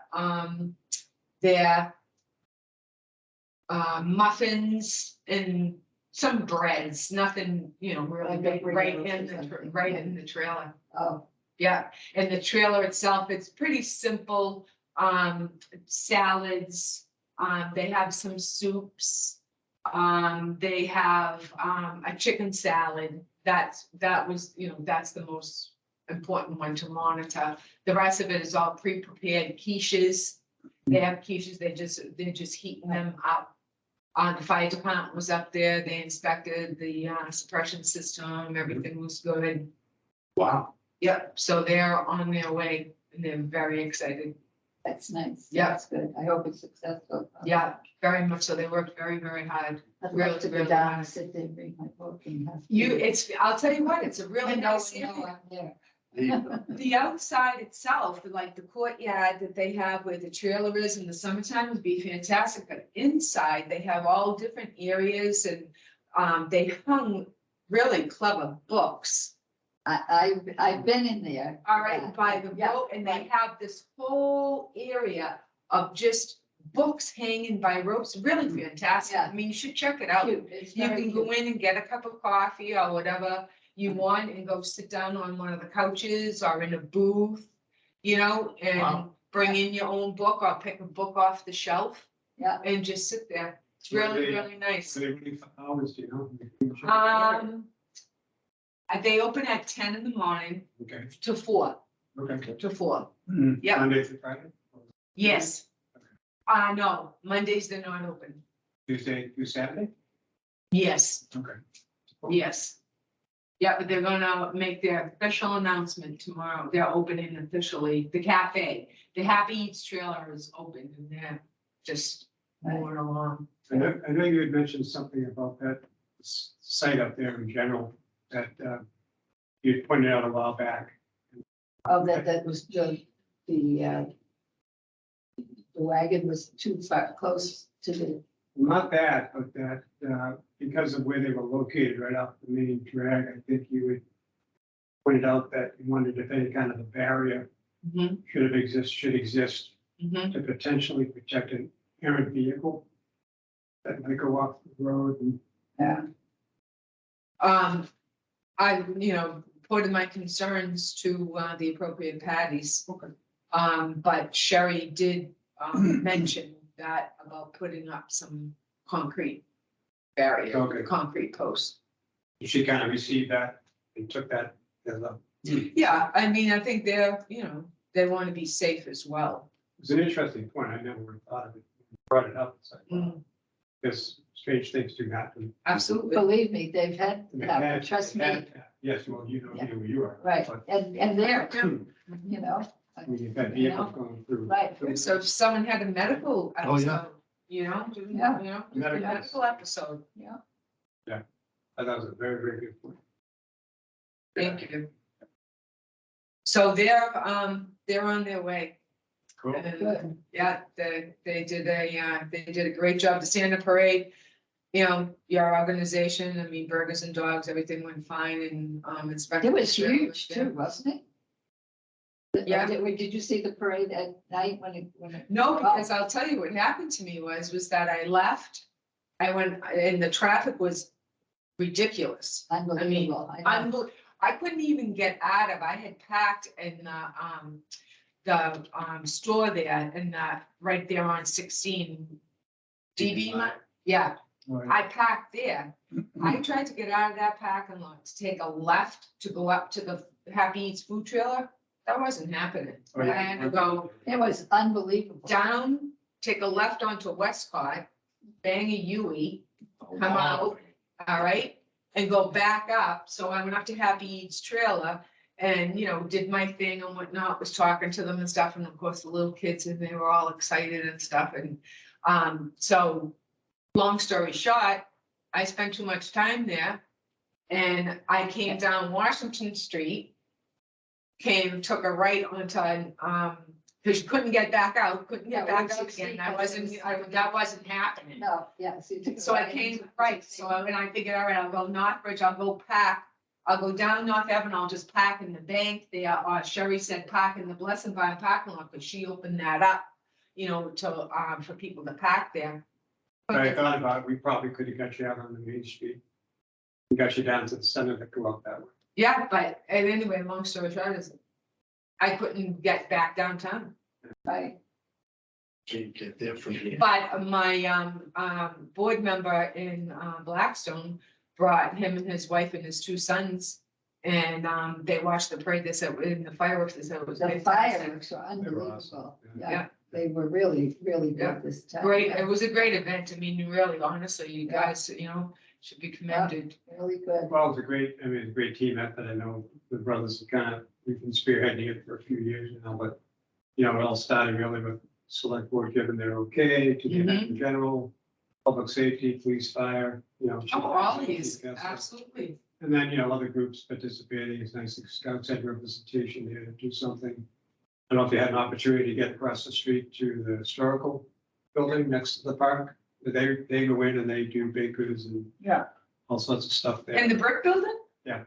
muffins and some breads, nothing, you know, really Like big, right burritos or in something. the trailer. Oh, Yeah, and the trailer itself, it's pretty simple, salads, they have some soups. They have, a chicken salad, that was, you know, that's the most important one to monitor. The rest of it is all pre-prepared quiches. They have quiches, they're just heating them up. The fire department was up there, they inspected the, suppression system, everything was good. wow. Yep, so they're on their way and they're very excited. that's nice. Yeah. That's good. I hope it's successful. Yeah, very much so. They worked very, very hard. I'd really, love to go really down and nice. sit there and read my book and have. I'll tell you what, it's a really nice area. I'm there. The outside itself, like the courtyard that they have where the trailer is in the summertime would be fantastic, but inside they have all different areas and they hung really clever books. I've been in there. All right, by the Yeah, road, and they right. have this whole area of just books hanging by ropes, really fantastic. I Yeah. mean, you should check it out. Cute. It's You very can go cute. in and get a cup of coffee or whatever you want and go sit down on one of the couches or in a booth, you know, and Wow. bring in your own book or pick a book off the shelf Yeah. and just sit there. It's Were really, they- really nice. So they running for hours, do you know? They open at 10 in the morning Okay, to 4, okay. to 4. Mm, Yeah. Monday through Friday? Yes. No, Mondays they're not open. Tuesday through Saturday? Yes, Okay. yes. Yeah, but they're gonna make their official announcement tomorrow. They're opening officially the cafe. The Happy Eats trailer is open and they're just moving along. I know you had mentioned something about that site up there in general that you had pointed out a while back. Oh, that was the wagon was too far, close to the, Not that, but that because of where they were located right off the main drag, I think you had pointed out that you wondered if any kind of a barrier Mhm, should exist mhm. to potentially protect an errant vehicle that might go off the road and yeah. I, reported my concerns to the appropriate parties. But Sherry did mention that about putting up some concrete barrier, Okay. concrete posts. she kind of received that and took that as a, Yeah, I mean, I think they're, they want to be safe as well. it's an interesting point. I never thought of it. Brought it up. It's like, wow, Mm, because strange things do happen. Absolutely. Believe me, they've had, They had- trust they me, had- Yes, well, you know who you are. right, But, and there too, you know, I mean, you've had vehicles going through. right. So if someone had a medical Oh, yeah. episode, Yeah. just a medical episode, I thought it was a very, very good point. thank you. So they're on their way. Cool. And, Good. yeah, they did a great job. The Santa Parade, your organization, I mean, Burgers and Dogs, everything went fine and Inspector. It was Fisher huge there. too, wasn't it? Yeah. Did you see the parade at night when it? No, because I'll tell you what happened to me was that I left, I went, and the traffic was ridiculous. Unbelievable. I know. I couldn't even get out of, I had packed in the store there and right there on 16. DB, yeah, I parked there. I tried to get out of that parking lot to take a left to go up to the Happy Eats food trailer. That wasn't happening. Oh, I yeah. had to go It was unbelievable. down, take a left onto Westcott, bang a Yui, come out, all right, and go back up. So I went up to Happy Eats trailer and, did my thing and whatnot, was talking to them and stuff. And of course, the little kids, and they were all excited and stuff. And so long story short, I spent too much time there and I came down Washington Street, took a right onto, because you couldn't get back out, Yeah, back well, out again. That 16 that wasn't happening. No, yes. So I came, right, so and I figured, all right, I'll go Northbridge, I'll go down North Avenue, I'll just park in the bank there, Sherry said park in the Blessing Barn parking lot, because she opened that up, to, for people to park there. I thought about it, we probably could have got you out on the main street. We got you down to the center to go up that way. Yeah, but, and anyway, long story short is, I couldn't get back downtown. Right. Can't get there from here. But my board member in Blackstone brought him and his wife and his two sons. And they watched the parade. They said, in the fireworks, they said it was The fantastic. fireworks were They were unbelievable. awesome. Yeah, they were really, really Yeah. good this time. Great, Yeah, it was a great event. I mean, really, honestly, you Yeah. guys, should be commended. Really good. Well, it's a great team effort. I know the brothers have we've been spearheading it for a few years now, but, it all started really with select board giving their okay to get it in general, public safety, police, fire, Oh, all these, absolutely. And then, other groups participating. It's nice that Scouts had representation here to do something. I don't know if you had an opportunity to get across the street to the historical building next to the park. They go in and they do bakers and Yeah. all sorts of stuff there. In the brick building? Yeah.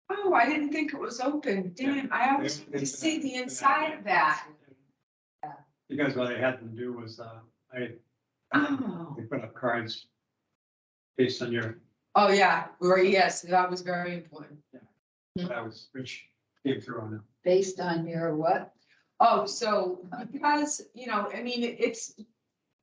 Oh, I didn't think it was open. Damn, I always want to see the inside of that. Because what I had them do was, Oh. they put up cards based on your, Oh, yeah, yes, that was very important. that was, which came through on it. Based on your what? Oh, so because, I mean,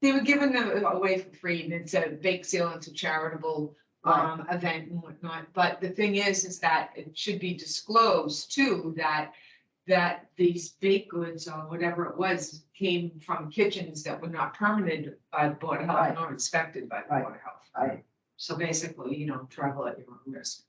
they were giving them away for free and it's a bake sale, it's a charitable event and whatnot. But the thing is that it should be disclosed too, that these baked goods or whatever it was came from kitchens that were not permitted by the Board of Health Right. nor inspected by the Right. Board of Health. Right. So basically, travel at your own risk.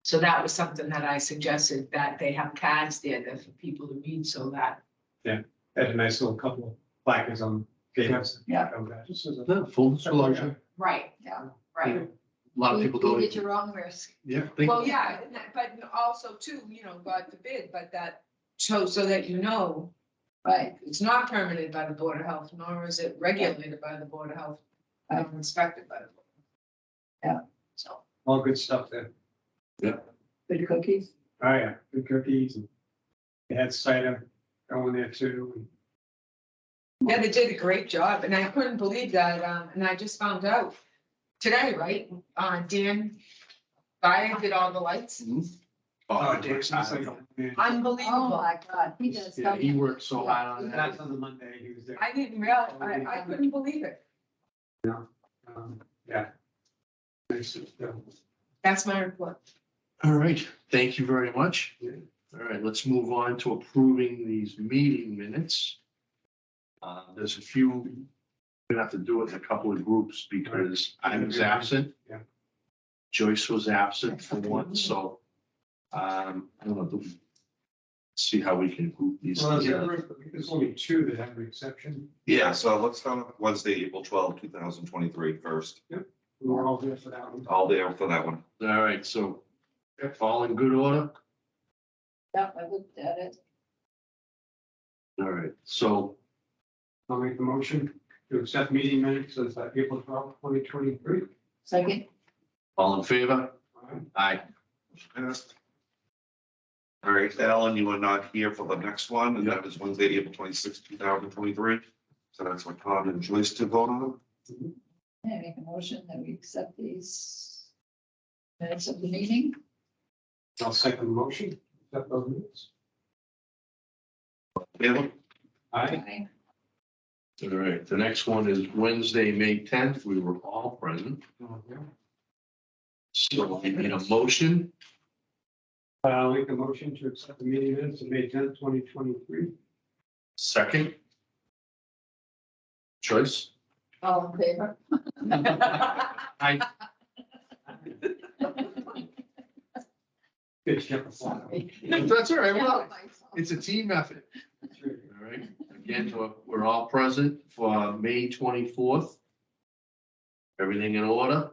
So that was something that I suggested, that they have pads there that for people to read, so that, Had a nice little couple of placards on gates. Yeah. Just as a- No, full disclosure. right, Yeah. right. A lot of people You don't. at your own risk. Yeah. Well, yeah, and but also too, God forbid, but that, so that you know, Right, it's not permitted by the Board of Health, nor is it regulated by the Board of Health, inspected by the Board. Yeah. So, All good stuff there. good cookies. Oh, yeah, good cookies and they had cider going there too. yeah, they did a great job, and I couldn't believe that, and I just found out today, right? Dan Byer did all the lights. Oh, Dick's like, Oh, Unbelievable. my God, he does. Yeah, he something. worked so hard on that. That's on the Monday, he was there. I didn't realize, I couldn't believe it. Yeah. Nice, yeah. That's my report. All right, thank you very much. Yeah. All right, let's move on to approving these meeting minutes. There's a few, we're gonna have to do it in a couple of groups because I was absent. Yeah. Joyce was absent for one, so, I don't know, see how we can group these Well, together. there's only two that have an exception. Yeah, so let's start with Wednesday, April 12, 2023 first. We were all there for that one. All there for that one. All right, so all in good order? Yeah, I looked at it. All right, so I'll make the motion to accept meeting minutes as April 12th, 2023. Second, all in favor? All right. Aye. Passed. All right, Alan, you are not here for the next one, and that is Wednesday, April 26, 2023. So that's what Tom and Joyce to vote on. I make a motion that we accept these minutes of the meeting. I'll second the motion. Accept those minutes. Taylor? Aye. All right, the next one is Wednesday, May 10th. We were all present. So we need a motion. I'll make a motion to accept the meeting minutes of May 10th, 2023. Second. Choice. All in favor? Aye. Good, Jeff. Sorry. That's all right. Well, Yeah, it's a team effort. That's right. All right. Again, we're all present for May 24th. Everything in order?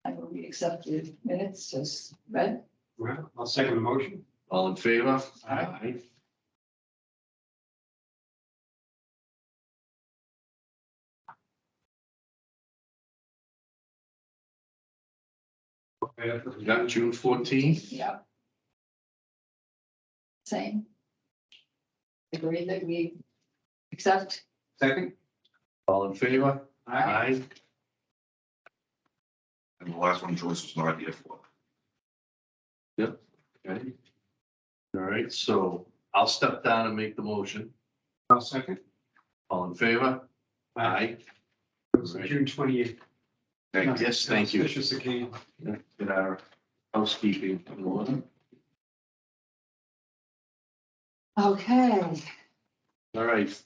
I will we accept the minutes as read. Well, I'll second the motion. All in favor? Aye. We got June 14th. Yeah. Same. Agree that we accept. Second. All in favor? Aye. And the last one Joyce was not here for. Okay. All right, so I'll step down and make the motion. I'll second. All in favor? Aye. It was June 28th. Thank you. Yes, thank you. Auspicious occasion. Get our housekeeping in order. Okay. All right.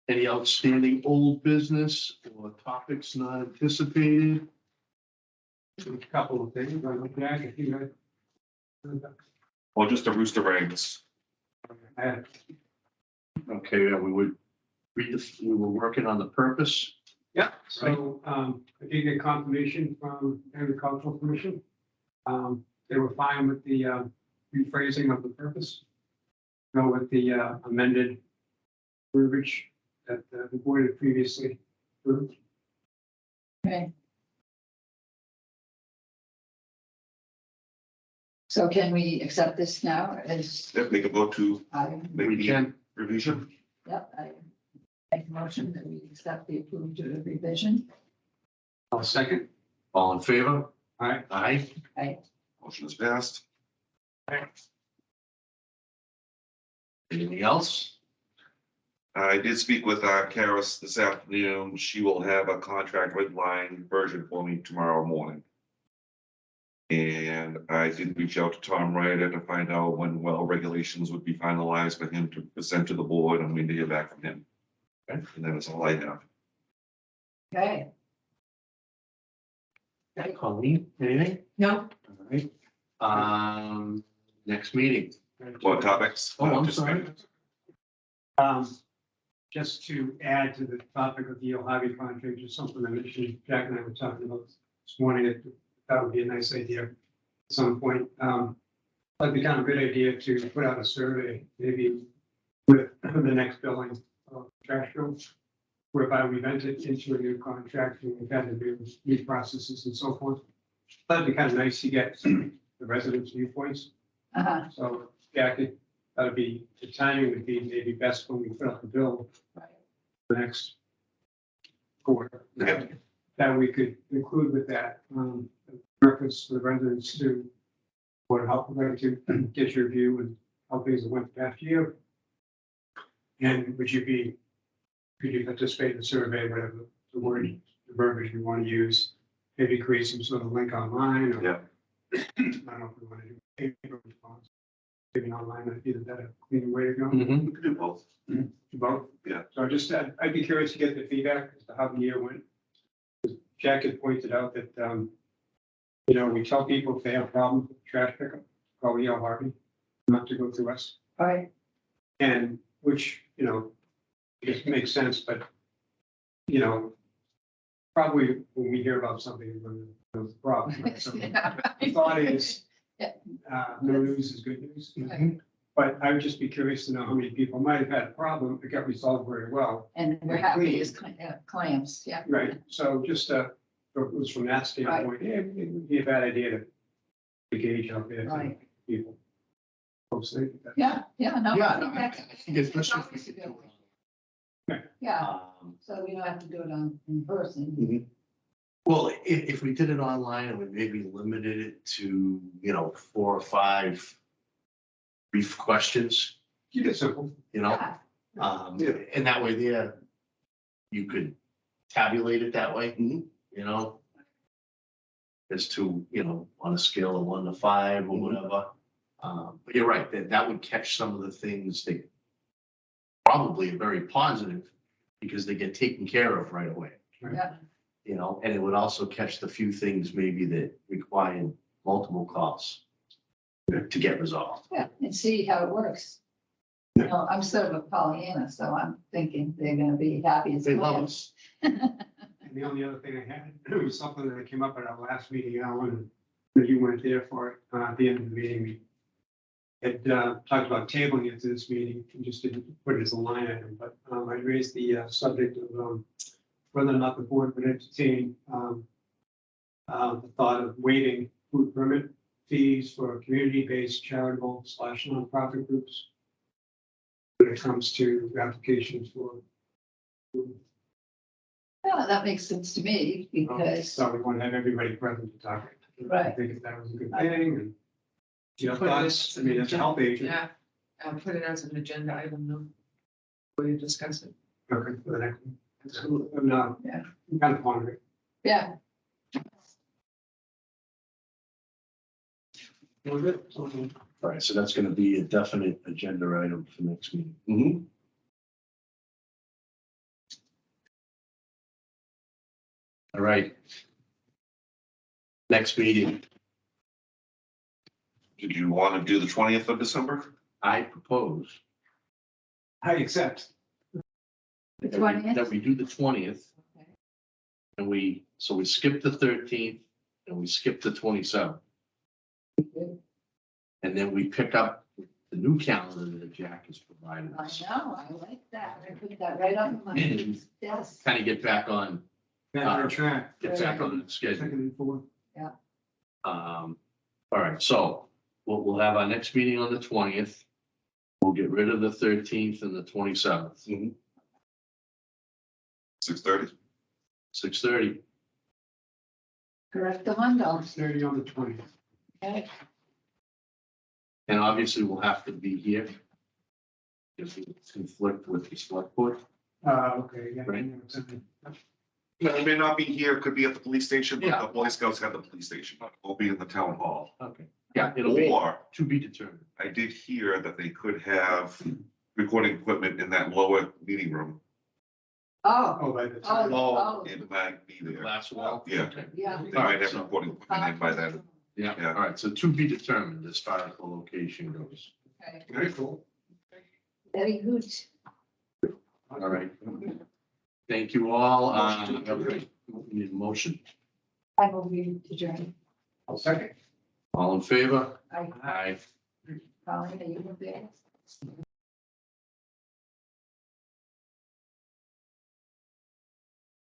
Any outstanding old business or topics not anticipated? A couple of things. I looked at if you had. Or just a rooster ranks. I had Okay, yeah, we would we were working on the purpose. Yeah, so I did get confirmation from Agricultural Commission. They were fine with the rephrasing of the purpose. Go with the amended verbiage that the board had previously approved. Okay. So can we accept this now as Yep, make a vote to I, make We the can. revision. yep, I make a motion that we accept the approved revision. I'll second. All in favor? Aye. Aye. Motion is passed. Anything else? I did speak with Karis this afternoon. She will have a contract red line version for me tomorrow morning. And I did reach out to Tom Ryder to find out when well regulations would be finalized for him to present to the board. I'm waiting to hear back from him. Okay. And that is all I have. Okay, Okay, Colleen, anything? No, All right. Next meeting. What topics? Oh, I'm Just- sorry. Just to add to the topic of the Ohio contract, just something I mentioned, Jack and I were talking about this morning, that would be a nice idea at some point. That'd be kind of a good idea to put out a survey, maybe with the next billing of trash bills, whereby we've entered into a new contract and we've had to do new processes and so forth. That'd be kind of nice to get the residents' viewpoints. Uh-huh. So, yeah, that'd be, the timing would be maybe best when we put up the bill Right. the next quarter. Yeah. That we could include with that, reference to the residents to what help, like to get your view and how things went the past year. And could you participate in the survey, whatever the word, the verbiage you want to use, maybe create some sort of link online or. Yeah. I don't know if we want to do paper response. Maybe online might be the better, cleaner way to go. Mm-hmm. We could do both. Both? Yeah. So I'd be curious to get the feedback as to how the year went. Jack had pointed out that, we tell people if they have problems with trash pickup, call E.L. Harvey, not to go through us. Right. And which, I guess makes sense, but, probably when we hear about something, when there's a problem. Right? So Yeah, the right. thought is, Yeah. no news is good news. Right. But I would just be curious to know how many people might have had a problem that got resolved very well. And we're happy as clams, yeah. Right, so just, it was from that standpoint, yeah, it would be a bad idea to gauge out there to Right. people. Folks think that. Yeah, no. Yeah, I no, think I that's- think especially if we that's could always a do good it. one. Yeah, Um, so we don't have to do it in person. Mhm. Well, if we did it online and we maybe limited it to, 4 or 5 brief questions, Keep it simple. Yeah. and that way there, you could tabulate it that way, as to, on a scale of 1 to 5 or whatever. But you're right, that would catch some of the things that probably are very positive because they get taken care of right away. Yeah, And it would also catch the few things maybe that required multiple calls to get resolved. yeah, and see how it works. I'm sort of a Pollyanna, so I'm thinking they're gonna be happy as They love clams. us. And the only other thing I had, was something that came up at our last meeting, Alan, and you weren't there for it, at the end of the meeting. We had, talked about tabling it to this meeting, we just didn't put it as a line item, but, I raised the, subject of, whether or not the board would entertain, the thought of waiving food permit fees for community-based charitable / nonprofit groups when it comes to applications for food. Yeah, that makes sense to me because, So we want to have everybody present to talk. I Right. think that was a good thing and. Your Put it thoughts, I mean, as a health agent. yeah, I'll put it as an agenda item, no? We discuss it. Okay, for the next one. Absolutely. I'm not, Yeah. I'm kind of pondering. yeah, Was it? All right, so that's gonna be a definite agenda item for next meeting. Mhm. All right. Next meeting, Did you want to do the 20th of December? I propose I accept. the that 20th. we do the 20th. Okay. And we skip the 13th and we skip the 27th. And then we pick up the new calendar that Jack has provided I us. know, I like that. I put that right on my, yes. Kind of get back on Back on track. the schedule. Second and fourth. All right, so we'll have our next meeting on the 20th. We'll get rid of the 13th and the 27th, 6:30? 6:30. Correct the window. 30 on the 20th. Okay. And obviously we'll have to be here. If we conflict with the select board. Okay, yeah. Right. No, it may not be here, could be at the police station, but Yeah. the Boy Scouts have the police station, will be in the town hall. Okay. Yeah, it'll be Or to be determined. I did hear that they could have recording equipment in that lower meeting room Oh, Oh, by the time. oh, It might be there. Last wall? Yeah. Okay. yeah. They might have reported equipment in by then. Yeah, Yeah. all right, so to be determined as far as the location goes. Okay. Very cool. Very good. All right. Thank you all. Okay, we need a motion. I will read to join. I'll second. All in favor? I, Aye. Colleen, are you there?